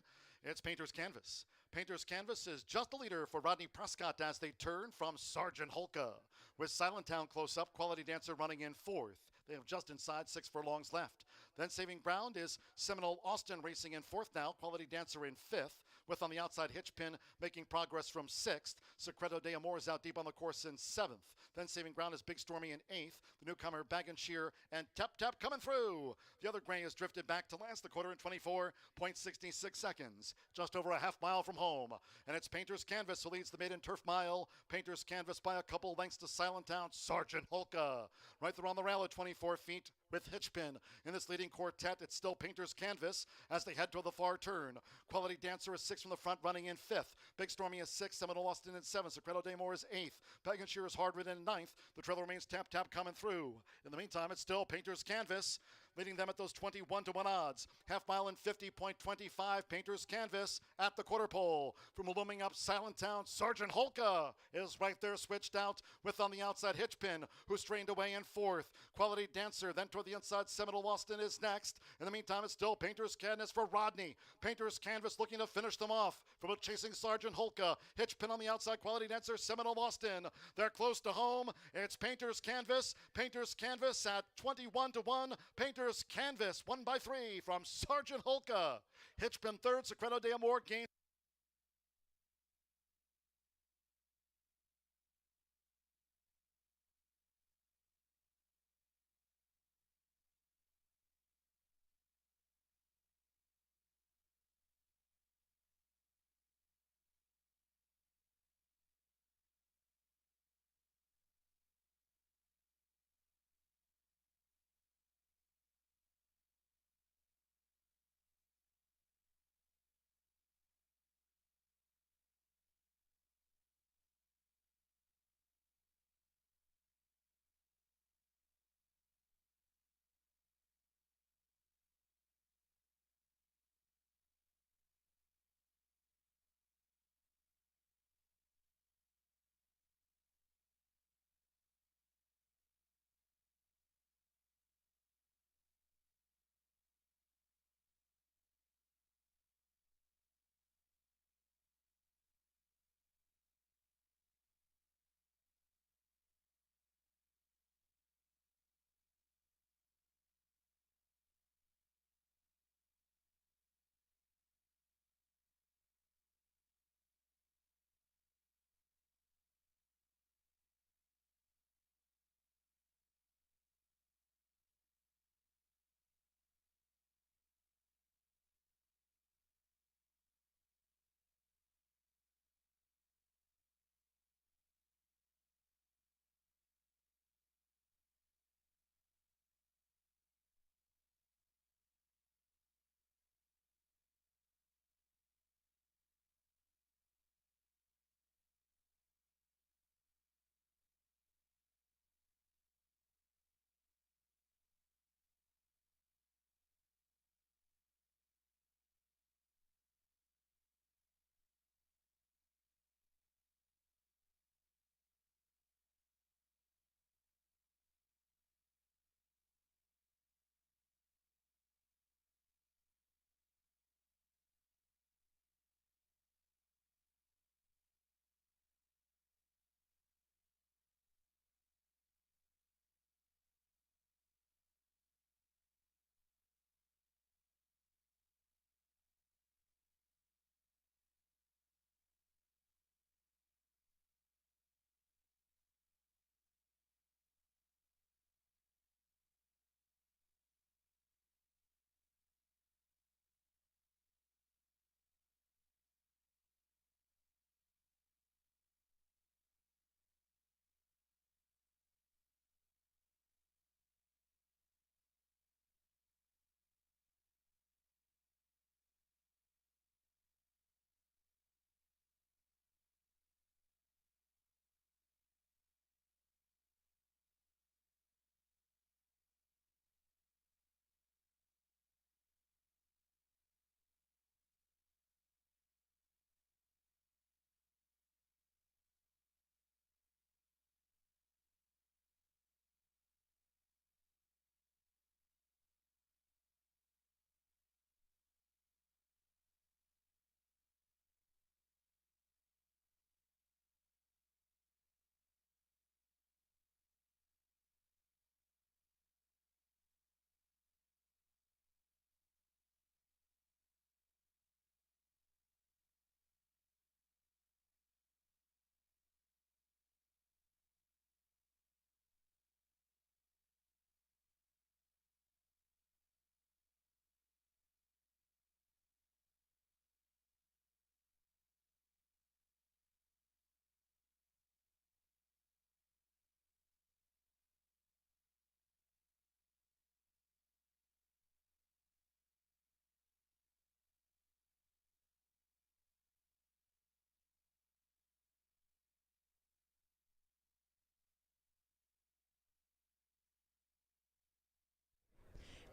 It's Painter's Canvas. Painter's Canvas is just a leader for Rodney Prescott as they turn from Sergeant Holka. With Silent Town close up, Quality Dancer running in fourth. They have just inside 6 furlongs left. Then saving ground is Seminole Austin racing in fourth now. Quality Dancer in fifth, with on the outside Hitchpin making progress from sixth. Secreto de Amor is out deep on the course in seventh. Then saving ground is Big Stormy in eighth. The newcomer Bag and Shear and Tap Tap coming through. The other gray has drifted back to last, the quarter in 24.66 seconds. Just over a half mile from home. And it's Painter's Canvas who leads the maiden turf mile. Painter's Canvas by a couple lengths to Silent Town, Sergeant Holka. Right there on the rail at 24 feet with Hitchpin. In this leading quartet, it's still Painter's Canvas as they head toward the far turn. Quality Dancer is 6 from the front, running in 5th. Big Stormy is 6th. Seminole Austin in 7th. Secreto de Amor is 8th. Pagan Shear is hard ridden in 9th. The trailer remains Tap Tap coming through. In the meantime, it's still Painter's Canvas, leading them at those 21-1 odds. Half mile in 50.25. Painter's Canvas at the quarter pole. From looming up Silent Town, Sergeant Holka is right there, switched out with on the outside Hitchpin, who strained away in 4th. Quality Dancer then toward the inside. Seminole Austin is next. In the meantime, it's still Painter's Canvas for Rodney. Painter's Canvas looking to finish them off from a chasing Sergeant Holka. Hitchpin on the outside. Quality Dancer, Seminole Austin. They're close to home. It's Painter's Canvas. Painter's Canvas at 21-1. Painter's Canvas 1 by 3 from Sergeant Holka. Hitchpin third. Secreto de Amor gains.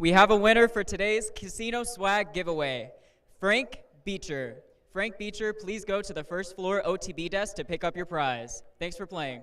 We have a winner for today's Casino Swag giveaway, Frank Beecher. Frank Beecher, please go to the first floor OTB desk to pick up your prize. Thanks for playing.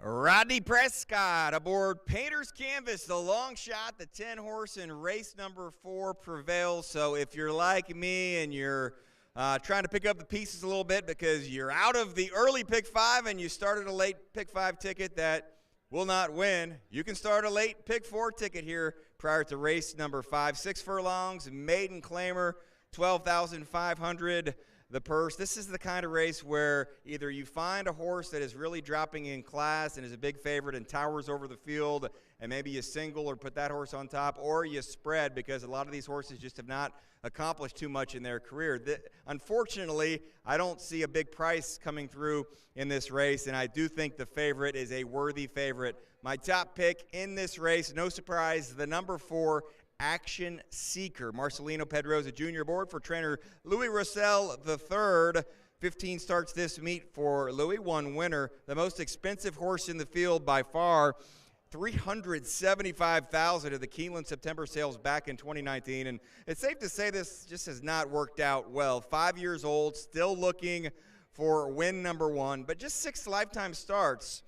Rodney Prescott aboard Painter's Canvas, the long shot, the 10-horse in race number 4 prevails. So if you're like me and you're trying to pick up the pieces a little bit because you're out of the early pick 5 and you started a late pick 5 ticket that will not win, you can start a late pick 4 ticket here prior to race number 5. 6 furlongs, maiden claimer, $12,500. The purse. This is the kind of race where either you find a horse that is really dropping in class and is a big favorite and towers over the field, and maybe you single or put that horse on top, or you spread, because a lot of these horses just have not accomplished too much in their career. Unfortunately, I don't see a big price coming through in this race, and I do think the favorite is a worthy favorite. My top pick in this race, no surprise, the number 4, Action Seeker. Marcelino Pedroza Jr. aboard for trainer Louis Russell III. 15 starts this meet for Louis, 1 winner. The most expensive horse in the field by far, $375,000 of the Keeneland September sales back in 2019. And it's safe to say this just has not worked out well. 5 years old, still looking for win number 1, but just 6 lifetime starts.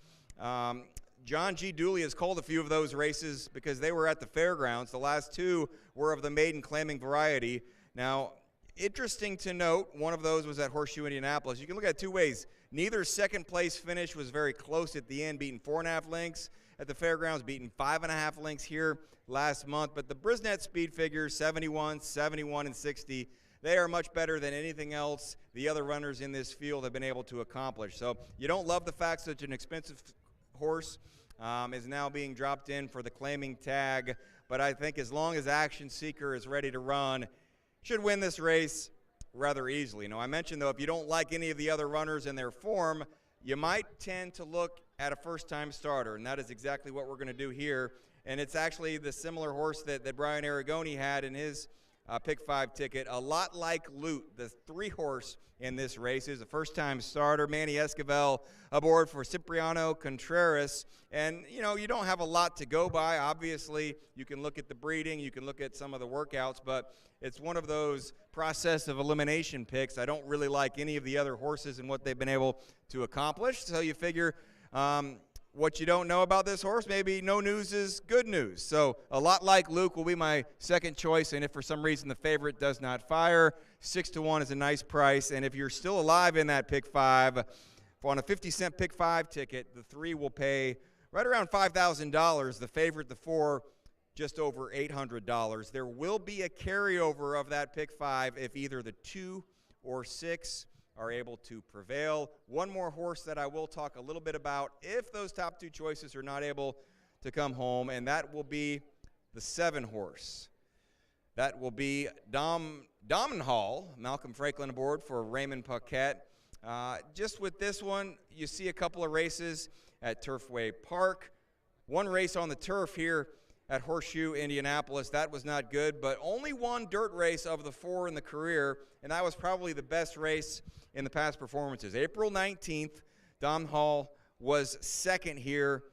John G. Dooley has called a few of those races because they were at the fairgrounds. The last 2 were of the maiden claiming variety. Now, interesting to note, one of those was at Horseshoe Indianapolis. You can look at it 2 ways. Neither second place finish was very close at the end, beating 4.5 lengths at the fairgrounds, beating 5.5 lengths here last month. But the Brisnet speed figures, 71, 71, and 60, they are much better than anything else the other runners in this field have been able to accomplish. So you don't love the fact such an expensive horse is now being dropped in for the claiming tag, but I think as long as Action Seeker is ready to run, should win this race rather easily. Now, I mentioned, though, if you don't like any of the other runners in their form, you might tend to look at a first-time starter, and that is exactly what we're going to do here. And it's actually the similar horse that Brian Aragoni had in his pick 5 ticket, a lot like Loot, the 3-horse in this race. Is a first-time starter, Manny Esquivel, aboard for Cipriano Contreras. And, you know, you don't have a lot to go by. Obviously, you can look at the breeding, you can look at some of the workouts, but it's one of those process of elimination picks. I don't really like any of the other horses and what they've been able to accomplish. So you figure what you don't know about this horse, maybe no news is good news. So a lot like Luke will be my second choice, and if for some reason the favorite does not fire, 6-1 is a nice price. And if you're still alive in that pick 5, on a 50-cent pick 5 ticket, the 3 will pay right around $5,000. The favorite, the 4, just over $800. There will be a carryover of that pick 5 if either the 2 or 6 are able to prevail. One more horse that I will talk a little bit about if those top 2 choices are not able to come home, and that will be the 7 horse. That will be Domenhall, Malcolm Franklin aboard for Raymond Paquette. Just with this one, you see a couple of races at Turfway Park. One race on the turf here at Horseshoe Indianapolis. That was not good, but only one dirt race of the 4 in the career, and that was probably the best race in the past performances. April 19th, Domenhall was second here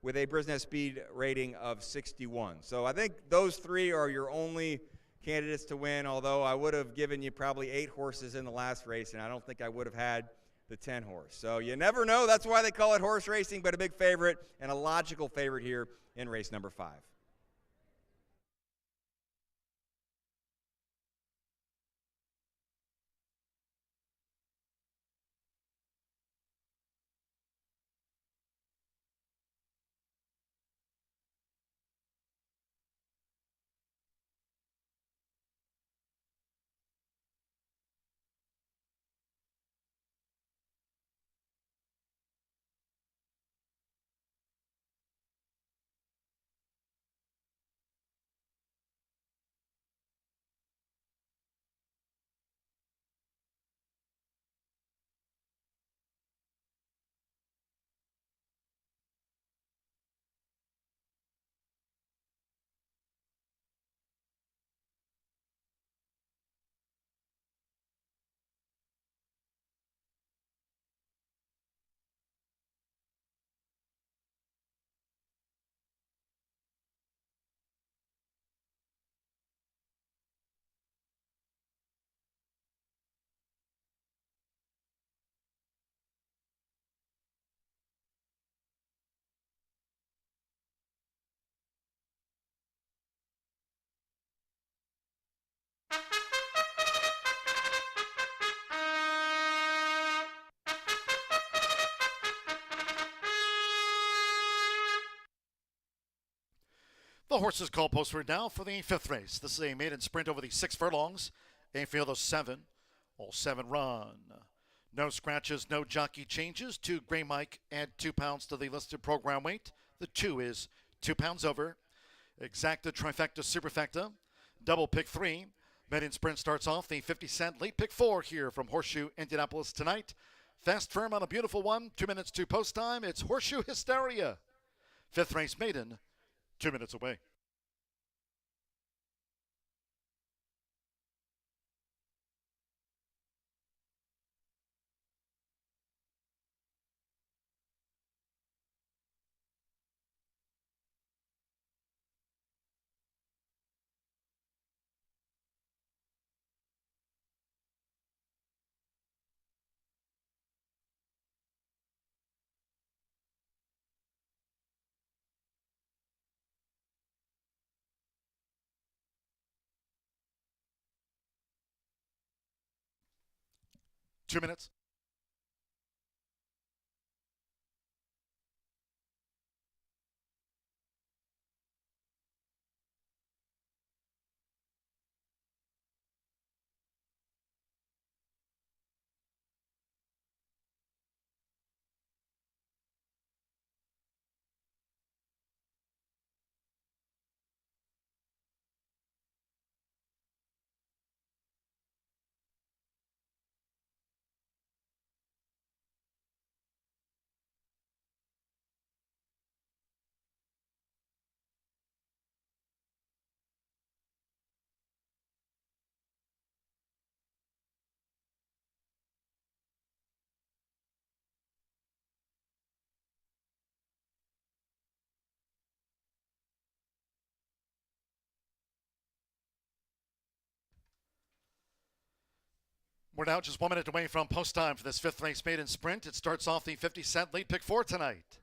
with a Brisnet speed rating of 61. So I think those 3 are your only candidates to win, although I would have given you probably 8 horses in the last race, and I don't think I would have had the 10 horse. So you never know. That's why they call it horse racing, but a big favorite and a logical favorite here in race number 5. The horses call postward now for the 5th race. This is a maiden sprint over the 6 furlongs. Aim field of 7. All 7 run. No scratches, no jockey changes. 2 Gray Mike, add 2 pounds to the listed program weight. The 2 is 2 pounds over. Exacta, trifecta, superfecta. Double pick 3. Maiden sprint starts off the 50-cent late pick 4 here from Horseshoe Indianapolis tonight. Fast firm on a beautiful one. 2 minutes to post time. It's Horseshoe Hysteria. 5th race maiden. 2 minutes away. Two minutes. We're now just 1 minute away from post time for this fifth race maiden sprint. It starts off the 50-cent late pick 4 tonight.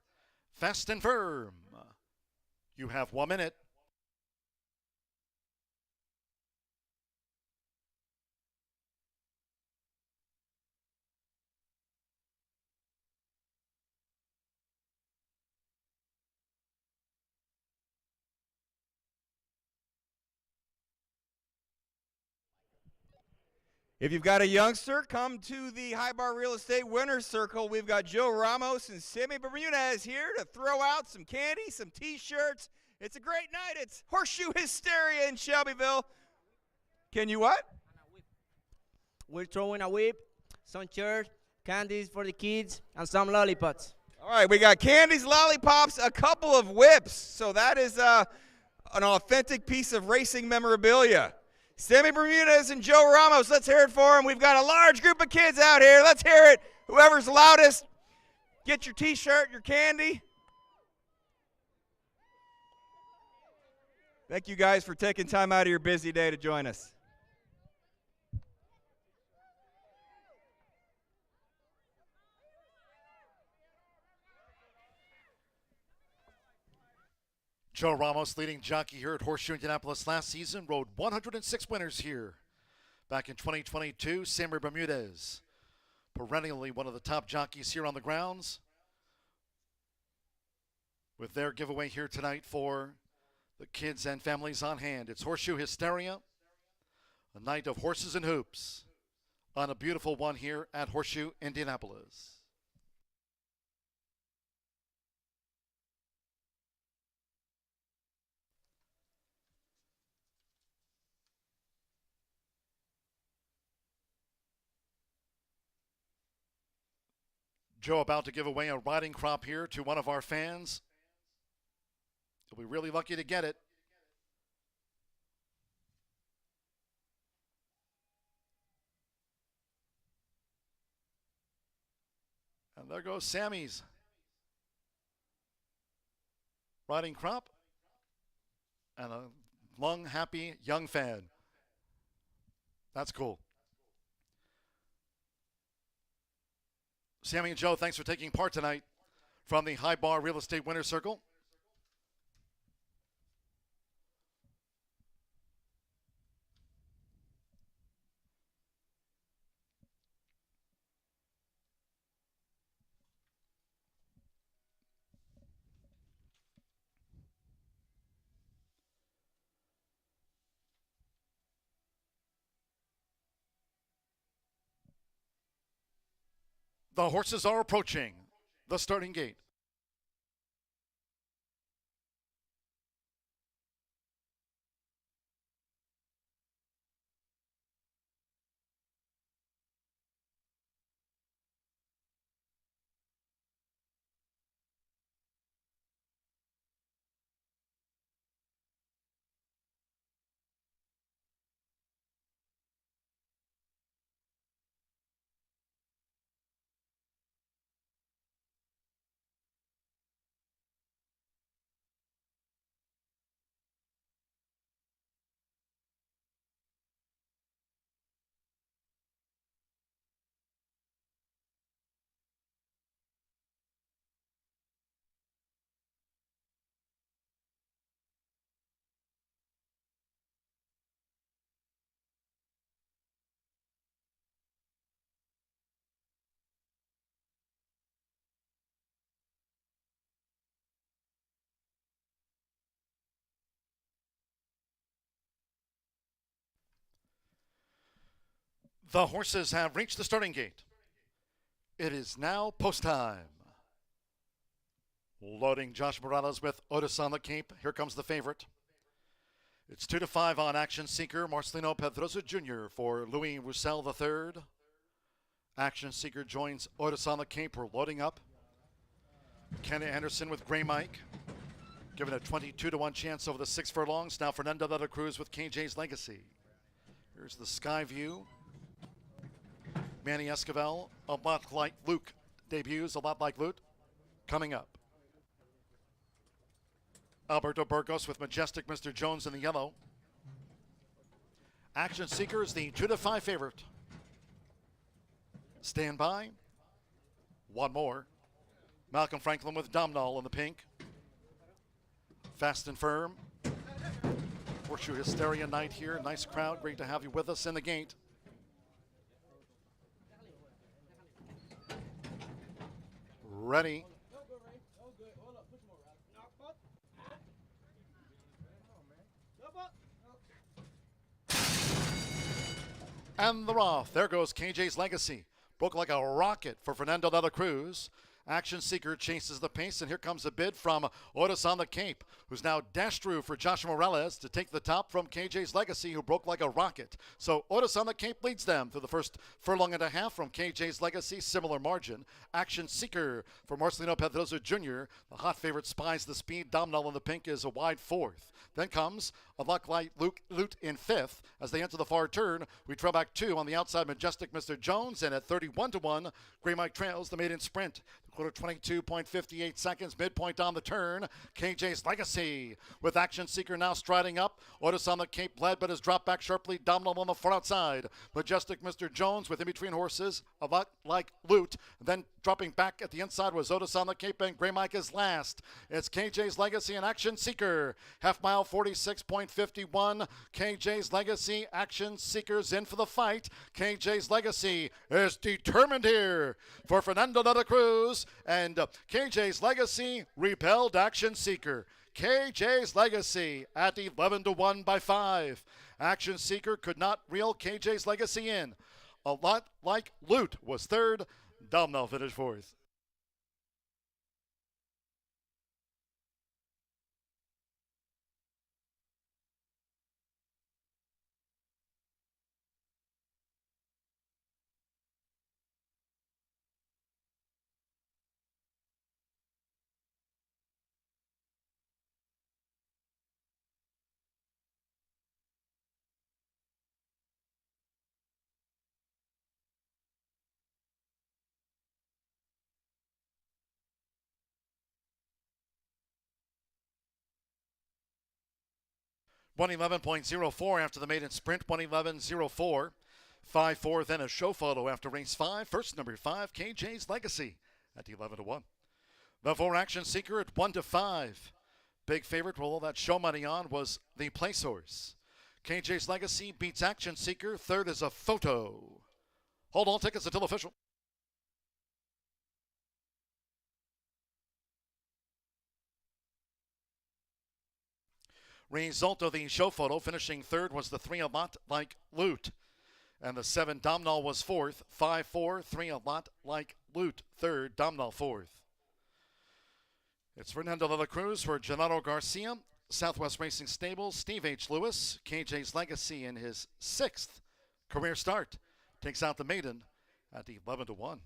Fast and firm. You have 1 minute. If you've got a youngster, come to the High Bar Real Estate Winner's Circle. We've got Joe Ramos and Sammy Bermudez here to throw out some candy, some T-shirts. It's a great night. It's Horseshoe Hysteria in Shelbyville. Can you what? We're throwing a whip, some shirts, candies for the kids, and some lollipops. All right, we got candies, lollipops, a couple of whips. So that is an authentic piece of racing memorabilia. Sammy Bermudez and Joe Ramos, let's hear it for them. We've got a large group of kids out here. Let's hear it. Whoever's loudest, get your T-shirt, your candy. Thank you guys for taking time out of your busy day to join us. Joe Ramos, leading jockey here at Horseshoe Indianapolis last season, rode 106 winners here. Back in 2022, Sammy Bermudez, perennially one of the top jockeys here on the grounds, with their giveaway here tonight for the kids and families on hand. It's Horseshoe Hysteria, a night of horses and hoops on a beautiful one here at Horseshoe Indianapolis. Joe about to give away a riding crop here to one of our fans. He'll be really lucky to get it. And there goes Sammy's riding crop and a lung happy young fan. That's cool. Sammy and Joe, thanks for taking part tonight from the High Bar Real Estate Winner's Circle. The horses are approaching the starting gate. The horses have reached the starting gate. It is now post time. Loading Josh Morales with Otis on the Cape. Here comes the favorite. It's 2-5 on Action Seeker. Marcelino Pedroza Jr. for Louis Roussel III. Action Seeker joins Otis on the Cape. We're loading up. Kenny Anderson with Gray Mike. Given a 22-1 chance over the 6 furlongs. Now Fernando de la Cruz with KJ's Legacy. Here's the Sky View. Manny Esquivel, a lot like Luke, debuts a lot like Luke, coming up. Alberto Burgos with Majestic Mr. Jones in the yellow. Action Seeker is the 2-5 favorite. Stand by. One more. Malcolm Franklin with Domnall in the pink. Fast and firm. Horseshoe Hysteria night here. Nice crowd. Great to have you with us in the gate. Ready. And the Roth. There goes KJ's Legacy. Broke like a rocket for Fernando de la Cruz. Action Seeker chases the pace, and here comes a bid from Otis on the Cape, who's now dashed through for Joshua Morales to take the top from KJ's Legacy, who broke like a rocket. So Otis on the Cape leads them through the first furlong and a half from KJ's Legacy, similar margin. Action Seeker for Marcelino Pedroza Jr. The hot favorite spies the speed. Domnall in the pink is a wide fourth. Then comes a Luck Light Loot in fifth. As they enter the far turn, we trail back two on the outside, Majestic Mr. Jones, and at 31-1, Grey Mike trails the maiden sprint. Quarter 22.58 seconds, midpoint on the turn. KJ's Legacy with Action Seeker now striding up. Otis on the Cape led, but has dropped back sharply. Domnall on the far outside. Majestic Mr. Jones with in between horses, a lot like Loot. Then dropping back at the inside was Otis on the Cape, and Grey Mike is last. It's KJ's Legacy and Action Seeker. Half mile 46.51. KJ's Legacy, Action Seeker's in for the fight. KJ's Legacy is determined here for Fernando de la Cruz. And KJ's Legacy repelled Action Seeker. KJ's Legacy at 11-1 by 5. Action Seeker could not reel KJ's Legacy in. A lot like Loot was third. Domnall finished fourth. .111.04 after the maiden sprint, 111.04. 5-4, then a show photo after race 5. First number 5, KJ's Legacy at 11-1. The 4 Action Seeker at 1-5. Big favorite with all that show money on was the place horse. KJ's Legacy beats Action Seeker. Third is a photo. Hold all tickets until official. Result of the show photo, finishing third was the 3 A Lot Like Loot. And the 7 Domnall was fourth. 5-4, 3 A Lot Like Loot. Third, Domnall fourth. It's Fernando de la Cruz for Gennaro Garcia. Southwest Racing Stables, Steve H. Lewis. KJ's Legacy in his 6th career start. Takes out the maiden at 11-1.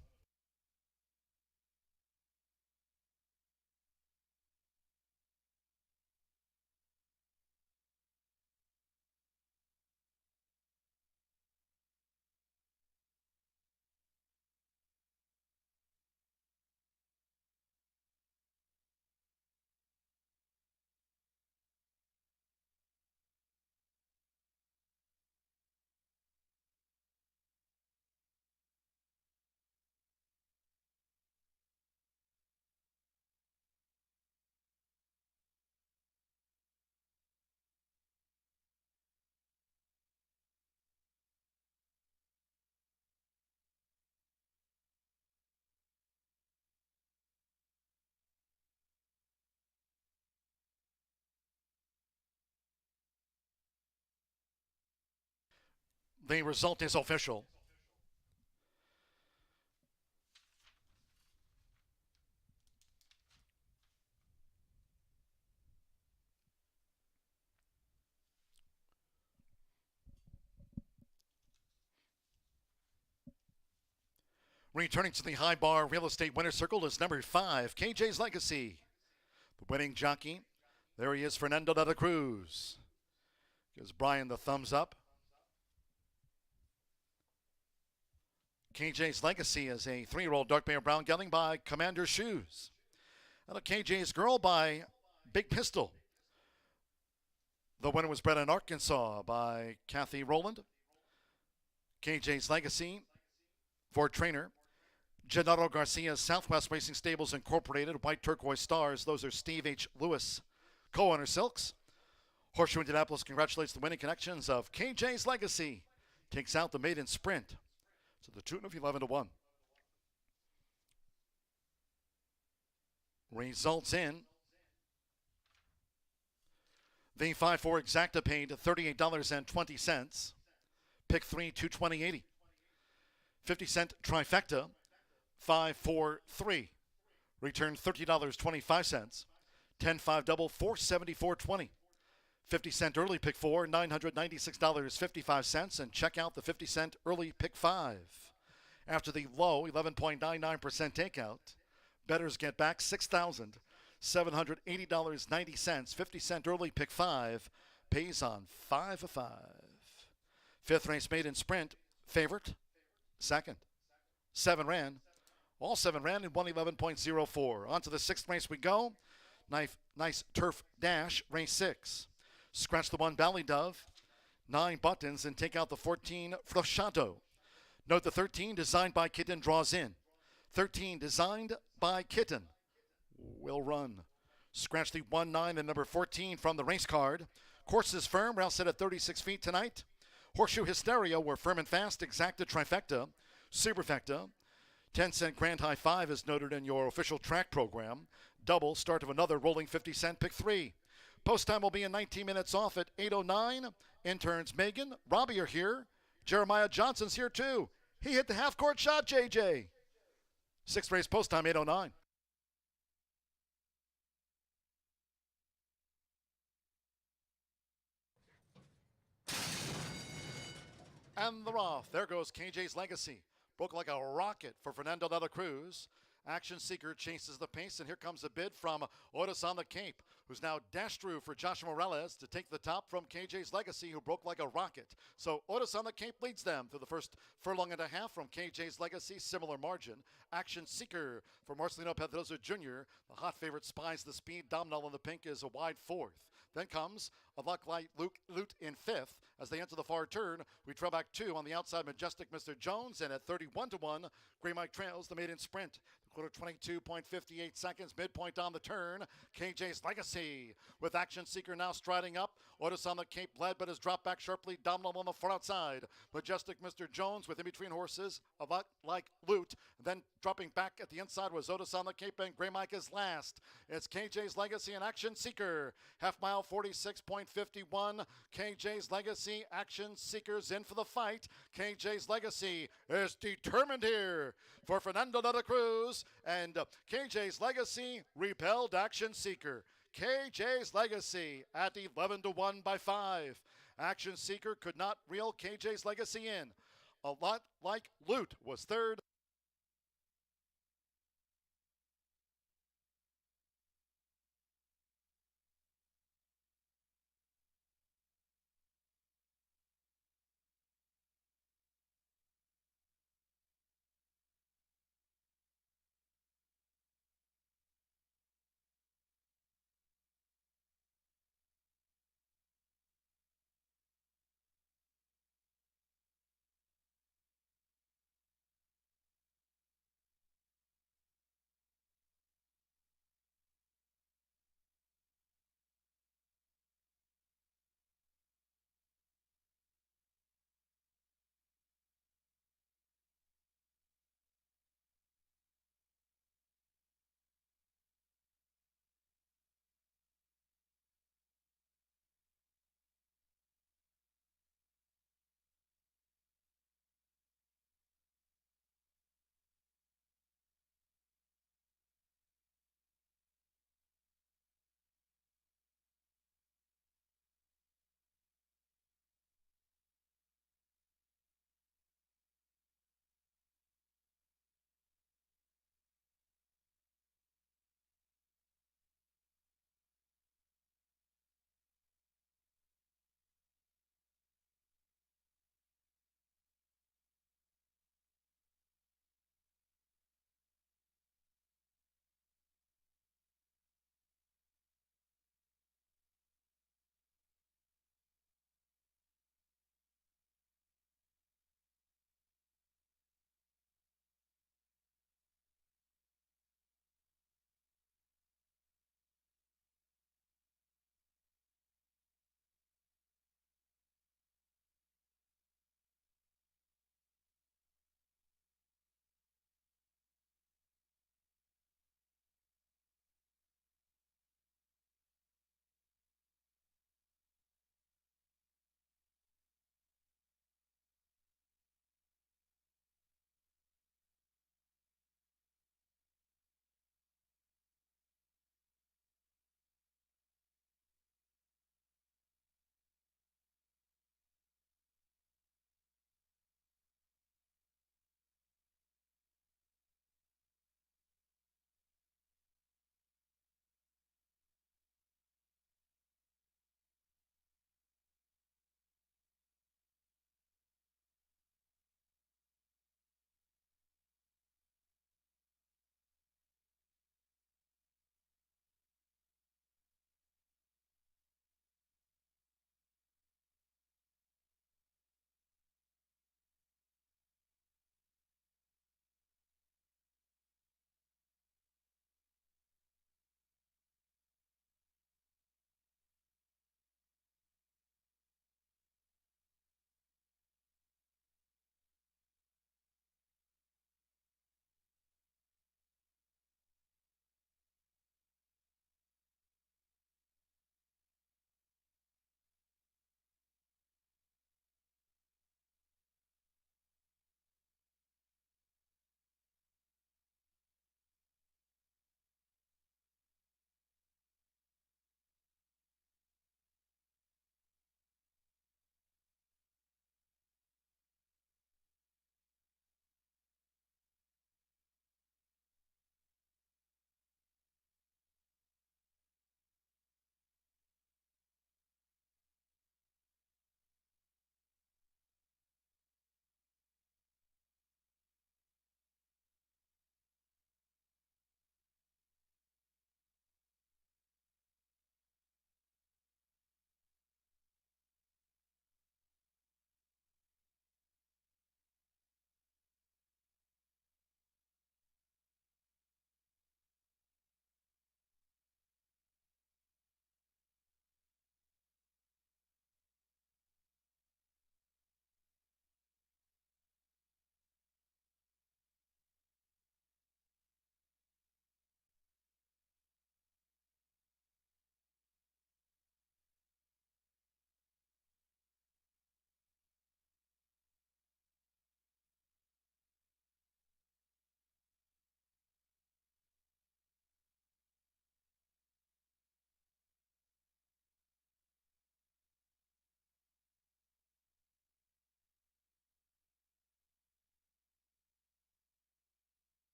The result is official. Returning to the high bar real estate winner circle is number 5, KJ's Legacy. The winning jockey, there he is, Fernando de la Cruz. Gives Brian the thumbs up. KJ's Legacy is a 3-year-old dark bay brown gelding by Commander Shoes. And a KJ's Girl by Big Pistol. The winner was bred in Arkansas by Kathy Rowland. KJ's Legacy, For trainer, Gennaro Garcia's Southwest Racing Stables Incorporated, White Turquoise Stars. Those are Steve H. Lewis. Co-owner Silks. Horseshoe Indianapolis congratulates the winning connections of KJ's Legacy. Takes out the maiden sprint to the tune of 11-1. Results in. The 5-4 Exacta paid $38.20. Pick 3, $220.80. 50-cent Trifecta, 5-4-3. Return $30.25. 10-5 double, $474.20. 50-cent early pick 4, $996.55. And check out the 50-cent early pick 5. After the low 11.99% takeout, bettors get back $6,780.90. 50-cent early pick 5 pays on 5 of 5. Fifth race maiden sprint, favorite, second. 7 ran. All 7 ran in 111.04. On to the 6th race we go. Nice turf dash, race 6. Scratch the 1 Valley Dove, 9 buttons, and take out the 14 Frosciato. Note the 13, designed by Kitten, draws in. 13, designed by Kitten, will run. Scratch the 1, 9, and number 14 from the race card. Course is firm. Rail set at 36 feet tonight. Horseshoe Hysteria were firm and fast. Exacta Trifecta, Superfecta. 10-cent Grand High 5 is noted in your official track program. Double, start of another rolling 50-cent pick 3. Post time will be in 19 minutes off at 8:09. Interns Megan, Robbie are here. Jeremiah Johnson's here too. He hit the half-court shot, JJ. 6th race post time, 8:09. And the Roth. There goes KJ's Legacy. Broke like a rocket for Fernando de la Cruz. Action Seeker chases the pace, and here comes a bid from Otis on the Cape, who's now dashed through for Joshua Morales to take the top from KJ's Legacy, who broke like a rocket. So Otis on the Cape leads them through the first furlong and a half from KJ's Legacy, similar margin. Action Seeker for Marcelino Pedroza Jr. The hot favorite spies the speed. Domino in the pink is a wide 4th. Then comes a Luck Light Loot in 5th. As they enter the far turn, we trail back 2 on the outside, Majestic Mr. Jones, and at 31-1, Gray Mike trails the maiden sprint. Quarter 22.58 seconds, midpoint on the turn. KJ's Legacy with Action Seeker now striding up. Otis on the Cape led, but has dropped back sharply. Domino on the far outside. Majestic Mr. Jones with in between horses, a lot like Loot. Then dropping back at the inside was Otis on the Cape, and Gray Mike is last. It's KJ's Legacy and Action Seeker. Half mile 46.51. KJ's Legacy, Action Seekers in for the fight. KJ's Legacy is determined here for Fernando de la Cruz. And KJ's Legacy repelled Action Seeker. KJ's Legacy at 11-1 by 5. Action Seeker could not reel KJ's Legacy in. A lot like Loot was third.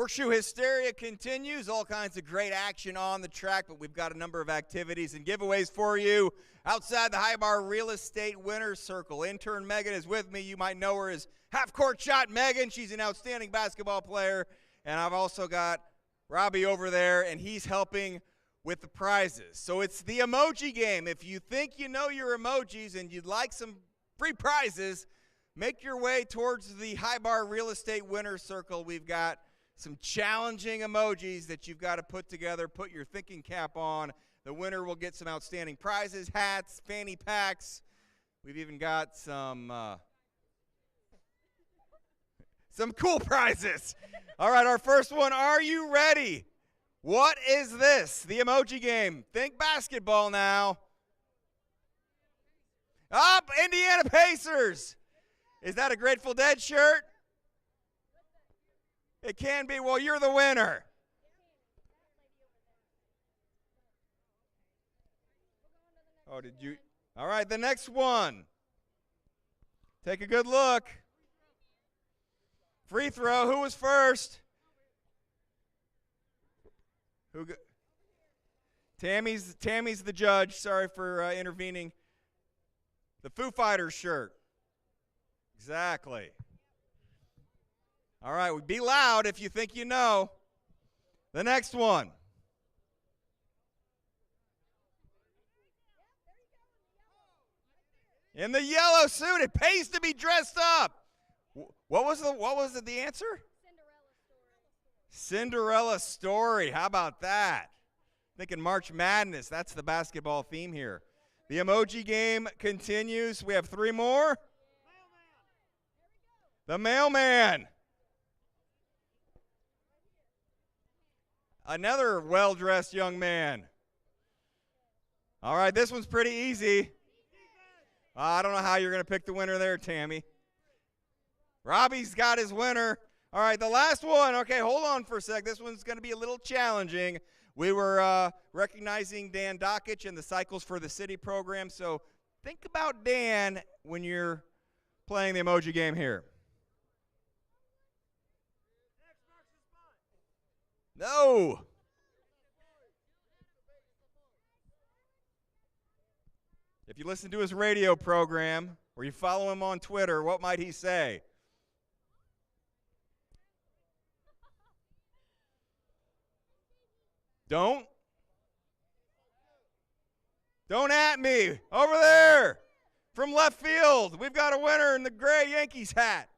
Horseshoe Hysteria continues. All kinds of great action on the track, but we've got a number of activities and giveaways for you outside the High Bar Real Estate Winner's Circle. Intern Megan is with me. You might know her as Half Court Shot Megan. She's an outstanding basketball player. And I've also got Robbie over there, and he's helping with the prizes. So it's the emoji game. If you think you know your emojis and you'd like some free prizes, make your way towards the High Bar Real Estate Winner's Circle. We've got some challenging emojis that you've got to put together. Put your thinking cap on. The winner will get some outstanding prizes, hats, fanny packs. We've even got some cool prizes. All right, our first one. Are you ready? What is this? The emoji game. Think basketball now. Up, Indiana Pacers. Is that a Grateful Dead shirt? It can be. Well, you're the winner. Oh, did you? All right, the next one. Take a good look. Free throw. Who was first? Tammy's the judge. Sorry for intervening. The Foo Fighters shirt. Exactly. All right, be loud if you think you know. The next one. In the yellow suit, it pays to be dressed up. What was the answer? Cinderella Story. How about that? Thinking March Madness. That's the basketball theme here. The emoji game continues. We have 3 more. The mailman. Another well-dressed young man. All right, this one's pretty easy. I don't know how you're going to pick the winner there, Tammy. Robbie's got his winner. All right, the last one. Okay, hold on for a sec. This one's going to be a little challenging. We were recognizing Dan Dockich and the Cycles for the City program, so think about Dan when you're playing the emoji game here. No. If you listen to his radio program or you follow him on Twitter, what might he say? Don't at me. Over there from left field, we've got a winner in the gray Yankees hat.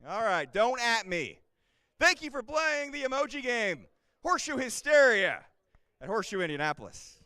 All right, don't at me. Thank you for playing the emoji game. Horseshoe Hysteria at Horseshoe Indianapolis.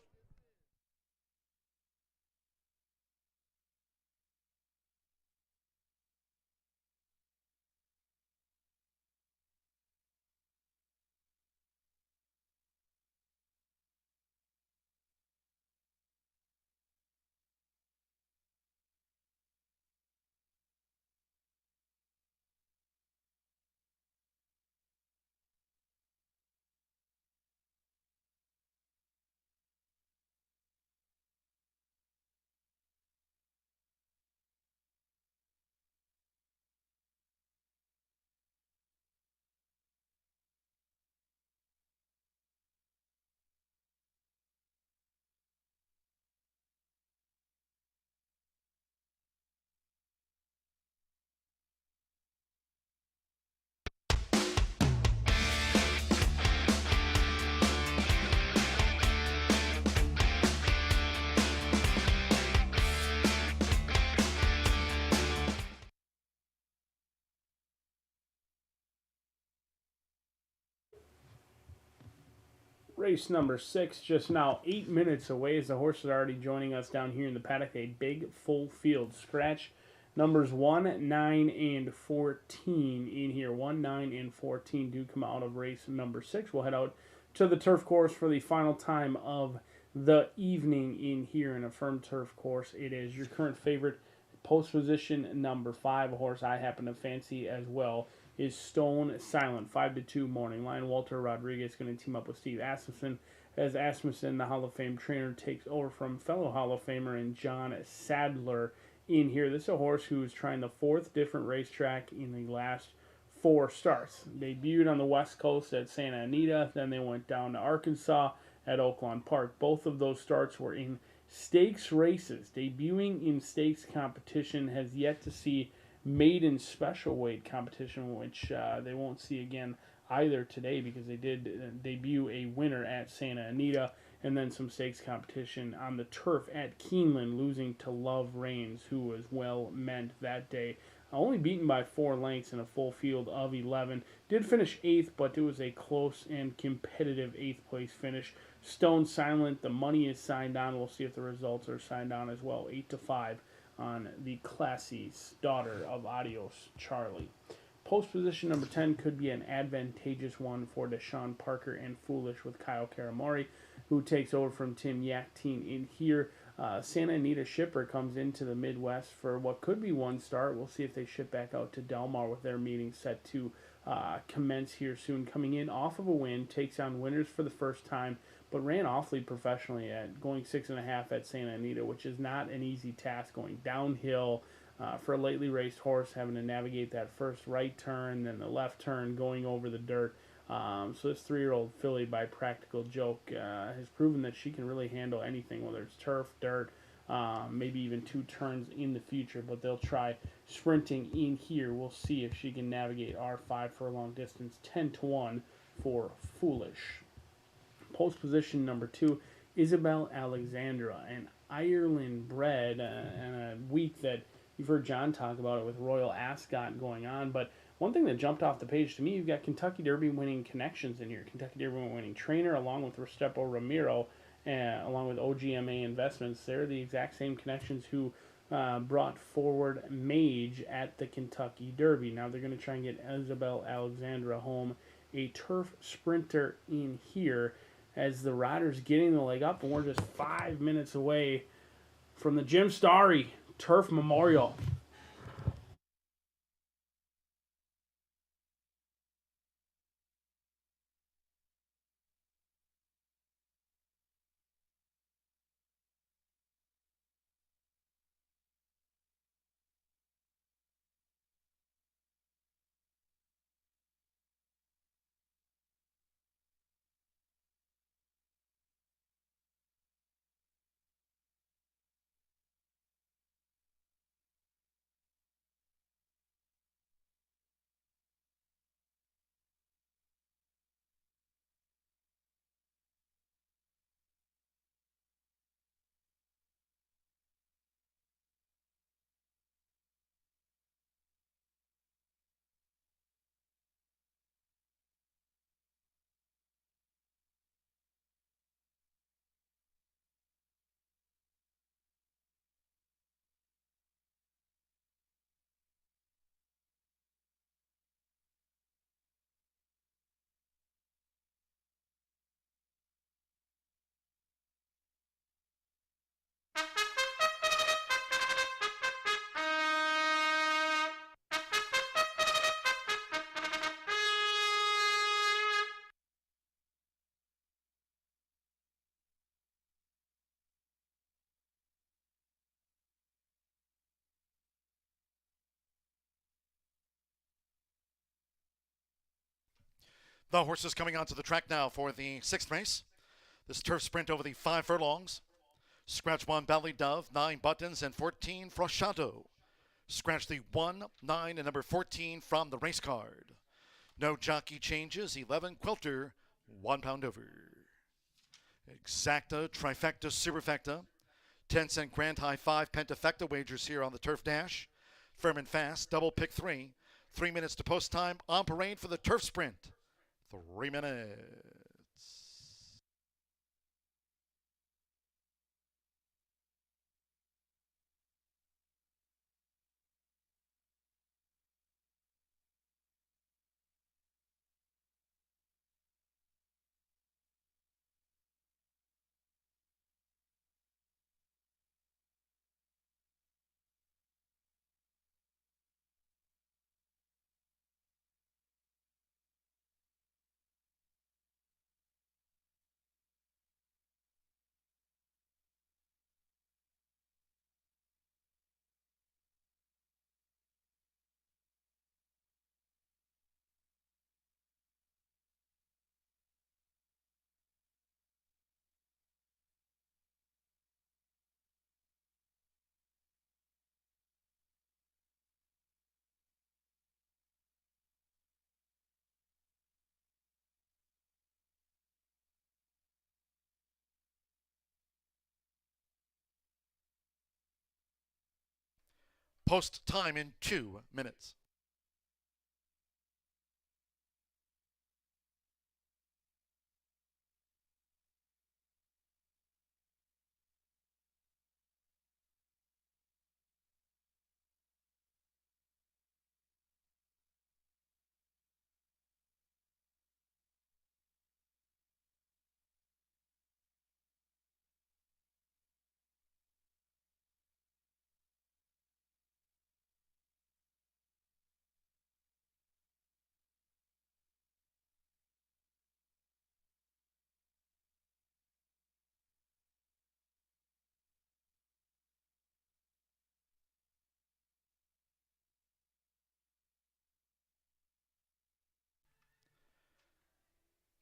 Race number 6, just now 8 minutes away as the horses are already joining us down here in the paddock. A big full field scratch. Numbers 1, 9, and 14 in here. 1, 9, and 14 do come out of race number 6. We'll head out to the turf course for the final time of the evening in here in a firm turf course. It is your current favorite post position number 5, a horse I happen to fancy as well, is Stone Silent. 5-2 morning line. Walter Rodriguez going to team up with Steve Asmussen as Asmussen, the Hall of Fame trainer, takes over from fellow Hall of Famer and John Sadler in here. This is a horse who is trying the 4th different racetrack in the last 4 starts. Debuted on the West Coast at Santa Anita, then they went down to Arkansas at Oaklawn Park. Both of those starts were in stakes races. Debuting in stakes competition, has yet to see maiden special weight competition, which they won't see again either today, because they did debut a winner at Santa Anita, and then some stakes competition on the turf at Keeneland, losing to Love Reigns, who was well meant that day. Only beaten by 4 lengths in a full field of 11. Did finish 8th, but it was a close and competitive 8th place finish. Stone Silent, the money is signed on. We'll see if the results are signed on as well. 8-5 on the Classy's daughter of Adios Charlie. Post position number 10 could be an advantageous one for Deshaun Parker and Foolish, with Kyle Karamori, who takes over from Tim Yakteen in here. Santa Anita shipper comes into the Midwest for what could be one start. We'll see if they ship back out to Del Mar, with their meeting set to commence here soon. Coming in off of a win, takes on winners for the first time, but ran awfully professionally at going 6.5 at Santa Anita, which is not an easy task, going downhill for a lately raced horse, having to navigate that first right turn, then the left turn, going over the dirt. So this 3-year-old filly by Practical Joke has proven that she can really handle anything, whether it's turf, dirt, maybe even 2 turns in the future. But they'll try sprinting in here. We'll see if she can navigate our 5 furlong distance. 10-1 for Foolish. Post position number 2, Isabel Alexandra, an Ireland bred, and a week that you've heard John talk about it with Royal Ascot going on. But one thing that jumped off the page to me, you've got Kentucky Derby winning connections in here. Kentucky Derby winning trainer, along with Restrepo Ramiro, along with OGMA Investments. They're the exact same connections who brought forward Mage at the Kentucky Derby. Now they're going to try and get Isabel Alexandra home, a turf sprinter in here, as the rider's getting the leg up, and we're just 5 minutes away from the Jim Starry Turf Memorial. The horses coming onto the track now for the 6th race. This turf sprint over the 5 furlongs. Scratch 1, Belly Dove, 9 Buttons, and 14 Frosciato. Scratch the 1, 9, and number 14 from the race card. No jockey changes, 11 Quilter, 1 pound over. Exacta, Trifecta, Superfecta. 10-cent Grand High 5 Pentafecta wagers here on the Turf Dash. Firm and Fast, double pick 3. 3 minutes to post time, on parade for the turf sprint. 3 minutes. Post time in 2 minutes.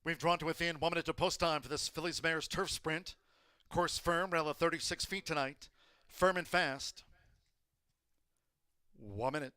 We've drawn to within 1 minute of post time for this Phillies Mares turf sprint. Course firm, rail of 36 feet tonight. Firm and fast. 1 minute.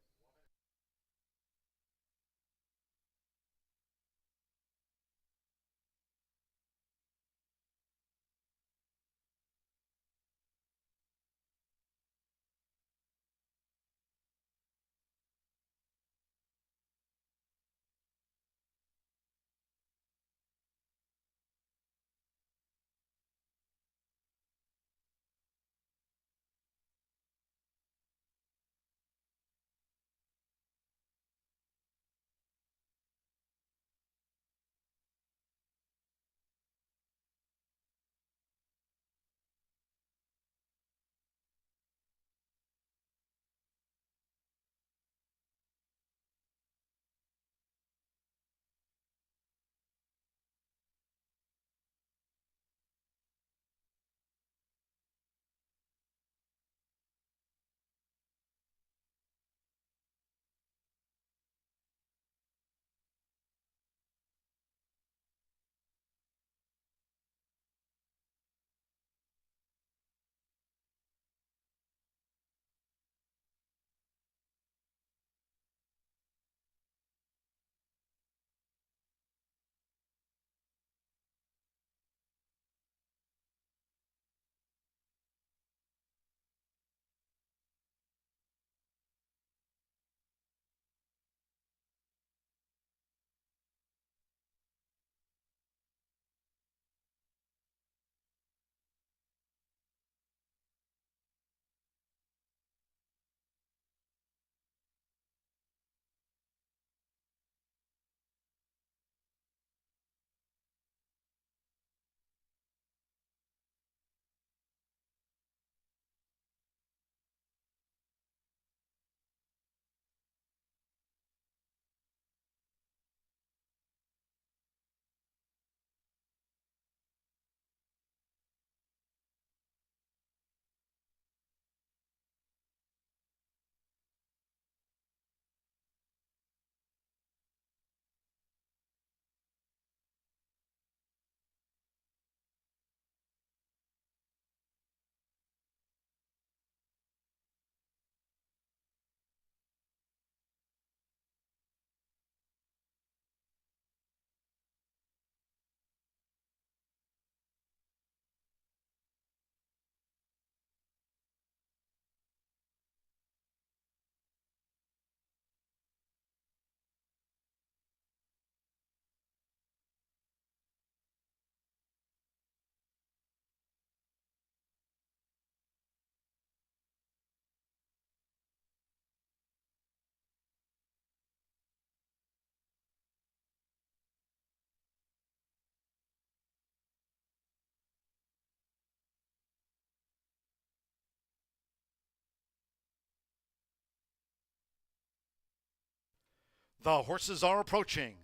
The horses are approaching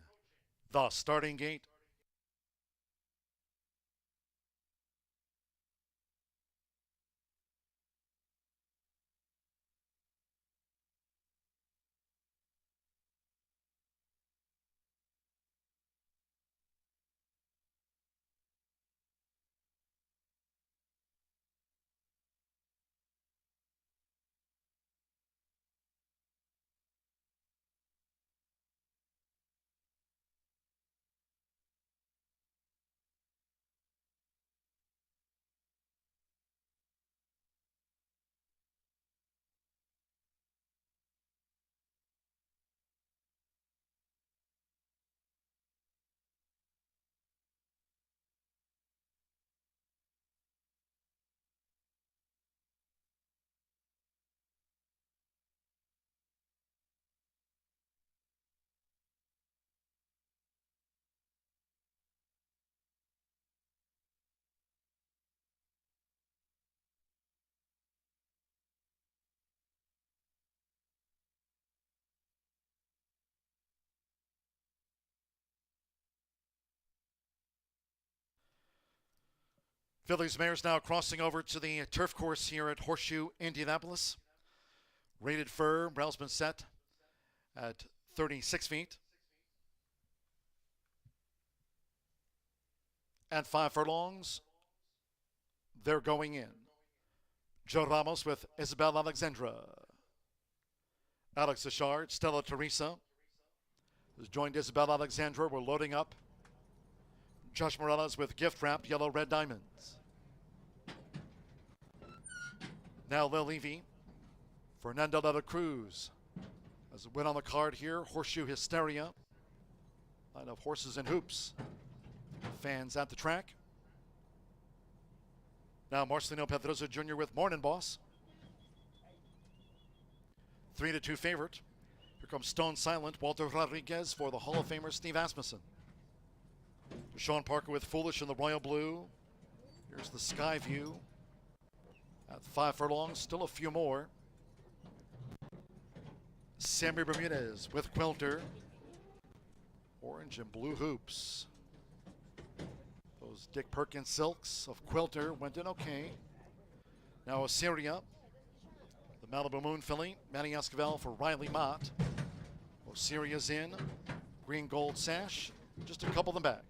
the starting gate. Phillies mares now crossing over to the turf course here at Horseshoe Indianapolis. Rated fur, rail's been set at 36 feet. And 5 furlongs, they're going in. Joe Ramos with Isabel Alexandra. Alex Achard, Stella Teresa has joined Isabel Alexandra. We're loading up. Josh Morales with Gift Wrap, Yellow Red Diamonds. Now Lil Evie, Fernando de la Cruz. As a win on the card here, Horseshoe Hysteria. Line of horses and hoops. Fans at the track. Now Marcelino Pedrosa Jr. with Morning Boss. 3-2 favorite. Here comes Stone Silent, Walter Rodriguez for the Hall of Famer Steve Asmussen. Sean Parker with Foolish in the royal blue. Here's the Sky View. At 5 furlongs, still a few more. Sammy Bermudez with Quilter. Orange and blue hoops. Those Dick Perkins silks of Quilter went in okay. Now Assyria, the Malibu Moon filly, Manny Esquivel for Riley Mott. Osiria's in, green gold sash, just a couple of them back.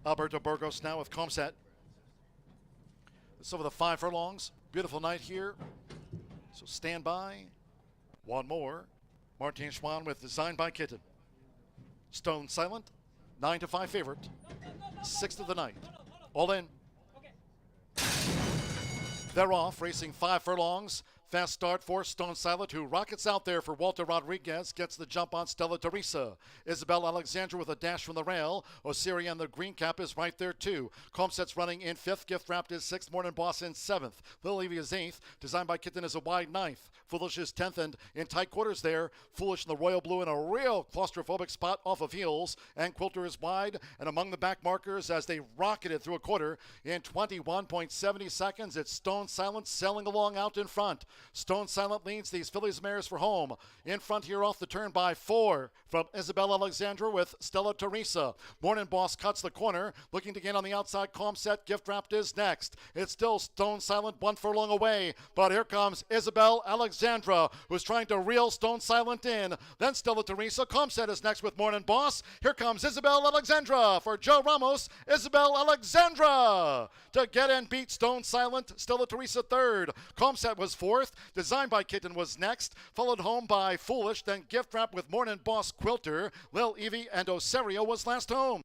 Alberto Burgos now with Comset. It's over the 5 furlongs. Beautiful night here. So stand by. One more. Martin Schwann with Designed by Kitten. Stone Silent, 9-5 favorite. 6th of the night. All in. They're off, racing 5 furlongs. Fast start for Stone Silent, who rockets out there for Walter Rodriguez. Gets the jump on Stella Teresa. Isabel Alexandra with a dash from the rail. Osiria and the green cap is right there too. Comset's running in 5th. Gift Wrapped is 6th. Morning Boss in 7th. Lil Evie is 8th. Designed by Kitten is a wide 9th. Foolish is 10th, and in tight quarters there. Foolish in the royal blue in a real claustrophobic spot off of heels. And Quilter is wide and among the back markers as they rocketed through a quarter in 21.70 seconds. It's Stone Silent selling along out in front. Stone Silent leads these Phillies mares for home. In front here off the turn by 4 from Isabel Alexandra with Stella Teresa. Morning Boss cuts the corner. Looking to gain on the outside. Comset. Gift Wrapped is next. It's still Stone Silent 1 furlong away. But here comes Isabel Alexandra, who's trying to reel Stone Silent in. Then Stella Teresa. Comset is next with Morning Boss. Here comes Isabel Alexandra for Joe Ramos. Isabel Alexandra to get and beat Stone Silent. Stella Teresa 3rd. Comset was 4th. Designed by Kitten was next, followed home by Foolish, then Gift Wrap with Morning Boss Quilter. Lil Evie and Osiria was last home.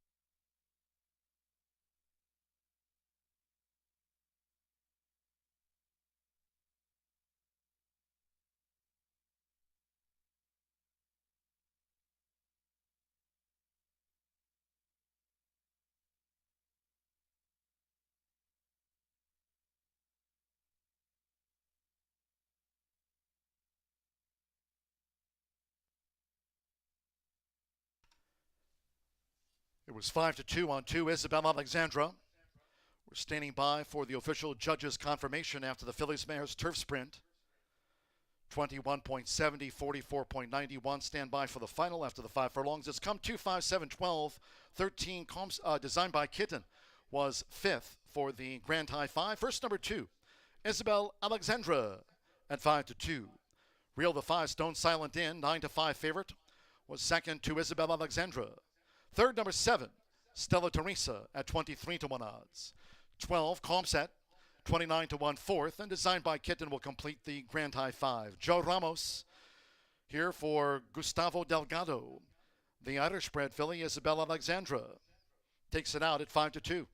It was 5-2 on 2, Isabel Alexandra. We're standing by for the official judge's confirmation after the Phillies mares turf sprint. 21.70, 44.91. Stand by for the final after the 5 furlongs. It's come 2, 5, 7, 12, 13. Designed by Kitten was 5th for the Grand High 5. First number 2, Isabel Alexandra at 5-2. Reel the 5, Stone Silent in, 9-5 favorite. Was second to Isabel Alexandra. Third, number 7, Stella Teresa at 23-1 odds. 12, Comset, 29-1 fourth, and Designed by Kitten will complete the Grand High 5. Joe Ramos here for Gustavo Delgado. The Irish bred filly, Isabel Alexandra, takes it out at 5-2.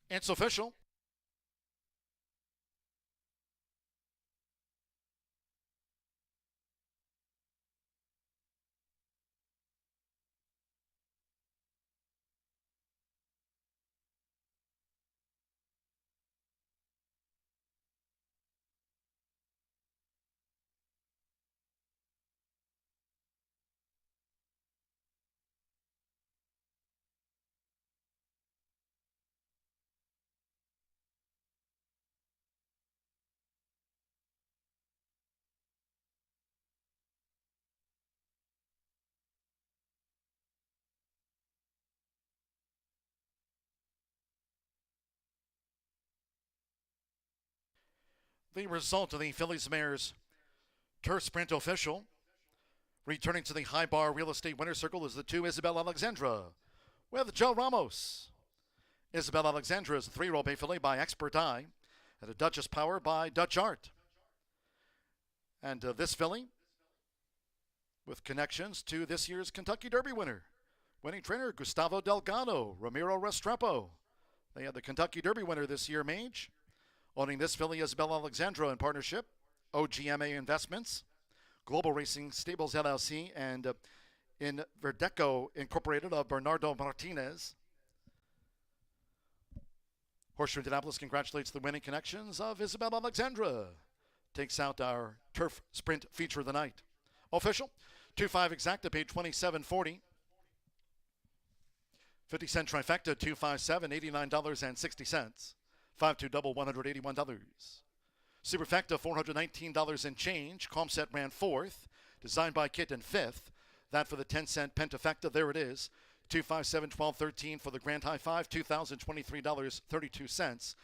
It's official. The result of the Phillies Mares Turf Sprint official. Returning to the high bar real estate winner circle is the 2 Isabel Alexandra with Joe Ramos. Isabel Alexandra is a 3-year-old bay filly by Expert Eye and a Duchess Power by Dutch Art. And this filly with connections to this year's Kentucky Derby winner. Winning trainer Gustavo Delgado, Ramiro Restrepo. They had the Kentucky Derby winner this year, Mage. Owning this filly, Isabel Alexandra in partnership, OGMA Investments, Global Racing Stables LLC, and in Verdeco Incorporated of Bernardo Martinez. Horseshoe Indianapolis congratulates the winning connections of Isabel Alexandra. Takes out our Turf Sprint feature of the night. Official, 2-5 exacta, paid $27.40. 50-cent trifecta, 257, $89.60. 5-2 double, $181. Superfecta, $419 and change. Comset ran 4th. Designed by Kit in 5th. That for the 10-cent pentafecta, there it is. 257, 12, 13 for the Grand High Five, $2,023.32.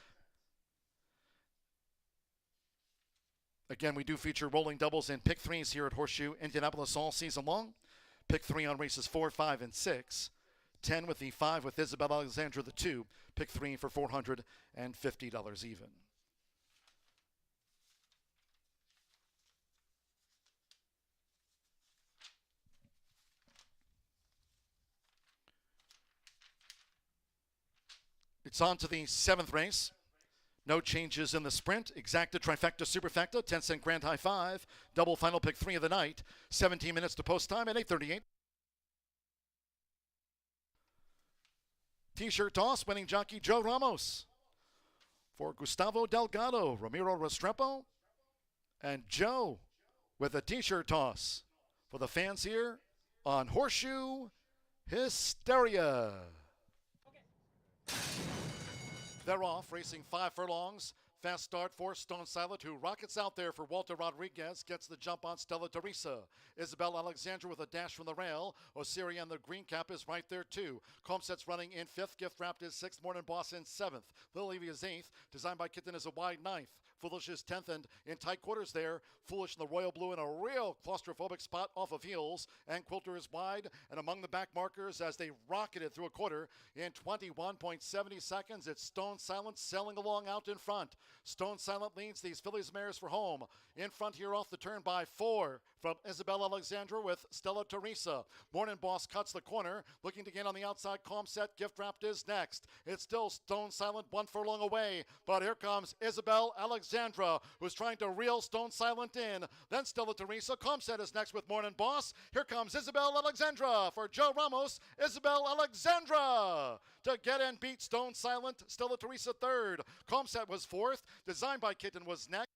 Again, we do feature rolling doubles and pick threes here at Horseshoe Indianapolis all season long. Pick 3 on races 4, 5, and 6. 10 with the 5 with Isabel Alexandra, the 2. Pick 3 for $450 even. It's on to the 7th race. No changes in the sprint. Exacta, trifecta, superfecta, 10-cent Grand High Five. Double final pick 3 of the night. 17 minutes to post time at 8:38. T-shirt toss, winning jockey Joe Ramos. For Gustavo Delgado, Ramiro Restrepo, and Joe with a t-shirt toss for the fans here on Horseshoe Hysteria. They're off, racing 5 furlongs. Fast start for Stone Silent, who rockets out there for Walter Rodriguez. Gets the jump on Stella Teresa. Isabel Alexandra with a dash from the rail. Osiria and the green cap is right there too. Comset's running in 5th. Gift Wrapped is 6th. Morning Boss in 7th. Little Evie is 8th. Designed by Kitten is a wide 9th. Foolish is 10th, and in tight quarters there. Foolish in the royal blue in a real claustrophobic spot off of heels. And Quilter is wide and among the back markers as they rocketed through a quarter in 21.70 seconds. It's Stone Silent selling along out in front. Stone Silent leads these Phillies mares for home. In front here off the turn by 4 from Isabel Alexandra with Stella Teresa. Morning Boss cuts the corner. Looking to gain on the outside. Comset Gift Wrapped is next. It's still Stone Silent 1 furlong away. But here comes Isabel Alexandra, who's trying to reel Stone Silent in. Then Stella Teresa. Comset is next with Morning Boss. Here comes Isabel Alexandra for Joe Ramos. Isabel Alexandra to get and beat Stone Silent. Stella Teresa 3rd. Comset was 4th. Designed by Kitten was next.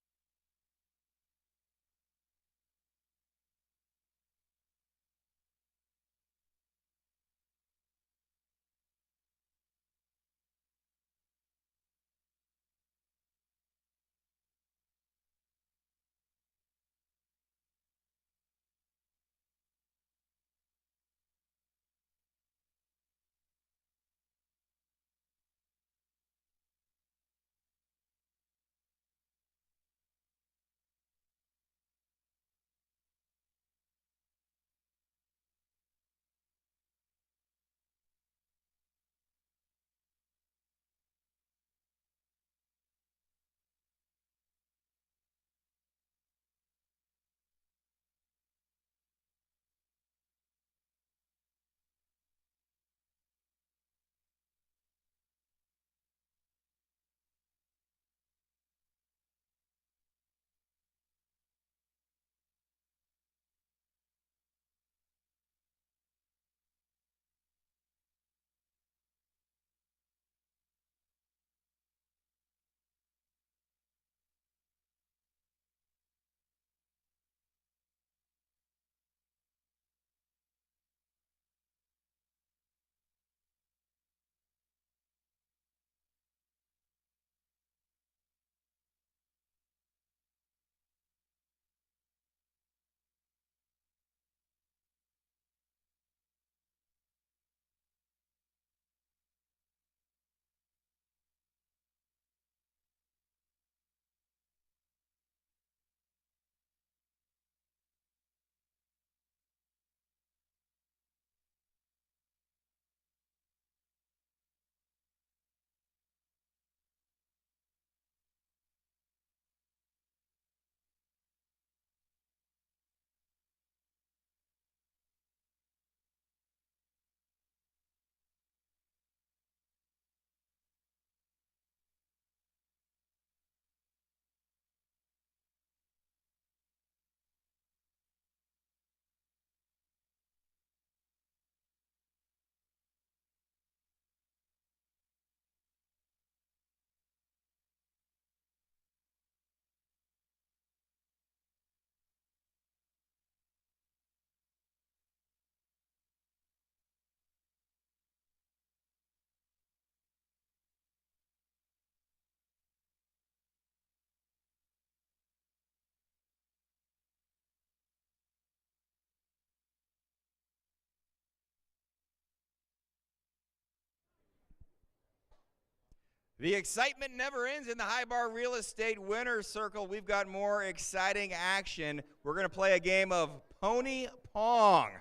The excitement never ends in the High Bar Real Estate Winner's Circle. We've got more exciting action. We're going to play a game of Pony Pong.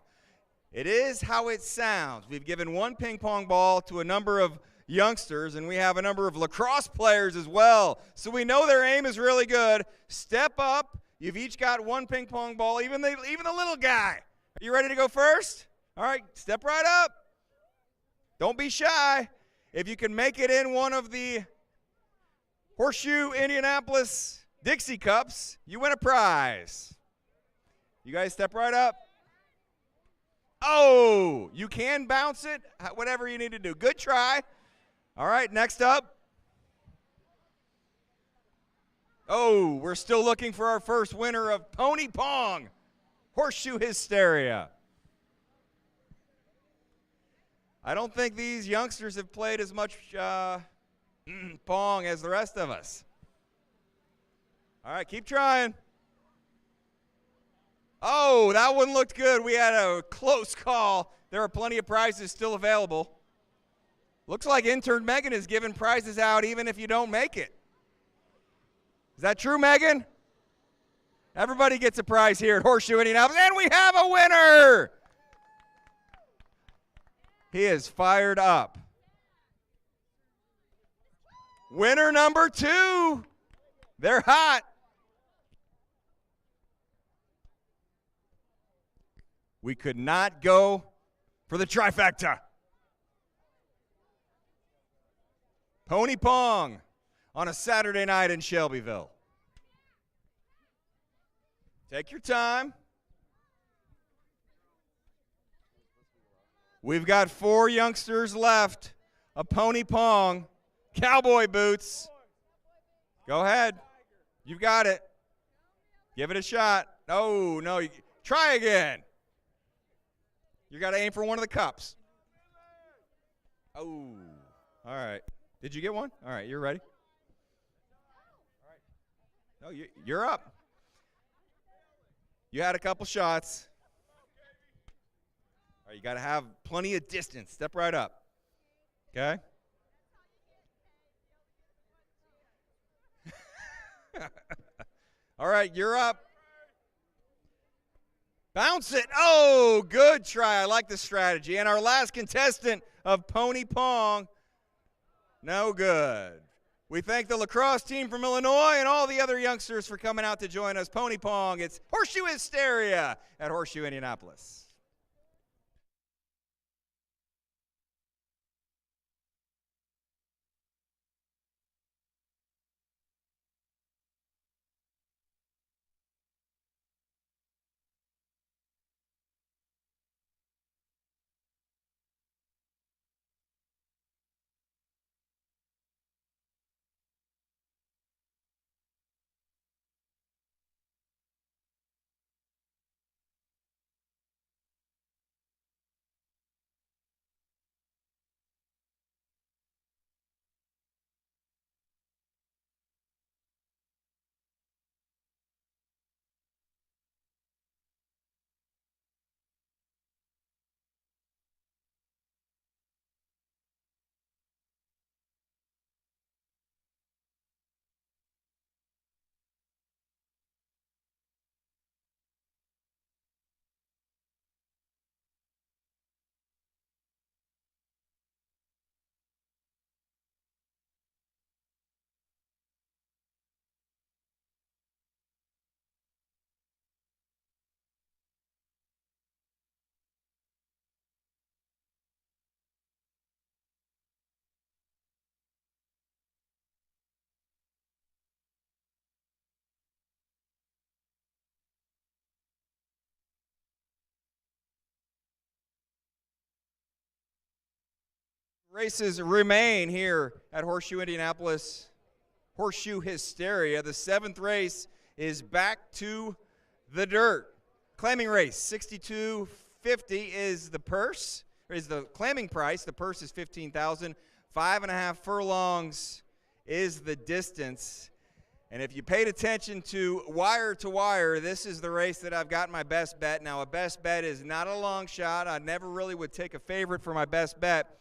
It is how it sounds. We've given one ping pong ball to a number of youngsters, and we have a number of lacrosse players as well. So we know their aim is really good. Step up. You've each got one ping pong ball, even the little guy. Are you ready to go first? All right, step right up. Don't be shy. If you can make it in one of the Horseshoe Indianapolis Dixie Cups, you win a prize. You guys step right up. Oh, you can bounce it, whatever you need to do. Good try. All right, next up. Oh, we're still looking for our first winner of Pony Pong, Horseshoe Hysteria. I don't think these youngsters have played as much pong as the rest of us. All right, keep trying. Oh, that one looked good. We had a close call. There are plenty of prizes still available. Looks like intern Megan is giving prizes out even if you don't make it. Is that true, Megan? Everybody gets a prize here at Horseshoe Indianapolis, and we have a winner! He is fired up. Winner number 2. They're hot. We could not go for the trifecta. Pony Pong on a Saturday night in Shelbyville. Take your time. We've got 4 youngsters left. A Pony Pong. Cowboy boots. Go ahead. You've got it. Give it a shot. Oh, no. Try again. You got to aim for one of the cups. Oh. All right. Did you get one? All right. You're ready? All right. No, you're up. You had a couple shots. All right, you got to have plenty of distance. Step right up. Okay? All right, you're up. Bounce it. Oh, good try. I like the strategy. And our last contestant of Pony Pong, no good. We thank the lacrosse team from Illinois and all the other youngsters for coming out to join us. Pony Pong, it's Horseshoe Hysteria at Horseshoe Indianapolis. Races remain here at Horseshoe Indianapolis. Horseshoe Hysteria. The 7th race is back to the dirt. Clamming race, $62.50 is the purse, or is the clamming price. The purse is $15,000. 5.5 furlongs is the distance. And if you paid attention to wire, this is the race that I've got my best bet. Now, a best bet is not a long shot. I never really would take a favorite for my best bet.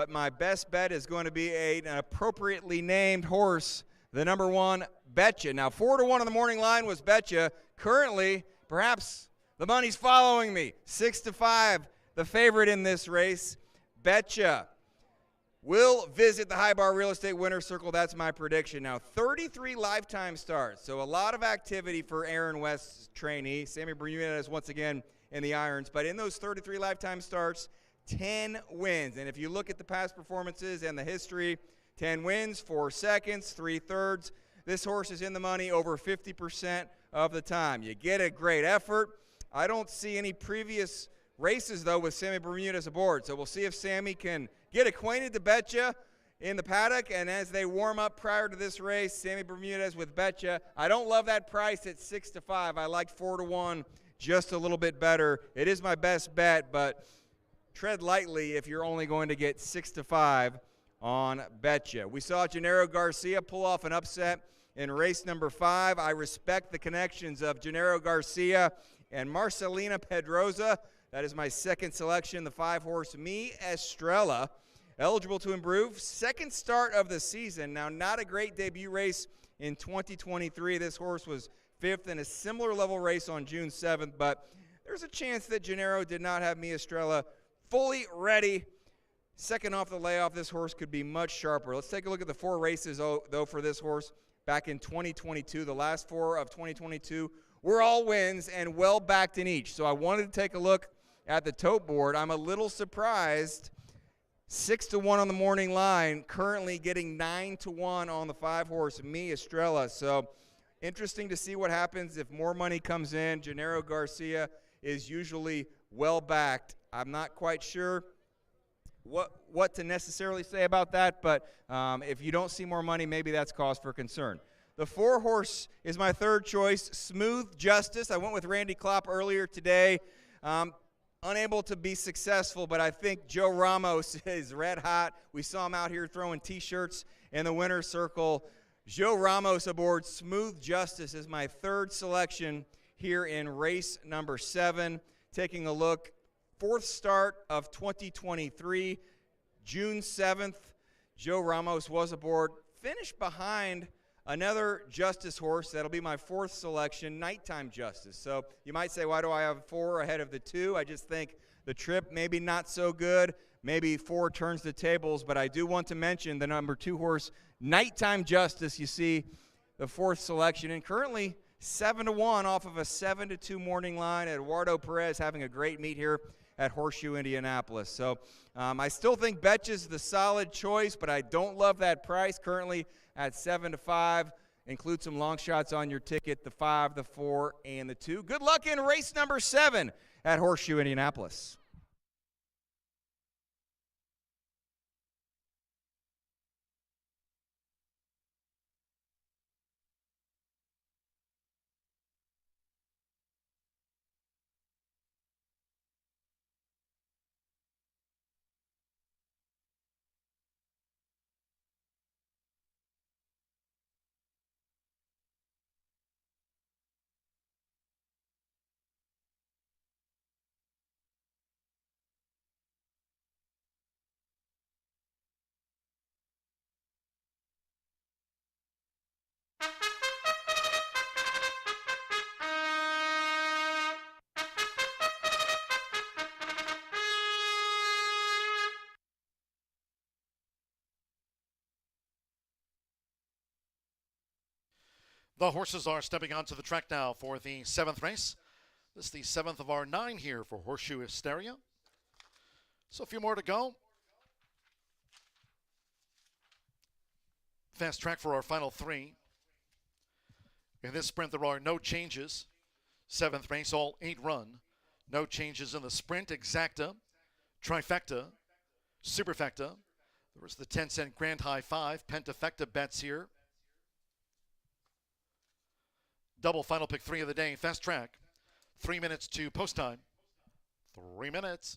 but my best bet is going to be an appropriately named horse, the number 1, Betcha. Now, 4-1 on the morning line was Betcha. Currently, perhaps the money's following me. 6-5, the favorite in this race, Betcha. Will visit the High Bar Real Estate Winner's Circle. That's my prediction. Now, 33 lifetime starts, so a lot of activity for Aaron West's trainee. Sammy Bermudez once again in the irons, but in those 33 lifetime starts, 10 wins. And if you look at the past performances and the history, 10 wins, 4 seconds, 3/3. This horse is in the money over 50% of the time. You get a great effort. I don't see any previous races, though, with Sammy Bermudez aboard. So we'll see if Sammy can get acquainted to Betcha in the paddock. And as they warm up prior to this race, Sammy Bermudez with Betcha. I don't love that price at 6-5. I like 4-1 just a little bit better. It is my best bet, but tread lightly if you're only going to get 6-5 on Betcha. We saw Gennaro Garcia pull off an upset in race number 5. I respect the connections of Gennaro Garcia and Marcelina Pedrosa. That is my second selection, the 5-horse Mi Estrella, eligible to improve. Second start of the season. Now, not a great debut race in 2023. This horse was 5th in a similar level race on June 7th, but there's a chance that Gennaro did not have Mi Estrella fully ready. Second off the layoff, this horse could be much sharper. Let's take a look at the 4 races, though, for this horse back in 2022. The last 4 of 2022 were all wins and well backed in each. So I wanted to take a look at the tote board. I'm a little surprised. 6-1 on the morning line, currently getting 9-1 on the 5-horse Mi Estrella. So interesting to see what happens if more money comes in. Gennaro Garcia is usually well backed. I'm not quite sure what to necessarily say about that, but if you don't see more money, maybe that's cause for concern. The 4-horse is my third choice, Smooth Justice. I went with Randy Klopp earlier today. Unable to be successful, but I think Joe Ramos is red hot. We saw him out here throwing T-shirts in the winner's circle. Joe Ramos aboard Smooth Justice is my third selection here in race number 7. Taking a look, 4th start of 2023, June 7th. Joe Ramos was aboard, finished behind another Justice horse. That'll be my 4th selection, Nighttime Justice. So you might say, why do I have 4 ahead of the 2? I just think the trip maybe not so good. Maybe 4 turns the tables, but I do want to mention the number 2 horse, Nighttime Justice. You see the 4th selection, and currently 7-1 off of a 7-2 morning line. Eduardo Perez having a great meet here at Horseshoe Indianapolis. So I still think Betcha's the solid choice, but I don't love that price. Currently at 7-5. Include some long shots on your ticket, the 5, the 4, and the 2. Good luck in race number 7 at Horseshoe Indianapolis. The horses are stepping onto the track now for the 7th race. This is the 7th of our 9 here for Horseshoe Hysteria. So a few more to go. Fast track for our final 3. In this sprint, there are no changes. 7th race, all 8 run. No changes in the sprint, exacta, trifecta, superfecta. There was the 10-cent grand high 5, pentafecta bets here. Double final pick 3 of the day, fast track. 3 minutes to post time. 3 minutes.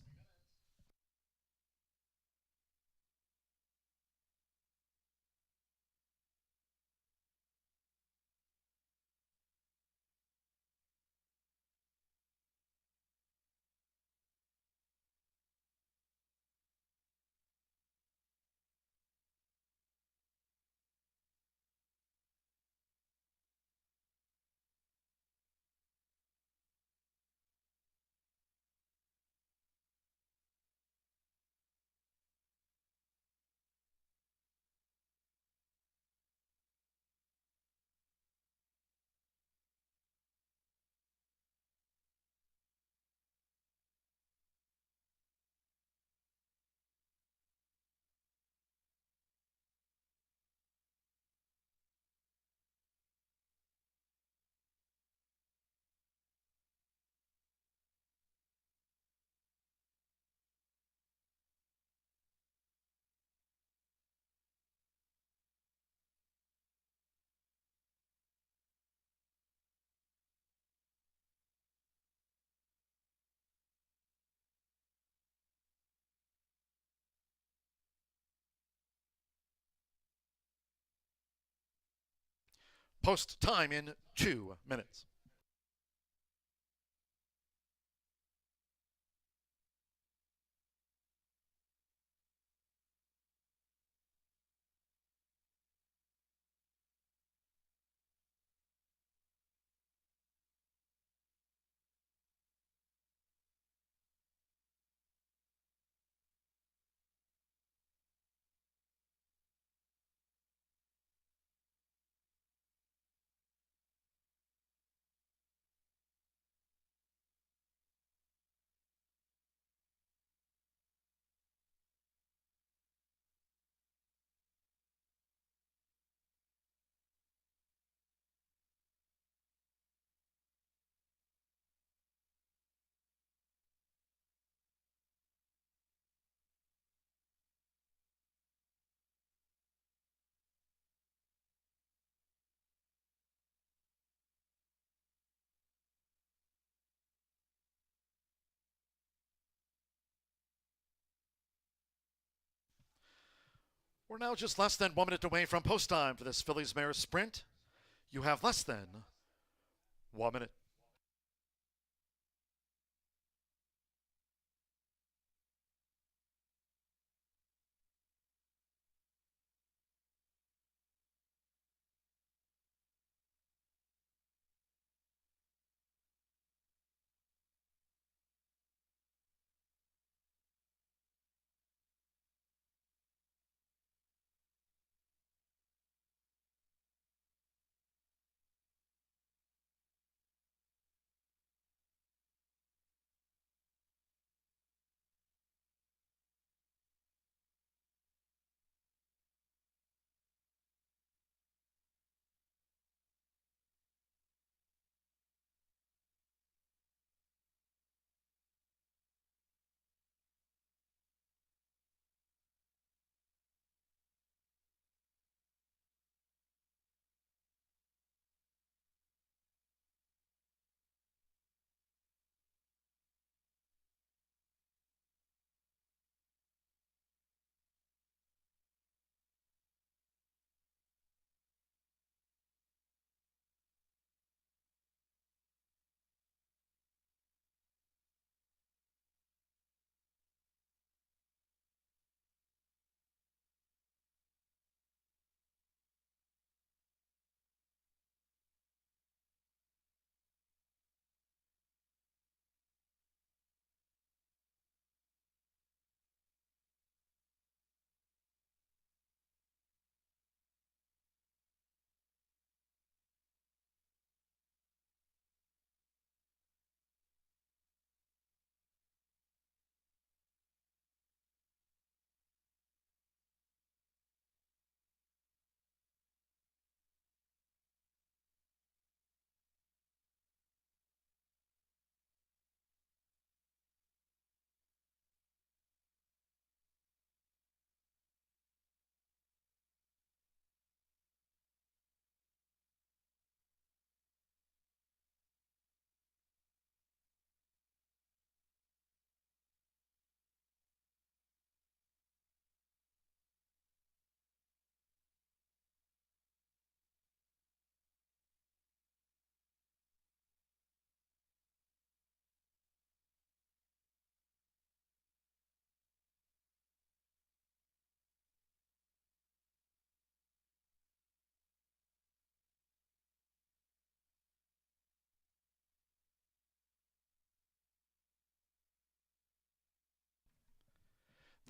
Post time in 2 minutes. We're now just less than 1 minute away from post time for this Phillies Mares Sprint. You have less than 1 minute.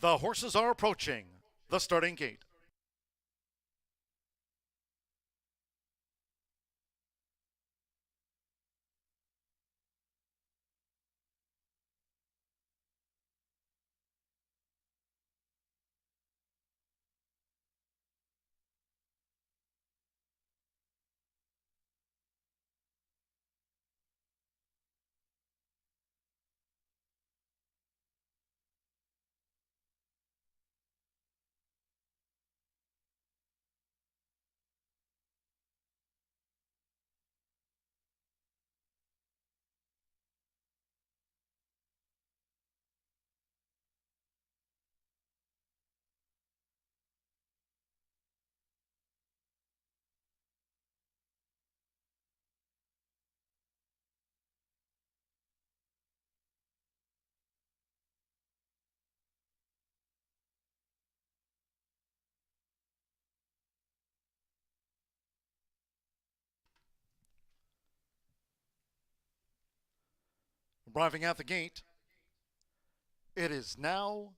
The horses are approaching the starting gate. Arriving at the gate, it is now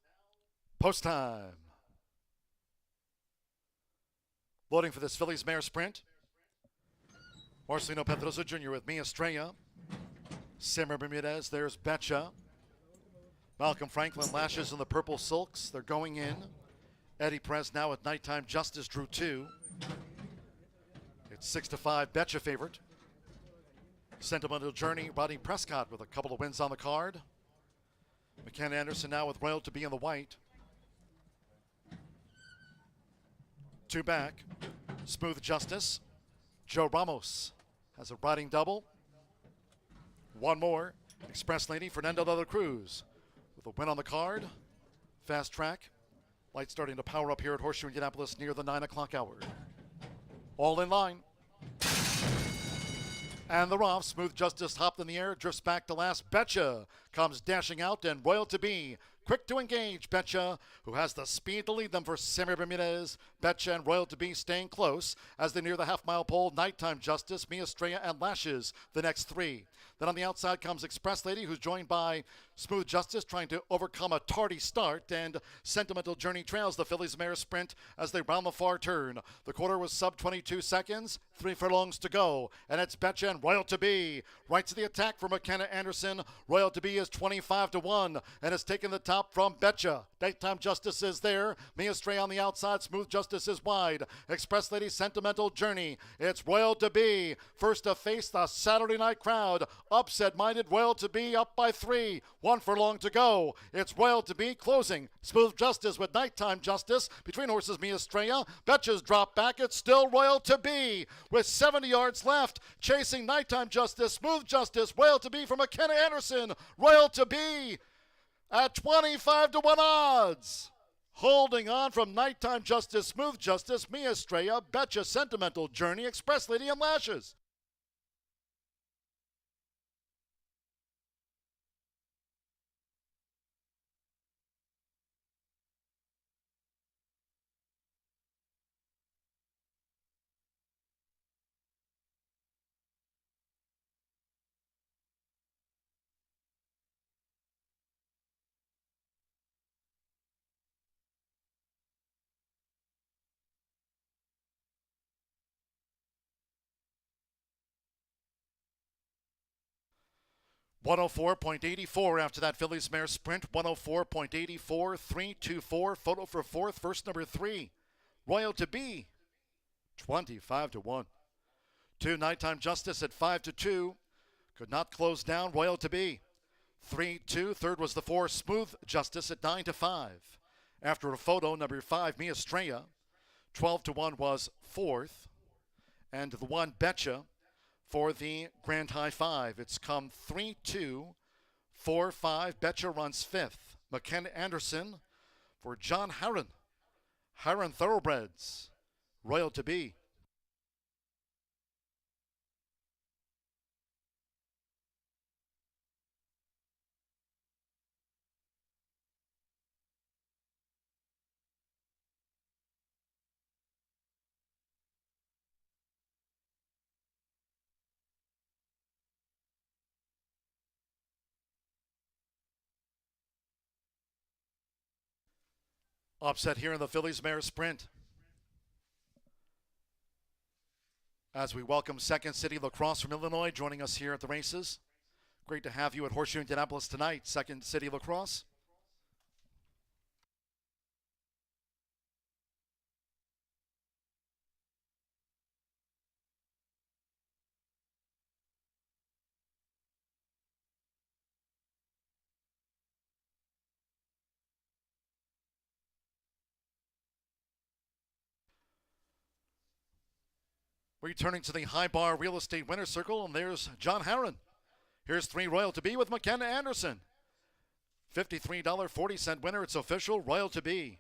post time. Loading for this Phillies Mare Sprint. Marcelino Pedrosa Jr. with Mia Estrella. Simmer Bermudez, there's Betcha. Malcolm Franklin lashes in the purple silks. They're going in. Eddie Perez now with Nighttime Justice drew 2. It's 6-5 Betcha favorite. Sentimental Journey, Rodney Prescott with a couple of wins on the card. McKenna Anderson now with Royal to be in the white. 2 back. Smooth Justice. Joe Ramos has a riding double. 1 more. Express Lady, Fernando de la Cruz with a win on the card. Fast Track. Lights starting to power up here at Horseshoe Indianapolis near the 9 o'clock hour. All in line. And the Roth, Smooth Justice hopped in the air, drifts back to last. Betcha comes dashing out, and Royal to be quick to engage. Betcha, who has the speed to lead them for Samir Bermudez. Betcha and Royal to be staying close as they near the half-mile pole. Nighttime Justice, Mia Estrella, and Lashes, the next 3. Then on the outside comes Express Lady, who's joined by Smooth Justice, trying to overcome a tardy start. And Sentimental Journey trails the Phillies Mare Sprint as they round the far turn. The quarter was sub 22 seconds, 3 furlongs to go. And it's Betcha and Royal to be. Right to the attack for McKenna Anderson. Royal to be is 25-1 and has taken the top from Betcha. Nighttime Justice is there. Mia Estrella on the outside. Smooth Justice is wide. Express Lady, Sentimental Journey. It's Royal to be. First to face the Saturday night crowd. Upset-minded Royal to be up by 3. 1 furlong to go. It's Royal to be closing. Smooth Justice with Nighttime Justice. Between horses, Mia Estrella. Betcha's drop back. It's still Royal to be. With 70 yards left. Chasing Nighttime Justice. Smooth Justice. Royal to be for McKenna Anderson. Royal to be at 25-1 odds. Holding on from Nighttime Justice, Smooth Justice, Mia Estrella, Betcha, Sentimental Journey, Express Lady, and Lashes. .104.84 after that Phillies Mare Sprint. 104.84, 3-2-4. Photo for 4th. First number 3. Royal to be 25-1. 2 Nighttime Justice at 5-2. Could not close down. Royal to be 3-2. Third was the 4 Smooth Justice at 9-5. After a photo, number 5 Mia Estrella. 12-1 was 4th. And the 1 Betcha for the Grand High 5. It's come 3-2, 4-5. Betcha runs 5th. McKenna Anderson for John Harron. Harron Thoroughbreds. Royal to be. Upset here in the Phillies Mare Sprint. As we welcome Second City Lacrosse from Illinois joining us here at the races. Great to have you at Horseshoe Indianapolis tonight, Second City Lacrosse. Returning to the High Bar Real Estate Winner's Circle, and there's John Harron. Here's 3 Royal to be with McKenna Anderson. $53.40 winner. It's official. Royal to be.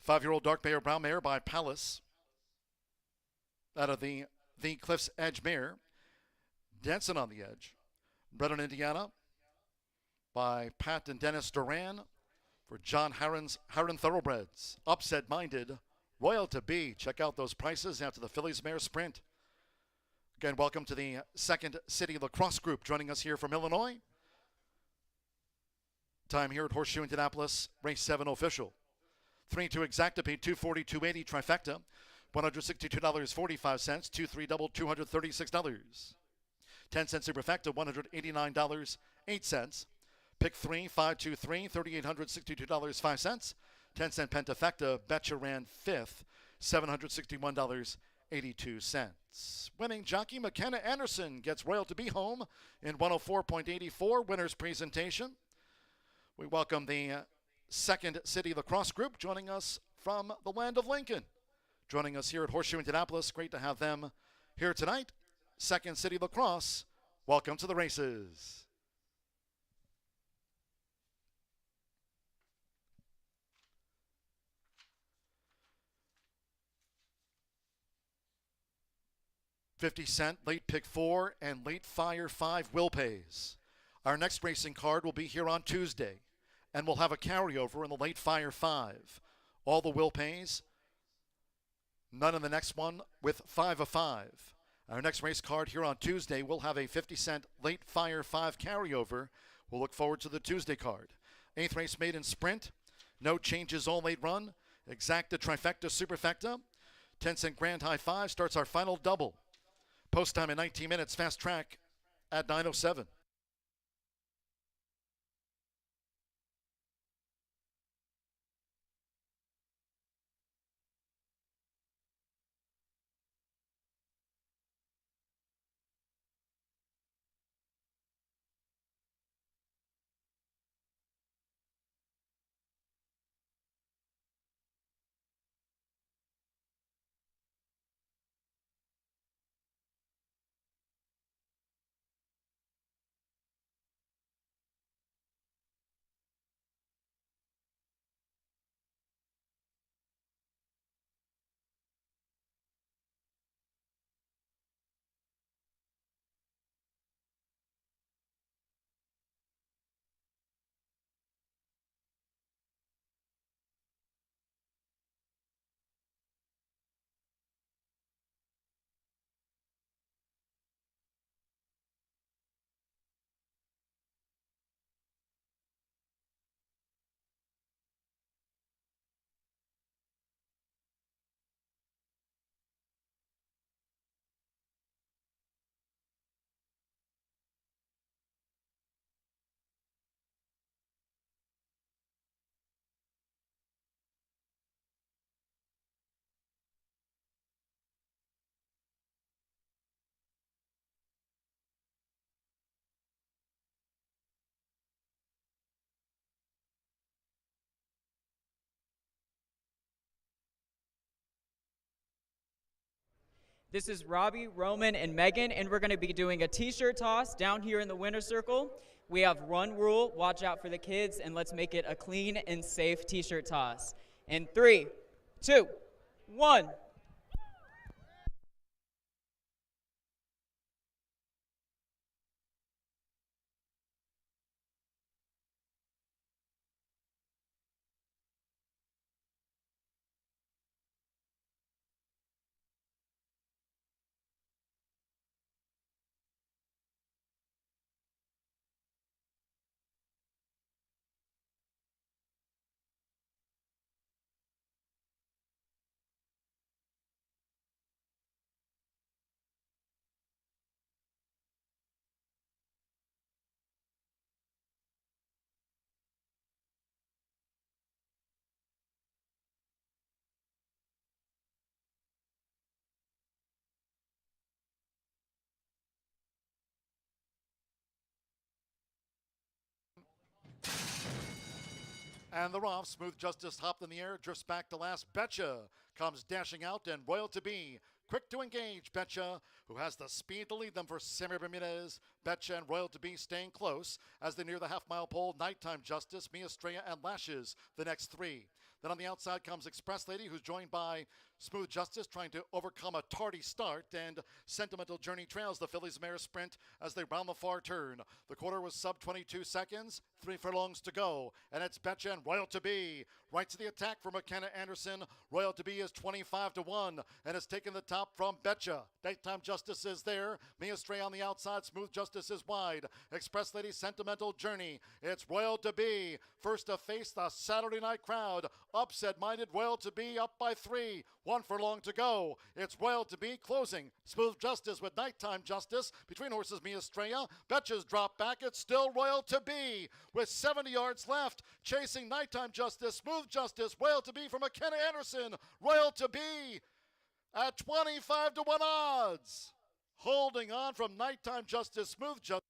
5-year-old dark mare, brown mare by Palace. Out of the Cliff's Edge mare. Denson on the edge. Bred in Indiana by Pat and Dennis Duran for John Harron's Harron Thoroughbreds. Upset-minded. Royal to be. Check out those prices after the Phillies Mare Sprint. Again, welcome to the Second City Lacrosse Group joining us here from Illinois. Time here at Horseshoe Indianapolis, race 7 official. 3-2 exacta, 240-280 trifecta, $162.45, 2-3 double, $236. 10-cent superfecta, $189.08. Pick 3, 5-2-3, $3,862.05. 10-cent pentafecta, Betcha ran 5th, $761.82. Winning jockey McKenna Anderson gets Royal to be home in 104.84. Winner's presentation. We welcome the Second City Lacrosse Group joining us from the land of Lincoln. Joining us here at Horseshoe Indianapolis. Great to have them here tonight. Second City Lacrosse, welcome to the races. $50 late pick 4 and late fire 5 will pays. Our next racing card will be here on Tuesday, and we'll have a carryover in the late fire 5. All the will pays, none in the next one with 5 of 5. Our next race card here on Tuesday will have a 50-cent late fire 5 carryover. We'll look forward to the Tuesday card. 8th race made in sprint, no changes all late run, exacta trifecta superfecta. 10-cent grand high 5 starts our final double. Post time in 19 minutes, fast track at 9:07. This is Robbie, Roman, and Megan, and we're going to be doing a t-shirt toss down here in the winner's circle. We have run rule, watch out for the kids, and let's make it a clean and safe t-shirt toss. In 3, 2, 1. And the Roth, Smooth Justice hopped in the air, drifts back to last. Betcha comes dashing out, and Royal to be quick to engage. Betcha, who has the speed to lead them for Sammy Bermudez. Betcha and Royal to be staying close as they near the half-mile pole. Nighttime Justice, Mia Estrella, and Lashes, the next 3. Then on the outside comes Express Lady, who's joined by Smooth Justice trying to overcome a tardy start, and Sentimental Journey trails the Phillies mare Sprint as they round the far turn. The quarter was sub 22 seconds, 3 furlongs to go, and it's Betcha and Royal to Be. Right to the attack for McKenna Anderson. Royal to Be is 25-1 and has taken the top from Betcha. Nighttime Justice is there. Mia Stray on the outside. Smooth Justice is wide. Express Lady Sentimental Journey. It's Royal to Be. First to face the Saturday night crowd. Upset-minded Royal to Be up by 3. 1 furlong to go. It's Royal to Be closing. Smooth Justice with Nighttime Justice. Between horses Mia Stray. Betcha's drop back. It's still Royal to Be. With 70 yards left. Chasing Nighttime Justice. Smooth Justice. Royal to Be from McKenna Anderson. Royal to Be at 25-1 odds. Holding on from Nighttime Justice. Smooth Justice.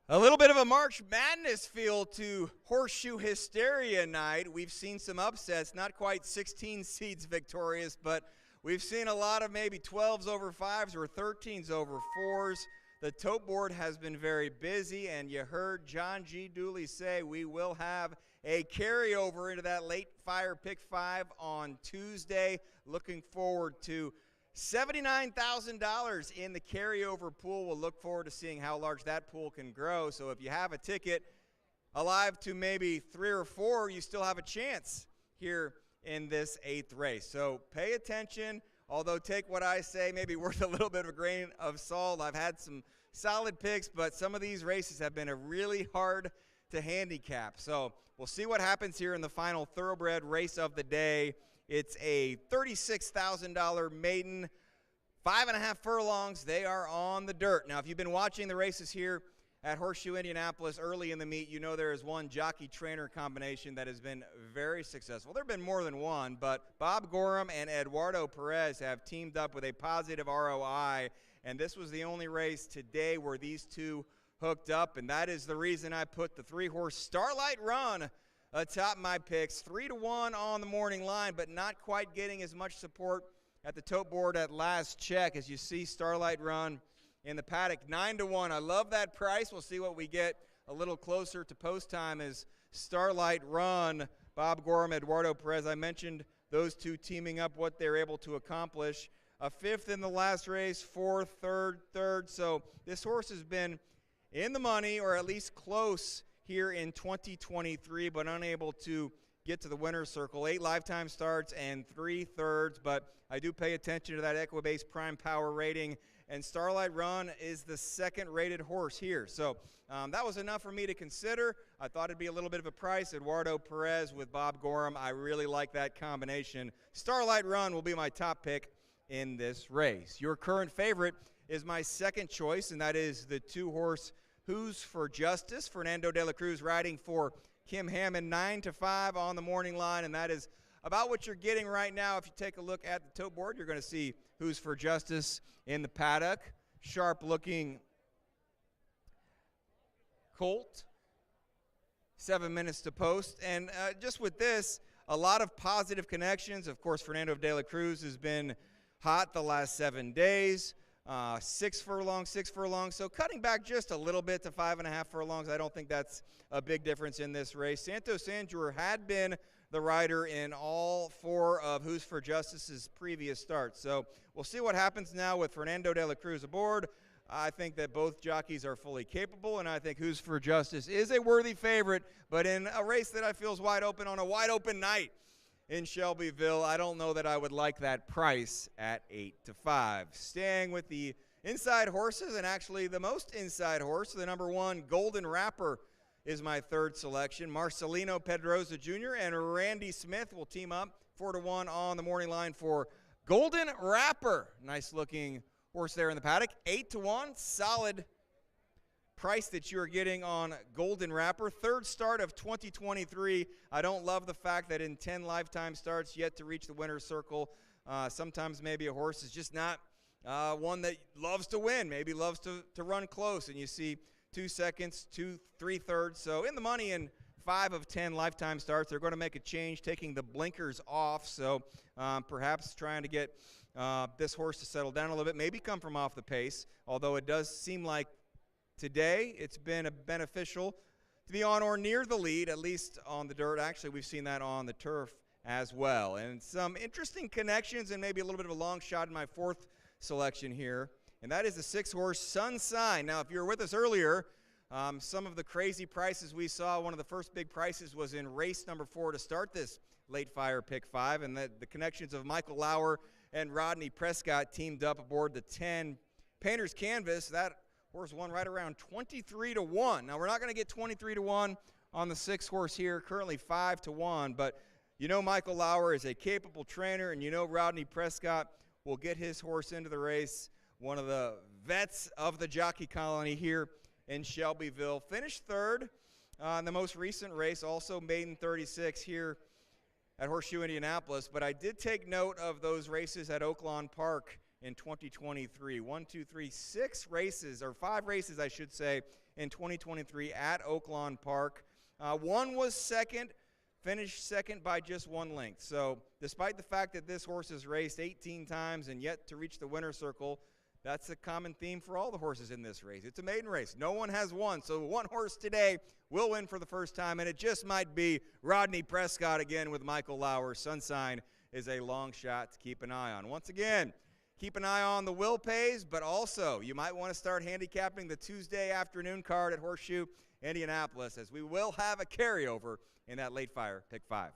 A little bit of a March Madness feel to Horseshoe Hysteria night. We've seen some upsets, not quite 16 seeds victorious, but we've seen a lot of maybe 12s over 5s or 13s over 4s. The tote board has been very busy, and you heard John G. Dooley say we will have a carryover into that late fire pick 5 on Tuesday. Looking forward to $79,000 in the carryover pool. We'll look forward to seeing how large that pool can grow. So if you have a ticket alive to maybe 3 or 4, you still have a chance here in this 8th race. So pay attention, although take what I say maybe worth a little bit of a grain of salt. I've had some solid picks, but some of these races have been really hard to handicap. So we'll see what happens here in the final thoroughbred race of the day. It's a $36,000 maiden, 5.5 furlongs. They are on the dirt. Now, if you've been watching the races here at Horseshoe Indianapolis early in the meet, you know there is one jockey-trainer combination that has been very successful. There have been more than one, but Bob Gorham and Eduardo Perez have teamed up with a positive ROI, and this was the only race today where these two hooked up, and that is the reason I put the 3-horse Starlight Run atop my picks. 3-1 on the morning line, but not quite getting as much support at the tote board at last check. As you see, Starlight Run in the paddock, 9-1. I love that price. We'll see what we get a little closer to post time as Starlight Run, Bob Gorham, Eduardo Perez. I mentioned those two teaming up, what they're able to accomplish. A 5th in the last race, 4th, 3rd. So this horse has been in the money, or at least close, here in 2023, but unable to get to the winner's circle. 8 lifetime starts and 3 thirds, but I do pay attention to that Equibase Prime Power rating, and Starlight Run is the 2nd rated horse here. So that was enough for me to consider. I thought it'd be a little bit of a price. Eduardo Perez with Bob Gorham, I really like that combination. Starlight Run will be my top pick in this race. Your current favorite is my 2nd choice, and that is the 2-horse Who's for Justice. Fernando de la Cruz riding for Kim Hammond, 9-5 on the morning line, and that is about what you're getting right now. If you take a look at the tote board, you're going to see Who's for Justice in the paddock. Sharp-looking colt. 7 minutes to post. And just with this, a lot of positive connections. Of course, Fernando de la Cruz has been hot the last 7 days. 6 furlongs. So cutting back just a little bit to 5.5 furlongs. I don't think that's a big difference in this race. Santos Andrew had been the rider in all 4 of Who's for Justice's previous starts. So we'll see what happens now with Fernando de la Cruz aboard. I think that both jockeys are fully capable, and I think Who's for Justice is a worthy favorite, but in a race that I feel is wide open on a wide open night in Shelbyville, I don't know that I would like that price at 8-5. Staying with the inside horses, and actually the most inside horse, the number 1 Golden Rapper is my 3rd selection. Marcelino Pedroza Jr. and Randy Smith will team up 4-1 on the morning line for Golden Rapper. Nice looking horse there in the paddock. 8-1, solid price that you're getting on Golden Rapper. 3rd start of 2023. I don't love the fact that in 10 lifetime starts yet to reach the winner's circle. Sometimes maybe a horse is just not one that loves to win, maybe loves to run close, and you see 2 seconds, 2 3/3. So in the money in 5 of 10 lifetime starts. They're going to make a change, taking the blinkers off. So perhaps trying to get this horse to settle down a little bit, maybe come from off the pace, although it does seem like today it's been beneficial to be on or near the lead, at least on the dirt. Actually, we've seen that on the turf as well. And some interesting connections and maybe a little bit of a long shot in my 4th selection here, and that is the 6-horse Sunshine. Now, if you were with us earlier, some of the crazy prices we saw, one of the first big prices was in race number 4 to start this late fire pick 5, and the connections of Michael Lauer and Rodney Prescott teamed up aboard the 10 Painter's Canvas. That horse won right around 23-1. Now, we're not going to get 23-1 on the 6-horse here, currently 5-1, but you know Michael Lauer is a capable trainer, and you know Rodney Prescott will get his horse into the race, one of the vets of the jockey colony here in Shelbyville. Finished 3rd in the most recent race, also maiden 36 here at Horseshoe Indianapolis, but I did take note of those races at Oaklawn Park in 2023. 1, 2, 3, 6 races, or 5 races, I should say, in 2023 at Oaklawn Park. One was second, finished second by just 1 length. So despite the fact that this horse has raced 18 times and yet to reach the winner's circle, that's a common theme for all the horses in this race. It's a maiden race. No one has won. So one horse today will win for the first time, and it just might be Rodney Prescott again with Michael Lauer. Sunshine is a long shot to keep an eye on. Once again, keep an eye on the Will Pays, but also you might want to start handicapping the Tuesday afternoon card at Horseshoe Indianapolis, as we will have a carryover in that late fire pick 5.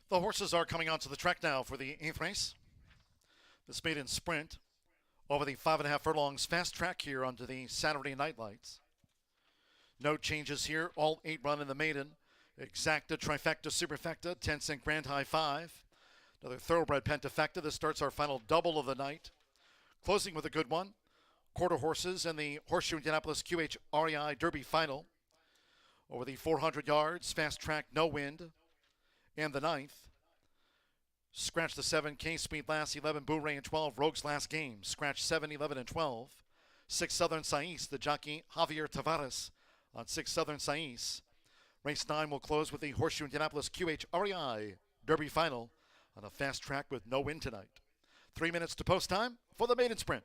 The horses are coming onto the track now for the 8th race. This maiden sprint over the 5.5 furlongs fast track here onto the Saturday night lights. No changes here. All 8 run in the maiden. Exacta, trifecta, superfecta, 10-cent grand high 5. Another thoroughbred pentafecta. This starts our final double of the night. Closing with a good one. Quarter horses in the Horseshoe Indianapolis QH REI Derby final. Over the 400 yards, fast track, no wind. And the 9th. Scratch the 7, K-Speed last, 11, Boo-Ray and 12, Rogues last game. Scratch 7, 11, and 12. 6 Southern Sais, the jockey Javier Tavares on 6 Southern Sais. Race 9 will close with the Horseshoe Indianapolis QH REI Derby final on a fast track with no wind tonight. 3 minutes to post time for the maiden sprint.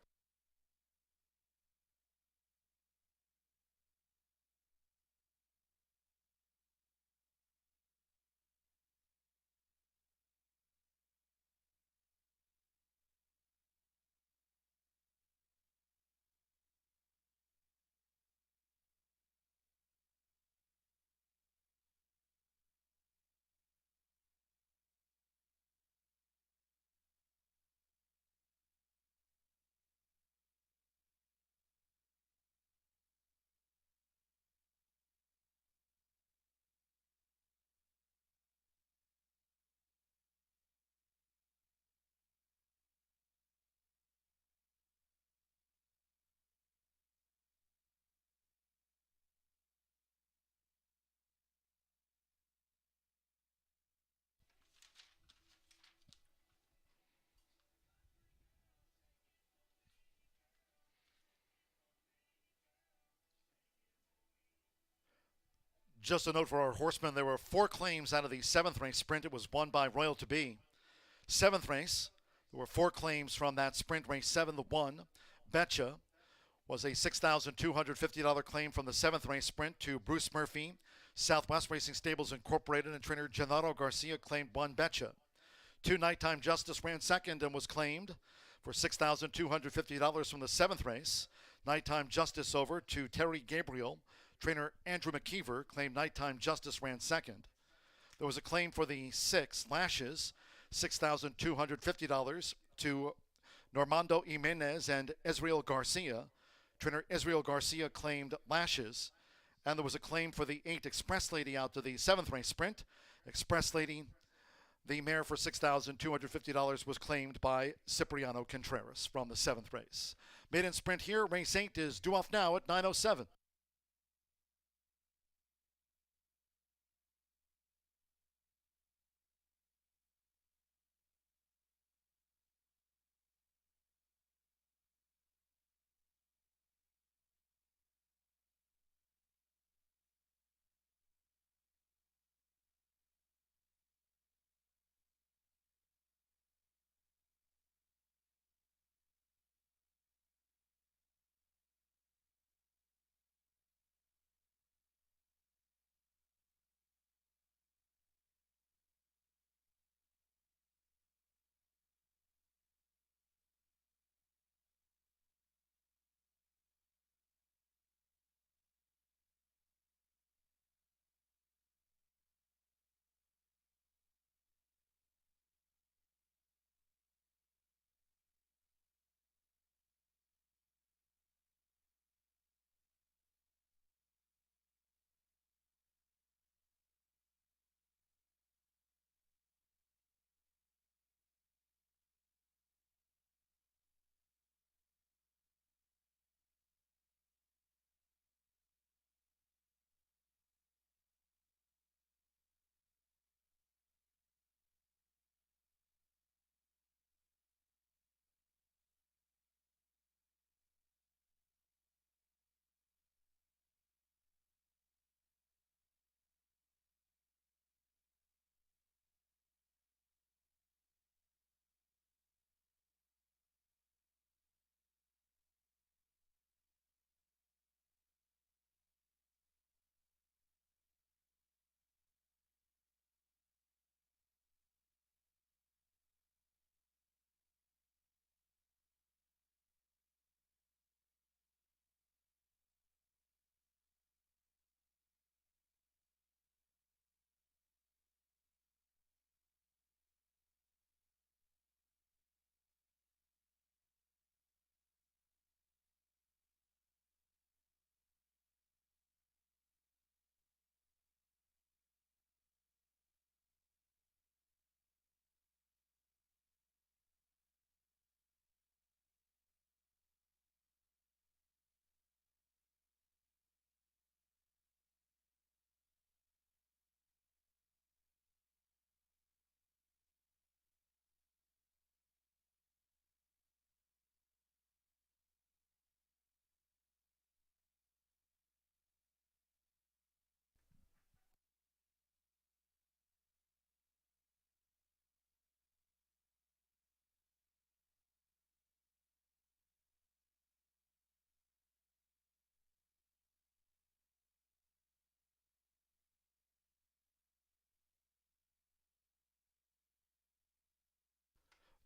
Just a note for our horsemen, there were 4 claims out of the 7th race sprint. It was won by Royal to Be. 7th race, there were 4 claims from that sprint. Race 7, the 1, Betcha, was a $6,250 claim from the 7th race sprint to Bruce Murphy. Southwest Racing Stables Incorporated and trainer Gennaro Garcia claimed 1 Betcha. 2 Nighttime Justice ran second and was claimed for $6,250 from the 7th race. Nighttime Justice over to Terry Gabriel. Trainer Andrew McKeever claimed Nighttime Justice ran second. There was a claim for the 6 Lashes, $6,250 to Normando Jimenez and Ezreal Garcia. Trainer Ezreal Garcia claimed Lashes. And there was a claim for the 8 Express Lady out to the 7th race sprint. Express Lady, the mare for $6,250, was claimed by Cipriano Contreras from the 7th race. Maiden sprint here, race 8 is due off now at 9:07.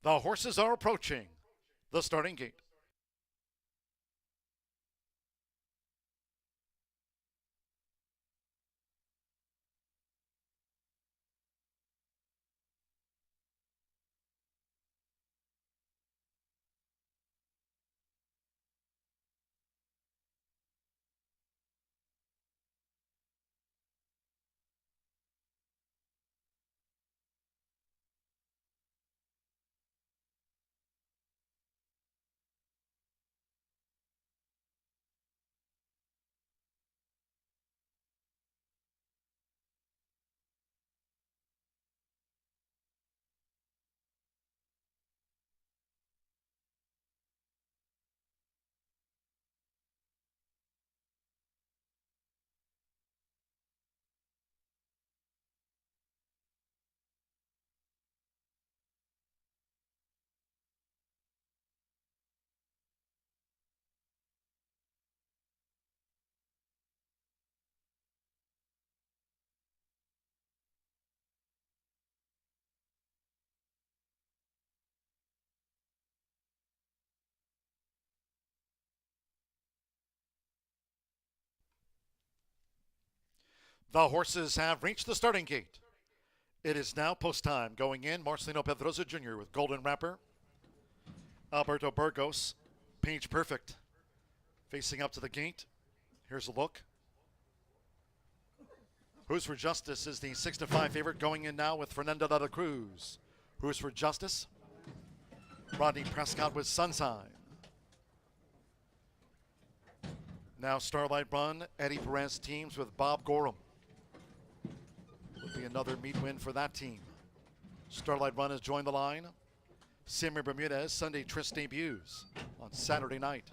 The horses are approaching the starting gate. The horses have reached the starting gate. It is now post time. Going in, Marcelino Pedrosa Jr. with Golden Wrapper. Alberto Burgos, Page Perfect, facing up to the gate. Here's a look. Who's for Justice is the 6-5 favorite, going in now with Fernando de la Cruz. Who's for Justice? Rodney Prescott with Sunshine. Now Starlight Run, Eddie Perez teams with Bob Gorham. Would be another meet win for that team. Starlight Run has joined the line. Simmer Bermudez, Sunday Tryst debuts on Saturday night.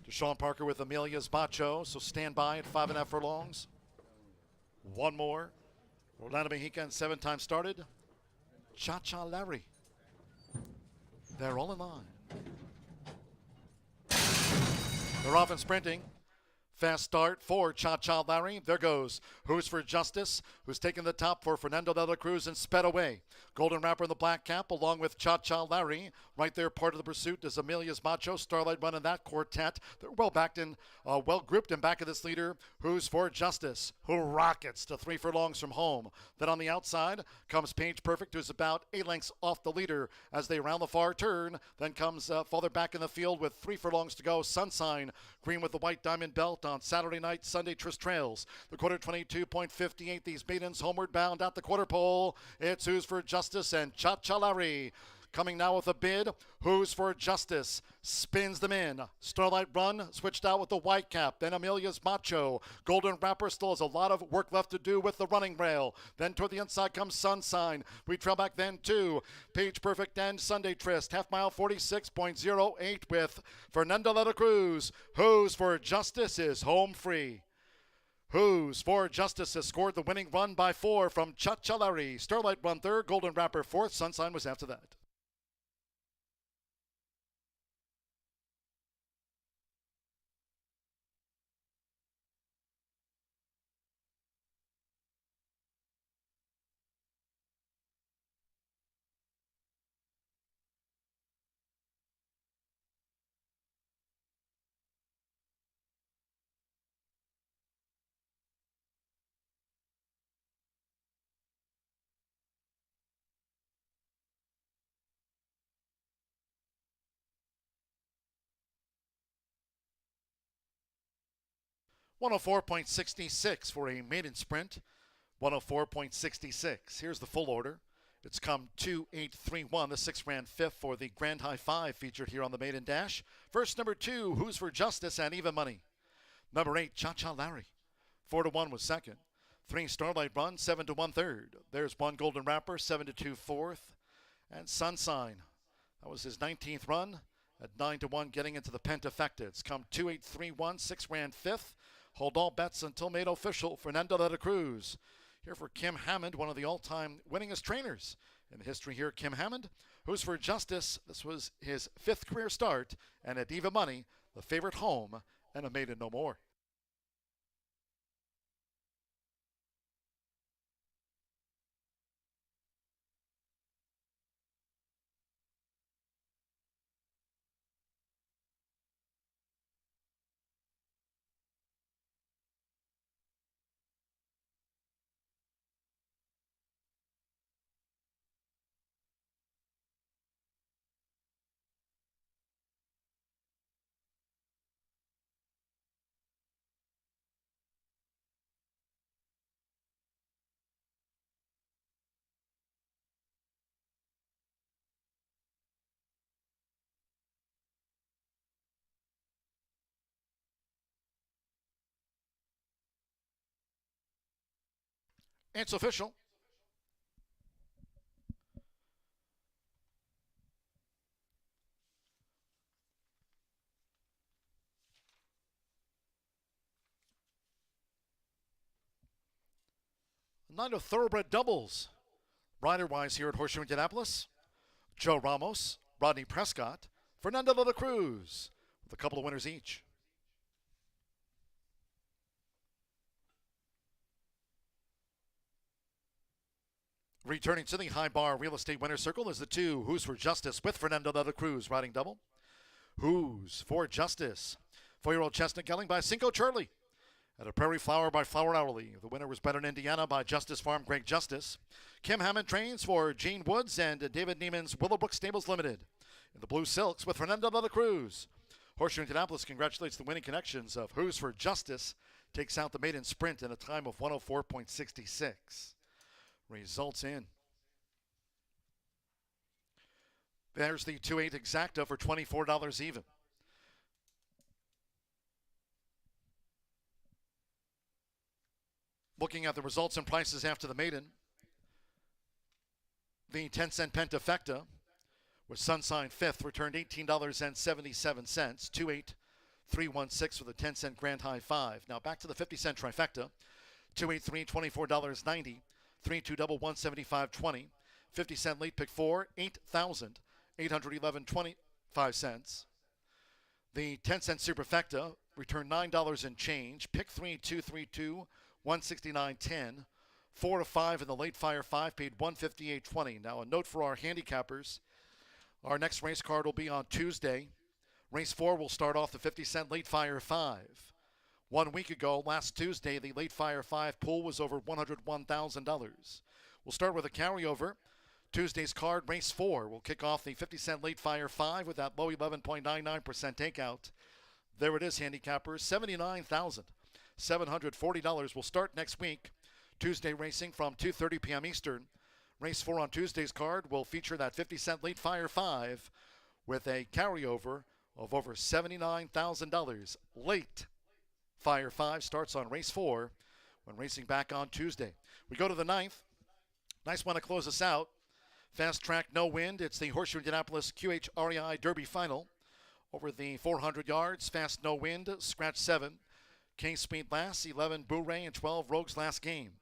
Deshaun Parker with Amelia's Bacho, so stand by at 5.5 furlongs. One more. Orlando Mexican, 7 times started. Cha-Cha Larry. They're all in line. They're off and sprinting. Fast start for Cha-Cha Larry. There goes Who's for Justice, who's taken the top for Fernando de la Cruz and sped away. Golden Wrapper in the black cap along with Cha-Cha Larry. Right there, part of the pursuit is Amelia's Macho. Starlight Run in that quartet. They're well backed in, well grouped in back of this leader, Who's for Justice, who rockets to 3 furlongs from home. Then on the outside comes Page Perfect, who's about 8 lengths off the leader as they round the far turn. Then comes farther back in the field with 3 furlongs to go, Sunshine, green with the white diamond belt on Saturday night. Sunday Tryst trails the quarter 22.58. These maidens homeward bound at the quarter pole. It's Who's for Justice and Cha-Cha Larry. Coming now with a bid. Who's for Justice spins them in. Starlight Run switched out with the white cap. Then Amelia's Macho. Golden Wrapper still has a lot of work left to do with the running rail. Then toward the inside comes Sunshine. We trail back then to Page Perfect and Sunday Tryst. Half mile 46.08 with Fernando de la Cruz. Who's for Justice is home free. Who's for Justice has scored the winning run by 4 from Cha-Cha Larry. Starlight Run third, Golden Wrapper fourth. Sunshine was after that. $104.66 for a maiden sprint. 104.66. Here's the full order. It's come 2-8-3-1. The 6 ran 5th for the Grand High 5 featured here on the maiden dash. First, number 2, Who's for Justice and Even Money. Number 8, Cha-Cha Larry. 4-1 was second. 3, Starlight Run, 7-1 third. There's 1, Golden Wrapper, 7-2 fourth. And Sunshine. That was his 19th run at 9-1 getting into the Pentafecta. It's come 2-8-3-1. 6 ran 5th. Hold all bets until made official. Fernando de la Cruz. Here for Kim Hammond, one of the all-time winningest trainers in the history here. Kim Hammond, Who's for Justice. This was his 5th career start. And at Even Money, the favorite home and a maiden no more. It's official. Night of thoroughbred doubles. Rider-wise here at Horseshoe Indianapolis, Joe Ramos, Rodney Prescott, Fernando de la Cruz, with a couple of winners each. Returning to the High Bar Real Estate Winner's Circle is the two Who's for Justice with Fernando de la Cruz riding double. Who's for Justice? 4-year-old Chestnut Gelding by Cinco Charlie. At a Prairie Flower by Flower Hourly. The winner was Bet in Indiana by Justice Farm Greg Justice. Kim Hammond trains for Gene Woods and David Neiman's Willowbrook Stables Limited. In the Blue Silks with Fernando de la Cruz. Horseshoe Indianapolis congratulates the winning connections of Who's for Justice. Takes out the maiden sprint in a time of 104.66. Results in. There's the 2-8 exacta for $24 even. Looking at the results and prices after the maiden, the 10-cent pentafecta with Sunshine 5th returned $18.77, 28316 with a 10-cent grand high 5. Now back to the 50-cent trifecta, 283 $24.90, 3-2 double 175.20, 50-cent late pick 4, 8,811.25 cents. The 10-cent superfecta returned $9 and change, pick 3 232 $169.10, 4 to 5 in the late fire 5 paid $158.20. Now a note for our handicappers: our next race card will be on Tuesday. Race 4 will start off the 50-cent late fire 5. 1 week ago, last Tuesday, the late fire 5 pool was over $101,000. We'll start with a carryover. Tuesday's card, race 4, will kick off the 50-cent late fire 5 with that low 11.99% takeout. There it is, handicappers, $79,740 will start next week. Tuesday racing from 2:30 p.m. Eastern. Race 4 on Tuesday's card will feature that 50-cent late fire 5 with a carryover of over $79,000. Late fire 5 starts on race 4 when racing back on Tuesday. We go to the 9th. Nice one to close us out. Fast track, no wind. It's the Horseshoe Indianapolis QH-REI Derby Final. Over the 400 yards, fast, no wind, scratch 7. King Speed last, 11 Bouray, and 12 Rogues last game.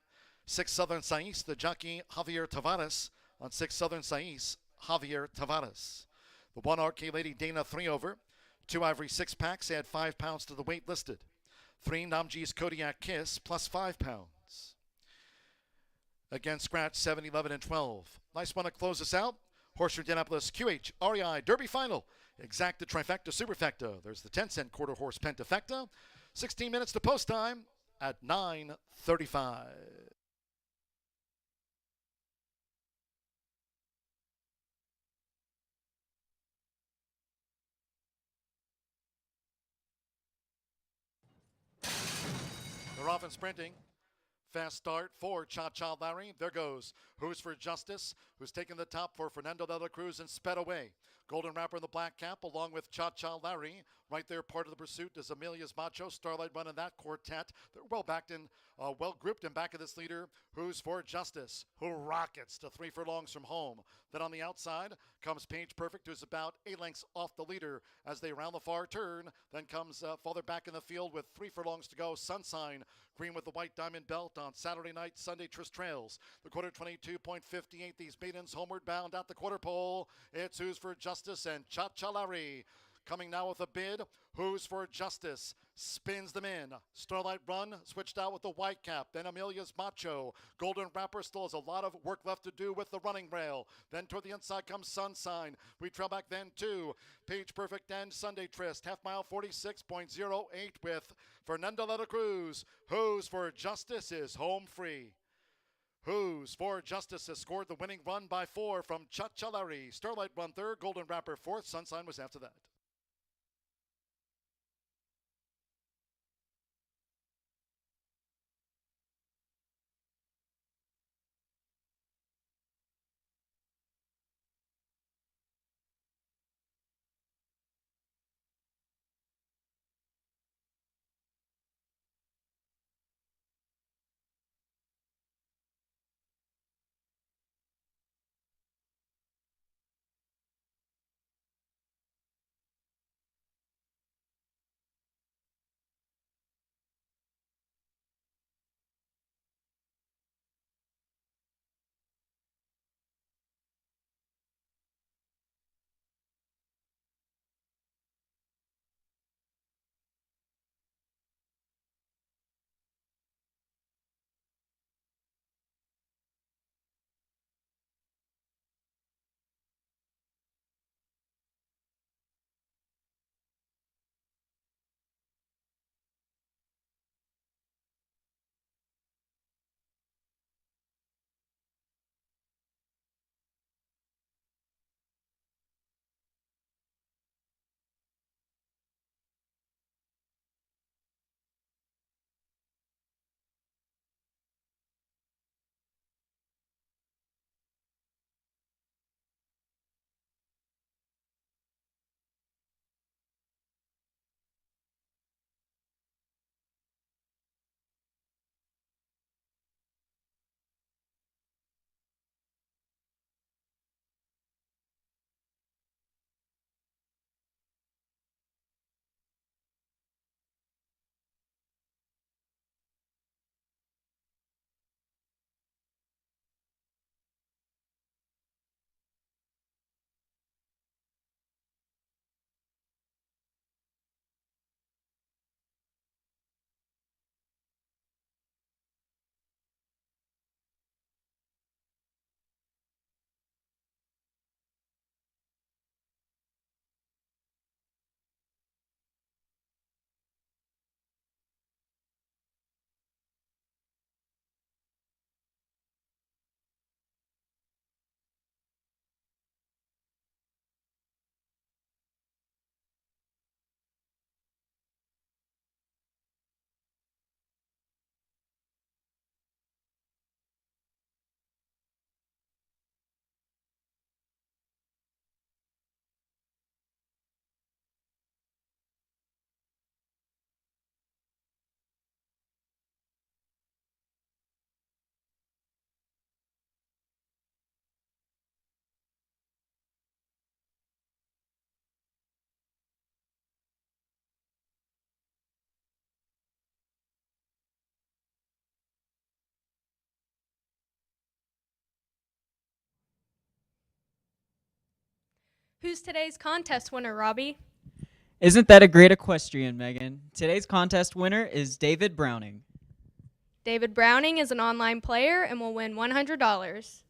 6 Southern Sais, the jockey Javier Tavares. On 6 Southern Sais, Javier Tavares. The 1 RK Lady Dana 3 over. 2 Ivory 6 packs, add 5 pounds to the weight listed. 3 Namji's Kodiak Kiss, plus 5 pounds. Again, scratch 7, 11, and 12. Nice one to close us out. Horseshoe Indianapolis QH-REI Derby Final. Exacta, trifecta, superfecta. There's the 10-cent quarter horse pentafecta. 16 minutes to post time at 9:35. They're off and sprinting. Fast start for Cha-Cha Larry. There goes Who's for Justice, who's taken the top for Fernando de la Cruz and sped away. Golden Wrapper in the black cap along with Cha-Cha Larry. Right there, part of the pursuit is Amelia's Macho. Starlight running that quartet. They're well backed in, well grouped in back of this leader, Who's for Justice, who rockets to 3 furlongs from home. Then on the outside comes Page Perfect, who's about 8 lengths off the leader as they round the far turn. Then comes farther back in the field with 3 furlongs to go, Sunshine, green with the white diamond belt on Saturday night, Sunday Tryst Trails. The quarter 22.58, these maidens homeward bound at the quarter pole. It's Who's for Justice and Cha-Cha Larry. Coming now with a bid, Who's for Justice, spins them in. Starlight Run switched out with the white cap. Then Amelia's Macho. Golden Wrapper still has a lot of work left to do with the running rail. Then toward the inside comes Sunshine. We trail back then to Page Perfect and Sunday Tryst. Half mile 46.08 with Fernando de la Cruz. Who's for Justice is home free. Who's for Justice has scored the winning run by 4 from Cha-Cha Larry. Starlight Run 3rd, Golden Wrapper 4th. Sunshine was after that. Who's today's contest winner, Robbie? Isn't that a great equestrian, Megan? Today's contest winner is David Browning. David Browning is an online player and will win $100.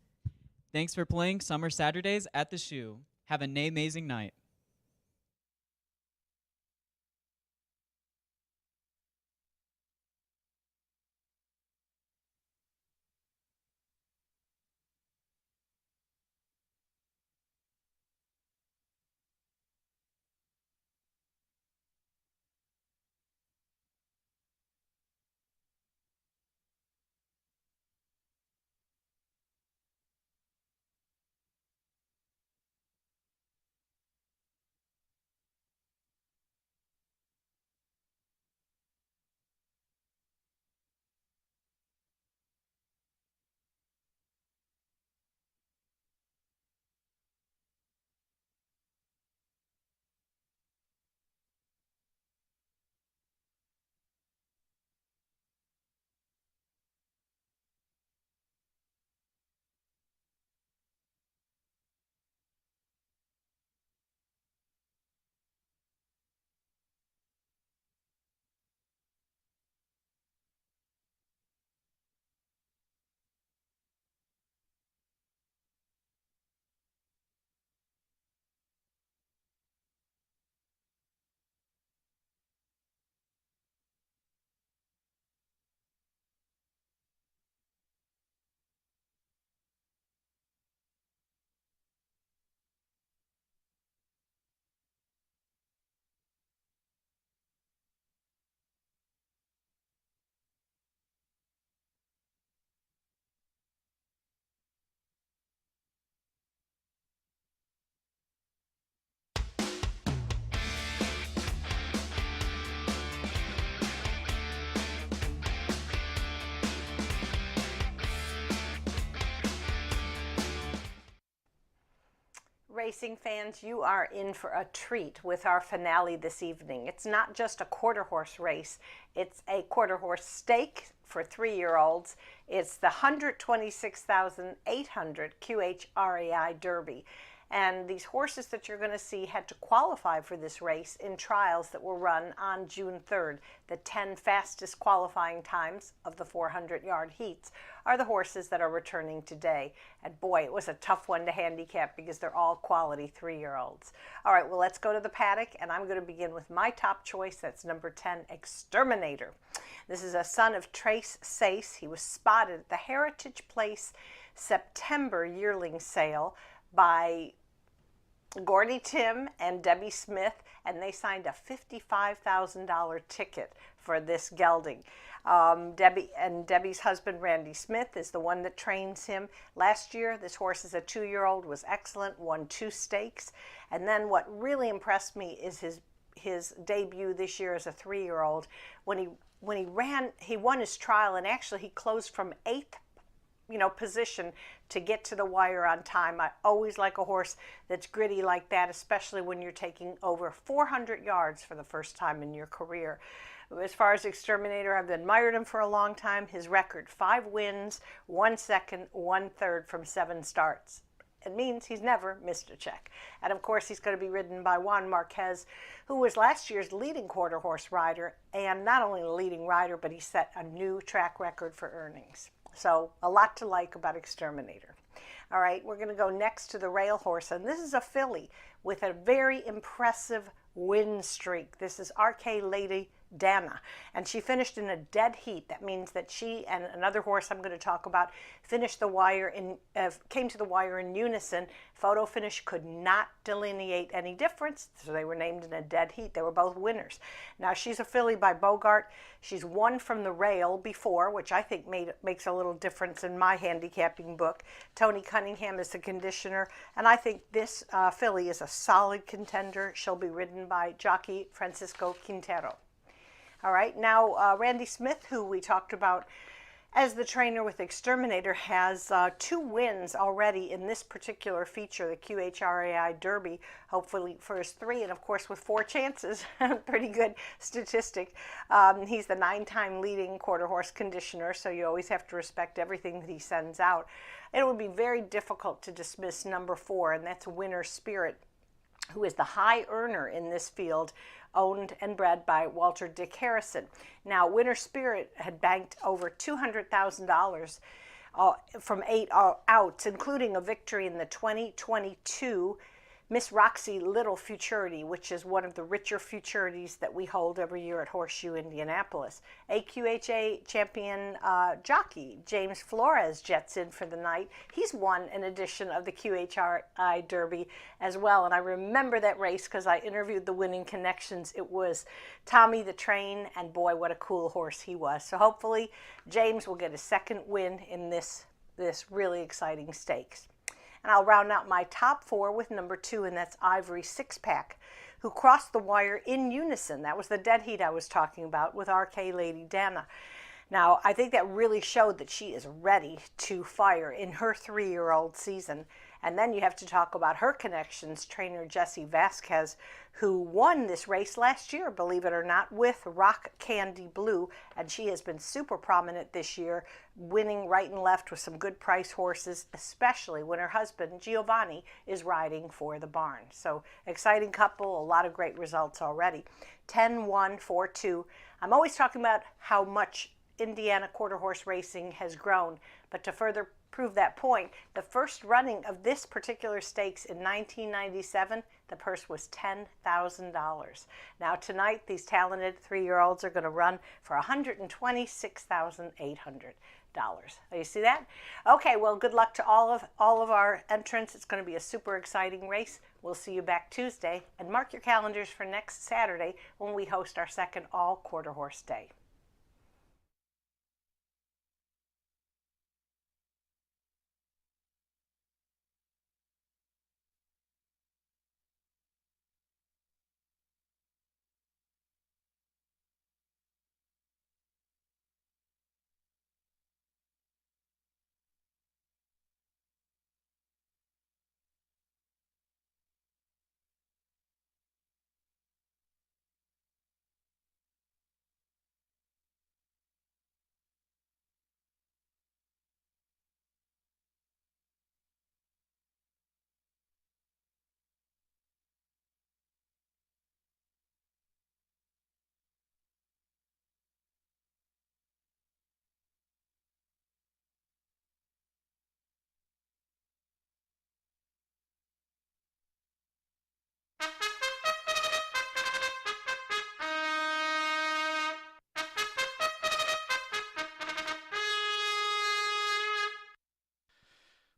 Thanks for playing Summer Saturdays at the Shoe. Have an amazing night. Racing fans, you are in for a treat with our finale this evening. It's not just a quarter horse race, it's a quarter horse stake for 3-year-olds. It's the 126,800 QHRAI Derby. And these horses that you're going to see had to qualify for this race in trials that will run on June 3rd. The 10 fastest qualifying times of the 400-yard heats are the horses that are returning today. And boy, it was a tough one to handicap because they're all quality 3-year-olds. All right, well, let's go to the paddock, and I'm going to begin with my top choice. That's number 10, Exterminator. This is a son of Trace Sace. He was spotted at the Heritage Place September yearling sale by Gordy Tim and Debbie Smith, and they signed a $55,000 ticket for this gelding. Debbie's husband, Randy Smith, is the one that trains him. Last year, this horse is a 2-year-old, was excellent, won 2 stakes. And then what really impressed me is his debut this year as a 3-year-old. When he ran, he won his trial, and actually he closed from 8th position to get to the wire on time. I always like a horse that's gritty like that, especially when you're taking over 400 yards for the first time in your career. As far as Exterminator, I've admired him for a long time. His record, 5 wins, 1 second, 1 third from 7 starts. It means he's never missed a check. And of course, he's going to be ridden by Juan Marquez, who was last year's leading quarter horse rider, and not only the leading rider, but he set a new track record for earnings. So a lot to like about Exterminator. All right, we're going to go next to the rail horse, and this is a filly with a very impressive win streak. This is RK Lady Dana, and she finished in a dead heat. That means that she and another horse I'm going to talk about finished the wire came to the wire in unison. Photo finish could not delineate any difference, so they were named in a dead heat. They were both winners. Now she's a filly by Bogart. She's won from the rail before, which I think makes a little difference in my handicapping book. Tony Cunningham is the conditioner, and I think this filly is a solid contender. She'll be ridden by jockey Francisco Quintero. All right, now Randy Smith, who we talked about as the trainer with Exterminator, has 2 wins already in this particular feature, the QHRAI Derby, hopefully for his 3, and of course with 4 chances. Pretty good statistic. He's the 9-time leading quarter horse conditioner, so you always have to respect everything that he sends out. It would be very difficult to dismiss number 4, and that's Winner Spirit. who is the high earner in this field, owned and bred by Walter Dick Harrison. Now, Winter Spirit had banked over $200,000 from 8 outs, including a victory in the 2022 Miss Roxy Little Futurity, which is one of the richer futurities that we hold every year at Horseshoe Indianapolis. AQHA champion jockey James Flores jets in for the night. He's won an edition of the QHRI Derby as well, and I remember that race because I interviewed the winning connections. It was Tommy the Train, and boy, what a cool horse he was. So hopefully James will get a second win in this really exciting stakes. And I'll round out my top 4 with number 2, and that's Ivory Six-Pack, who crossed the wire in unison. That was the dead heat I was talking about with RK Lady Dana. Now, I think that really showed that she is ready to fire in her 3-year-old season. And then you have to talk about her connections, trainer Jesse Vasquez, who won this race last year, believe it or not, with Rock Candy Blue. And she has been super prominent this year, winning right and left with some good price horses, especially when her husband, Giovanni, is riding for the barn. So exciting couple, a lot of great results already. 10-1-4-2. I'm always talking about how much Indiana quarter horse racing has grown, but to further prove that point, the first running of this particular stakes in 1997, the purse was $10,000. Now tonight, these talented 3-year-olds are going to run for $126,800. You see that? Okay, well, good luck to all of our entrants. It's going to be a super exciting race. We'll see you back Tuesday, and mark your calendars for next Saturday when we host our second all quarter horse day.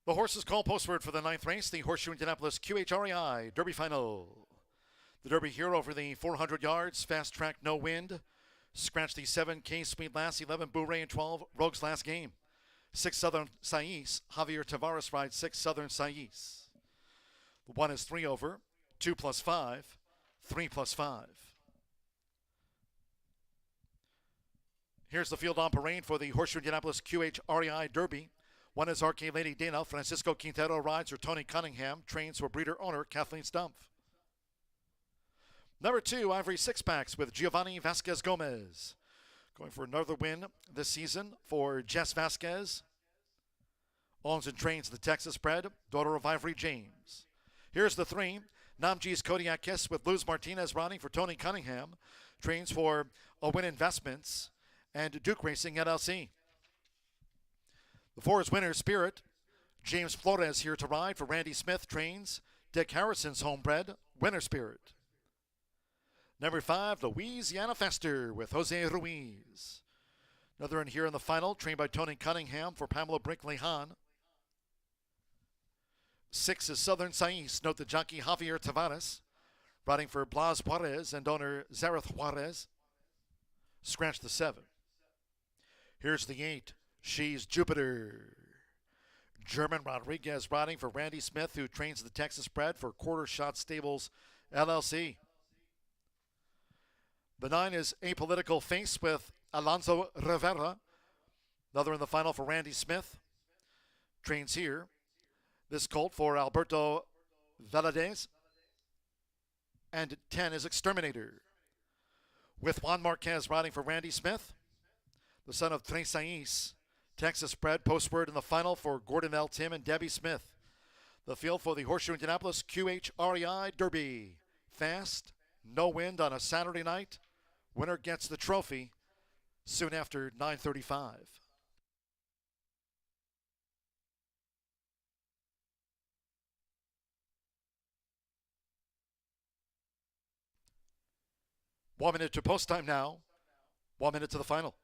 The horses call postword for the 9th race, the Horseshoe Indianapolis QHREI Derby Final. The Derby here over the 400 yards, fast track, no wind. Scratch the 7K Sweet Lass, 11 Bourré, and 12 Rogue's Last Game. 6 Southern Sais, Javier Tavares rides 6 Southern Sais. The 1 is 3 over, 2 plus 5, 3 plus 5. Here's the field on parade for the Horseshoe Indianapolis QHREI Derby. 1 is RK Lady Dana. Francisco Quintero rides for Tony Cunningham. Trains for breeder owner Kathleen Stumpf. Number 2, Ivory Six-Packs with Giovanni Vasquez Gomez. Going for another win this season for Jess Vasquez. Owns and trains the Texas bred, daughter of Ivory James. Here's the 3, Namji's Kodiak Kiss with Luz Martinez riding for Tony Cunningham. Trains for Win Investments and Duke Racing LLC. The 4 is Winter Spirit. James Flores here to ride for Randy Smith. Trains Dick Harrison's homebred, Winter Spirit. Number 5, Louisiana Fester with Jose Ruiz. Another in here in the final, trained by Tony Cunningham for Pamela Brinkley-Hahn. 6 is Southern Sais. Note the jockey Javier Tavares, riding for Blas Juarez and owner Zareth Juarez. Scratch the 7. Here's the 8. She's Jupiter. German Rodriguez riding for Randy Smith, who trains the Texas bred for Quarter Shot Stables LLC. The 9 is Apolitical Face with Alonso Rivera. Another in the final for Randy Smith. Trains here. This colt for Alberto Valadez. And 10 is Exterminator, with Juan Marquez riding for Randy Smith, the son of Tres Sais. Texas bred, postword in the final for Gordon L. Tim and Debbie Smith. The field for the Horseshoe Indianapolis QHREI Derby. Fast, no wind on a Saturday night. Winner gets the trophy soon after 9:35. One minute to post time now. 1 minute to the final.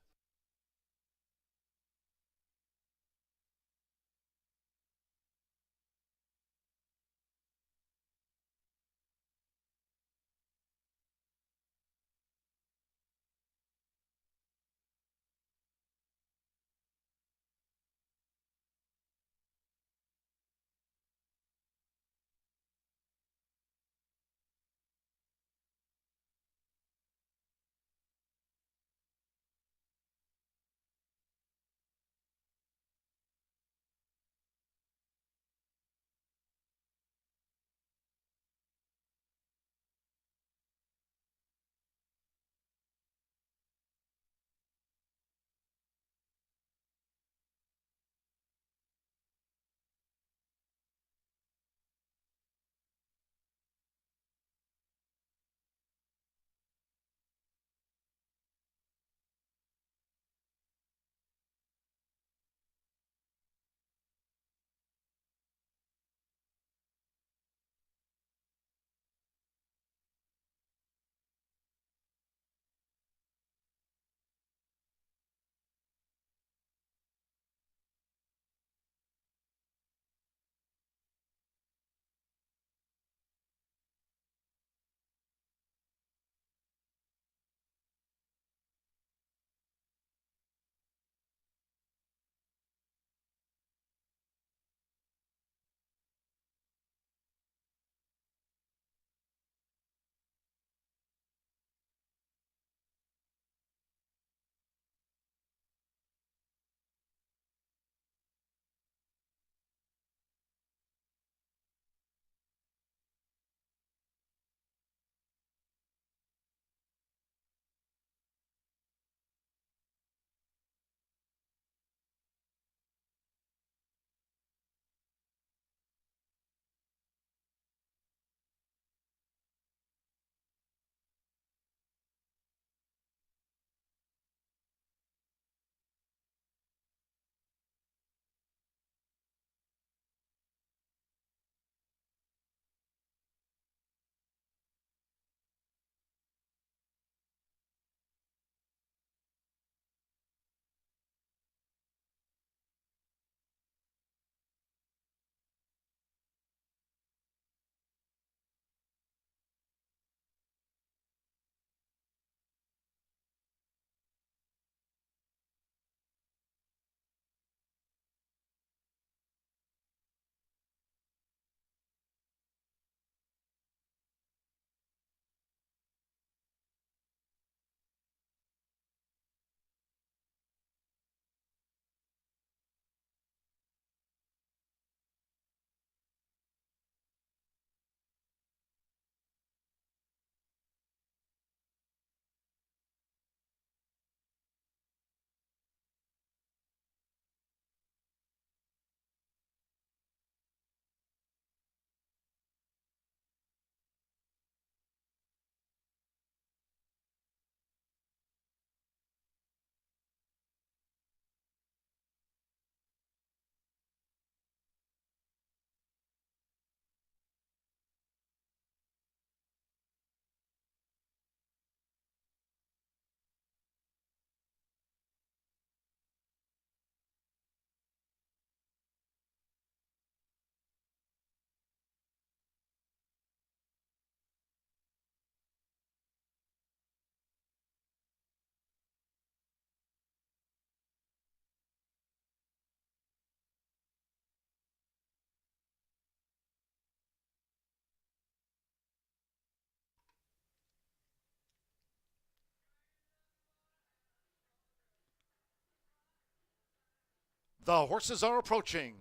The horses are approaching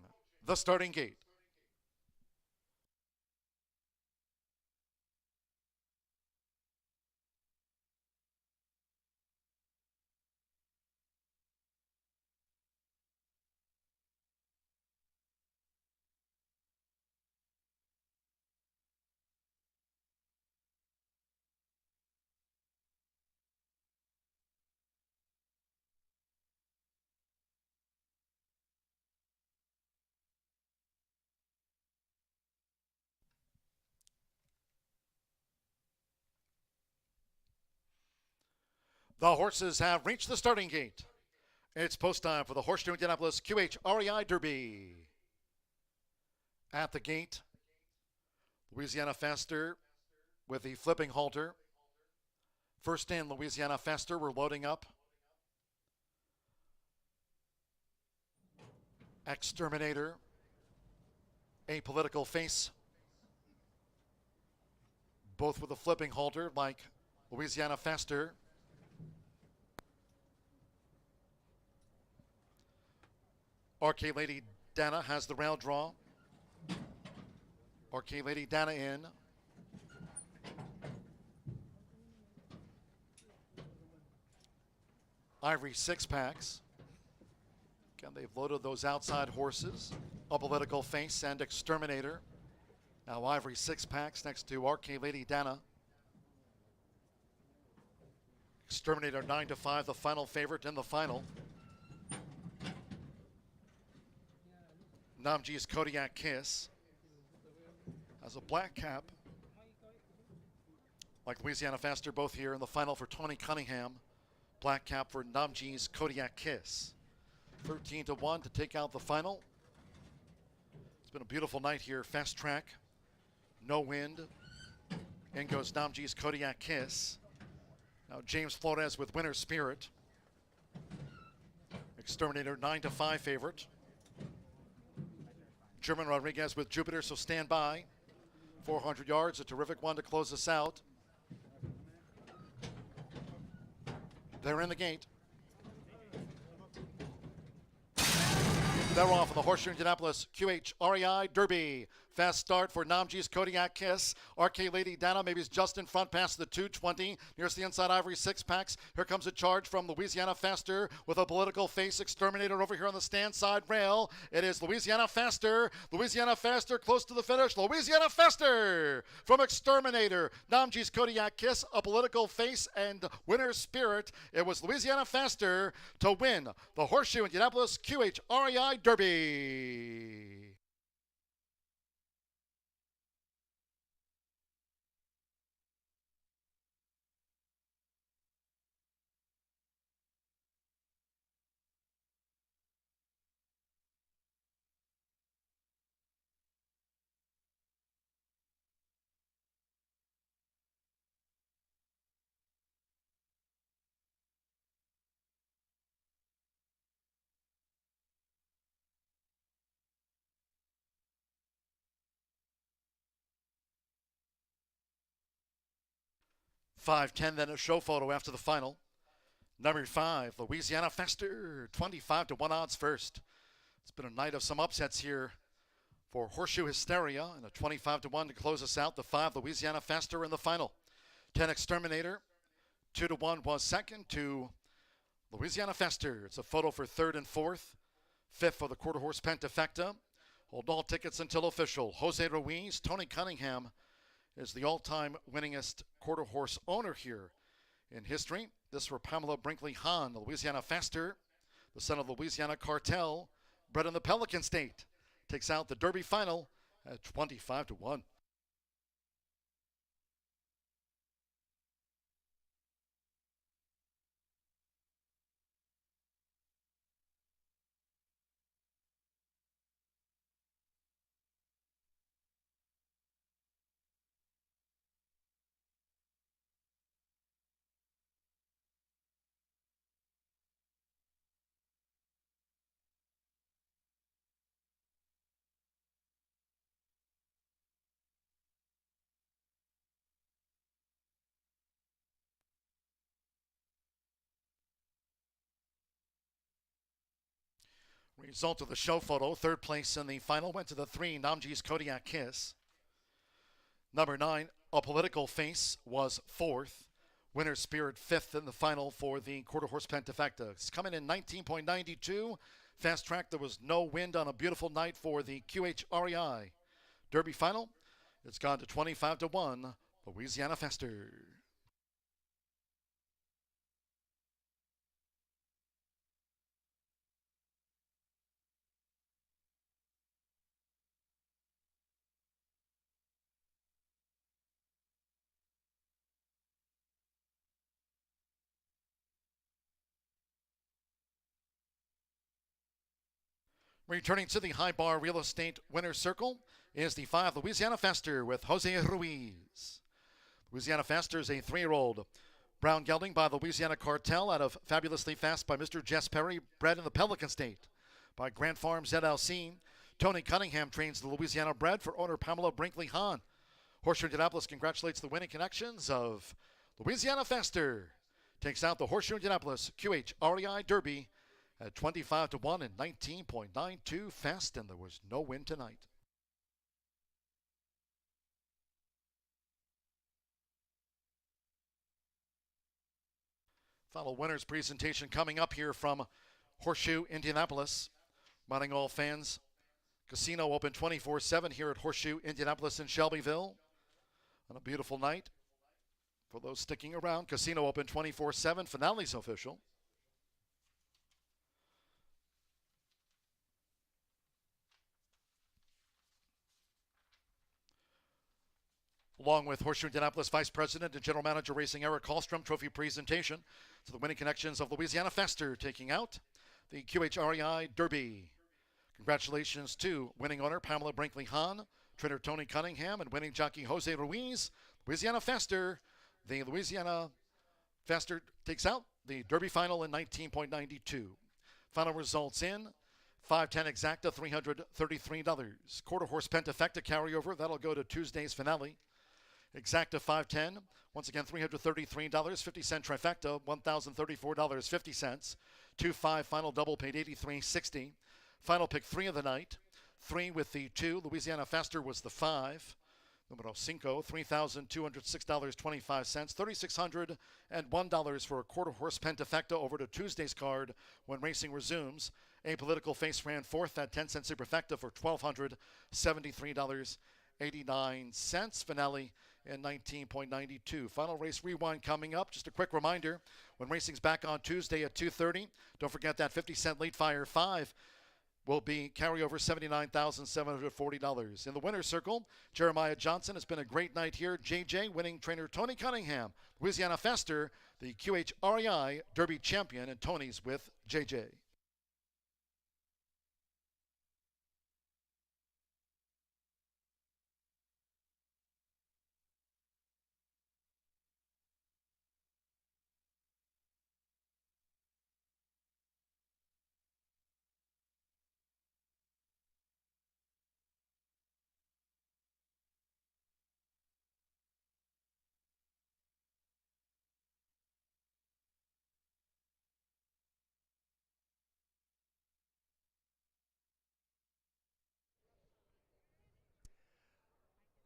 the starting gate. The horses have reached the starting gate. It's post time for the Horseshoe Indianapolis QH REI Derby. At the gate, Louisiana Faster with the flipping halter. First in, Louisiana Faster. We're loading up. Exterminator, a political face, both with a flipping halter like Louisiana Faster. RK Lady Dana has the rail draw. RK Lady Dana in. Ivory 6-packs. Again, they've loaded those outside horses. A political face and Exterminator. Now Ivory 6-packs next to RK Lady Dana. Exterminator 9-5, the final favorite in the final. Namji's Kodiak Kiss has a black cap. Like Louisiana Faster, both here in the final for Tony Cunningham. Black cap for Namji's Kodiak Kiss. 13-1 to take out the final. It's been a beautiful night here. Fast track. No wind. In goes Namji's Kodiak Kiss. Now James Flores with Winter Spirit. Exterminator 9-5 favorite. German Rodriguez with Jupiter, so stand by. 400 yards, a terrific one to close us out. They're in the gate. They're off in the Horseshoe Indianapolis QH REI Derby. Fast start for Namji's Kodiak Kiss. RK Lady Dana maybe is just in front past the 220. Nearest the inside Ivory 6-packs. Here comes a charge from Louisiana Faster with a political face. Exterminator over here on the stand side rail. It is Louisiana Faster. Louisiana Faster close to the finish. Louisiana Faster from Exterminator. Namji's Kodiak Kiss, a political face, and Winter Spirit. It was Louisiana Faster to win the Horseshoe Indianapolis QH REI Derby. $5.10 then a show photo after the final. Number 5, Louisiana Faster, 25-1 odds first. It's been a night of some upsets here for Horseshoe Hysteria, and a 25-1 to close us out. The 5, Louisiana Faster in the final. 10, Exterminator. 2-1 was second to Louisiana Faster. It's a photo for third and fourth. Fifth for the quarter horse Pentafecta. Hold all tickets until official. Jose Ruiz, Tony Cunningham is the all-time winningest quarter horse owner here in history. This for Pamela Brinkley Hahn, Louisiana Faster, the son of Louisiana Cartel, bred in the Pelican State, takes out the Derby final at 25-1. Result of the show photo, third place in the final went to the 3, Namji's Kodiak Kiss. Number 9, A Political Face, was fourth. Winter Spirit fifth in the final for the quarter horse Pentafecta. It's coming in 19.92. Fast track, there was no wind on a beautiful night for the QH REI Derby final. It's gone to 25-1, Louisiana Faster. Returning to the High Bar Real Estate Winner's Circle is the 5 Louisiana Faster with Jose Ruiz. Louisiana Faster is a 3-year-old brown gelding by the Louisiana Cartel out of Fabulously Fast by Mr. Jess Perry, bred in the Pelican State by Grant Farm ZLC. Tony Cunningham trains the Louisiana bred for owner Pamela Brinkley Hahn. Horseshoe Indianapolis congratulates the winning connections of Louisiana Faster. Takes out the Horseshoe Indianapolis QH REI Derby at 25-1 and 19.92 fast, and there was no win tonight. Final winners presentation coming up here from Horseshoe Indianapolis. Reminding all fans, Casino open 24/7 here at Horseshoe Indianapolis in Shelbyville on a beautiful night. For those sticking around, Casino open 24/7. Finale's official. Along with Horseshoe Indianapolis Vice President and General Manager Racing Eric Hallstrom, trophy presentation to the winning connections of Louisiana Faster, taking out the QHREI Derby. Congratulations to winning owner Pamela Brinkley Hahn, trainer Tony Cunningham, and winning jockey Jose Ruiz. Louisiana Faster. The Louisiana Faster takes out the Derby final in 19.92. Final results in 510 exacta, $333. Quarter horse pentafecta carryover, that'll go to Tuesday's finale. Exacta 510, once again $333, 50-cent trifecta, $1,034.50. 2-5 final double paid $83.60. Final pick 3 of the night. 3 with the 2. Louisiana Faster was the 5. Numero 5, $3,206.25. $3,601 for a quarter horse pentafecta over to Tuesday's card when racing resumes. Apolitical Face ran 4th at 10-cent superfecta for $1,273.89. Finale in 19.92. Final race rewind coming up. Just a quick reminder, when racing's back on Tuesday at 2:30, don't forget that 50-cent late fire 5 will be carryover $79,740. In the winner's circle, Jeremiah Johnson. Has been a great night here. JJ winning trainer Tony Cunningham. Louisiana Faster, the QHREI Derby champion, and Tony's with JJ.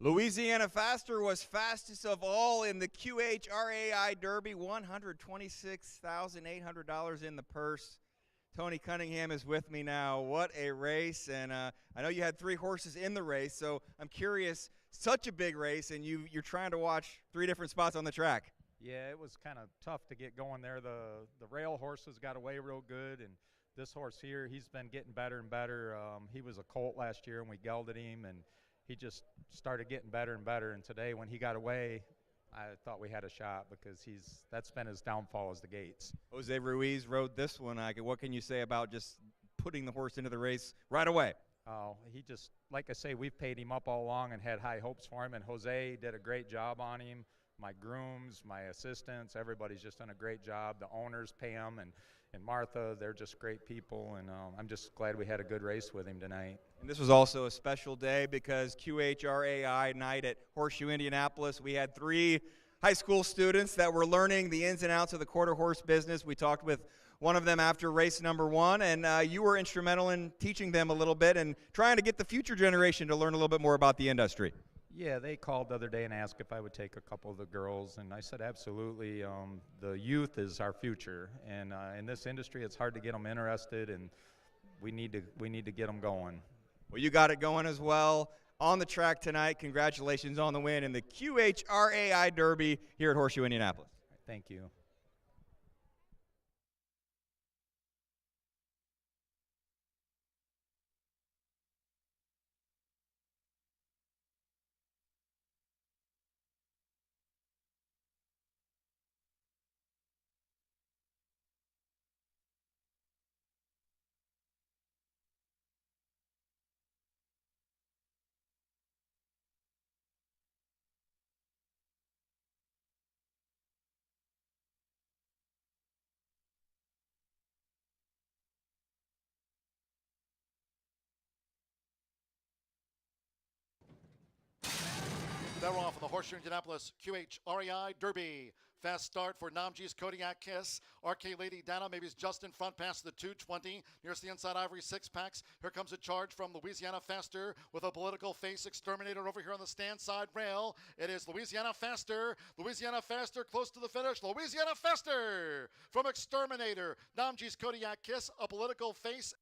Louisiana Faster was fastest of all in the QHRAI Derby, $126,800 in the purse. Tony Cunningham is with me now. What a race, and I know you had 3 horses in the race, so I'm curious, such a big race, and you're trying to watch 3 different spots on the track. Yeah, it was kind of tough to get going there. The rail horses got away real good, and this horse here, he's been getting better and better. He was a colt last year, and we gelded him, and he just started getting better and better. And today, when he got away, I thought we had a shot because that's been his downfall is the gates. Jose Ruiz rode this one. What can you say about just putting the horse into the race right away? Oh, he just, like I say, we've paid him up all along and had high hopes for him, and Jose did a great job on him. My grooms, my assistants, everybody's just done a great job. The owners pay him, and Martha, they're just great people, and I'm just glad we had a good race with him tonight. And this was also a special day because QHRAI night at Horseshoe Indianapolis, we had 3 high school students that were learning the ins and outs of the quarter horse business. We talked with one of them after race number 1, and you were instrumental in teaching them a little bit and trying to get the future generation to learn a little bit more about the industry. Yeah, they called the other day and asked if I would take a couple of the girls, and I said absolutely. The youth is our future, and in this industry, it's hard to get them interested, and we need to get them going. Well, you got it going as well on the track tonight. Congratulations on the win in the QHRAI Derby here at Horseshoe Indianapolis. Thank you. Now we're off on the Horseshoe Indianapolis QH REI Derby. Fast start for Namji's Kodiak Kiss. RK Lady Dana maybe is just in front past the 220. Nearest the inside Ivory six packs. Here comes a charge from Louisiana Faster with a political face exterminator over here on the stand side rail. It is Louisiana Faster. Louisiana Faster close to the finish. Louisiana Faster from Exterminator. Namji's Kodiak Kiss, a political face.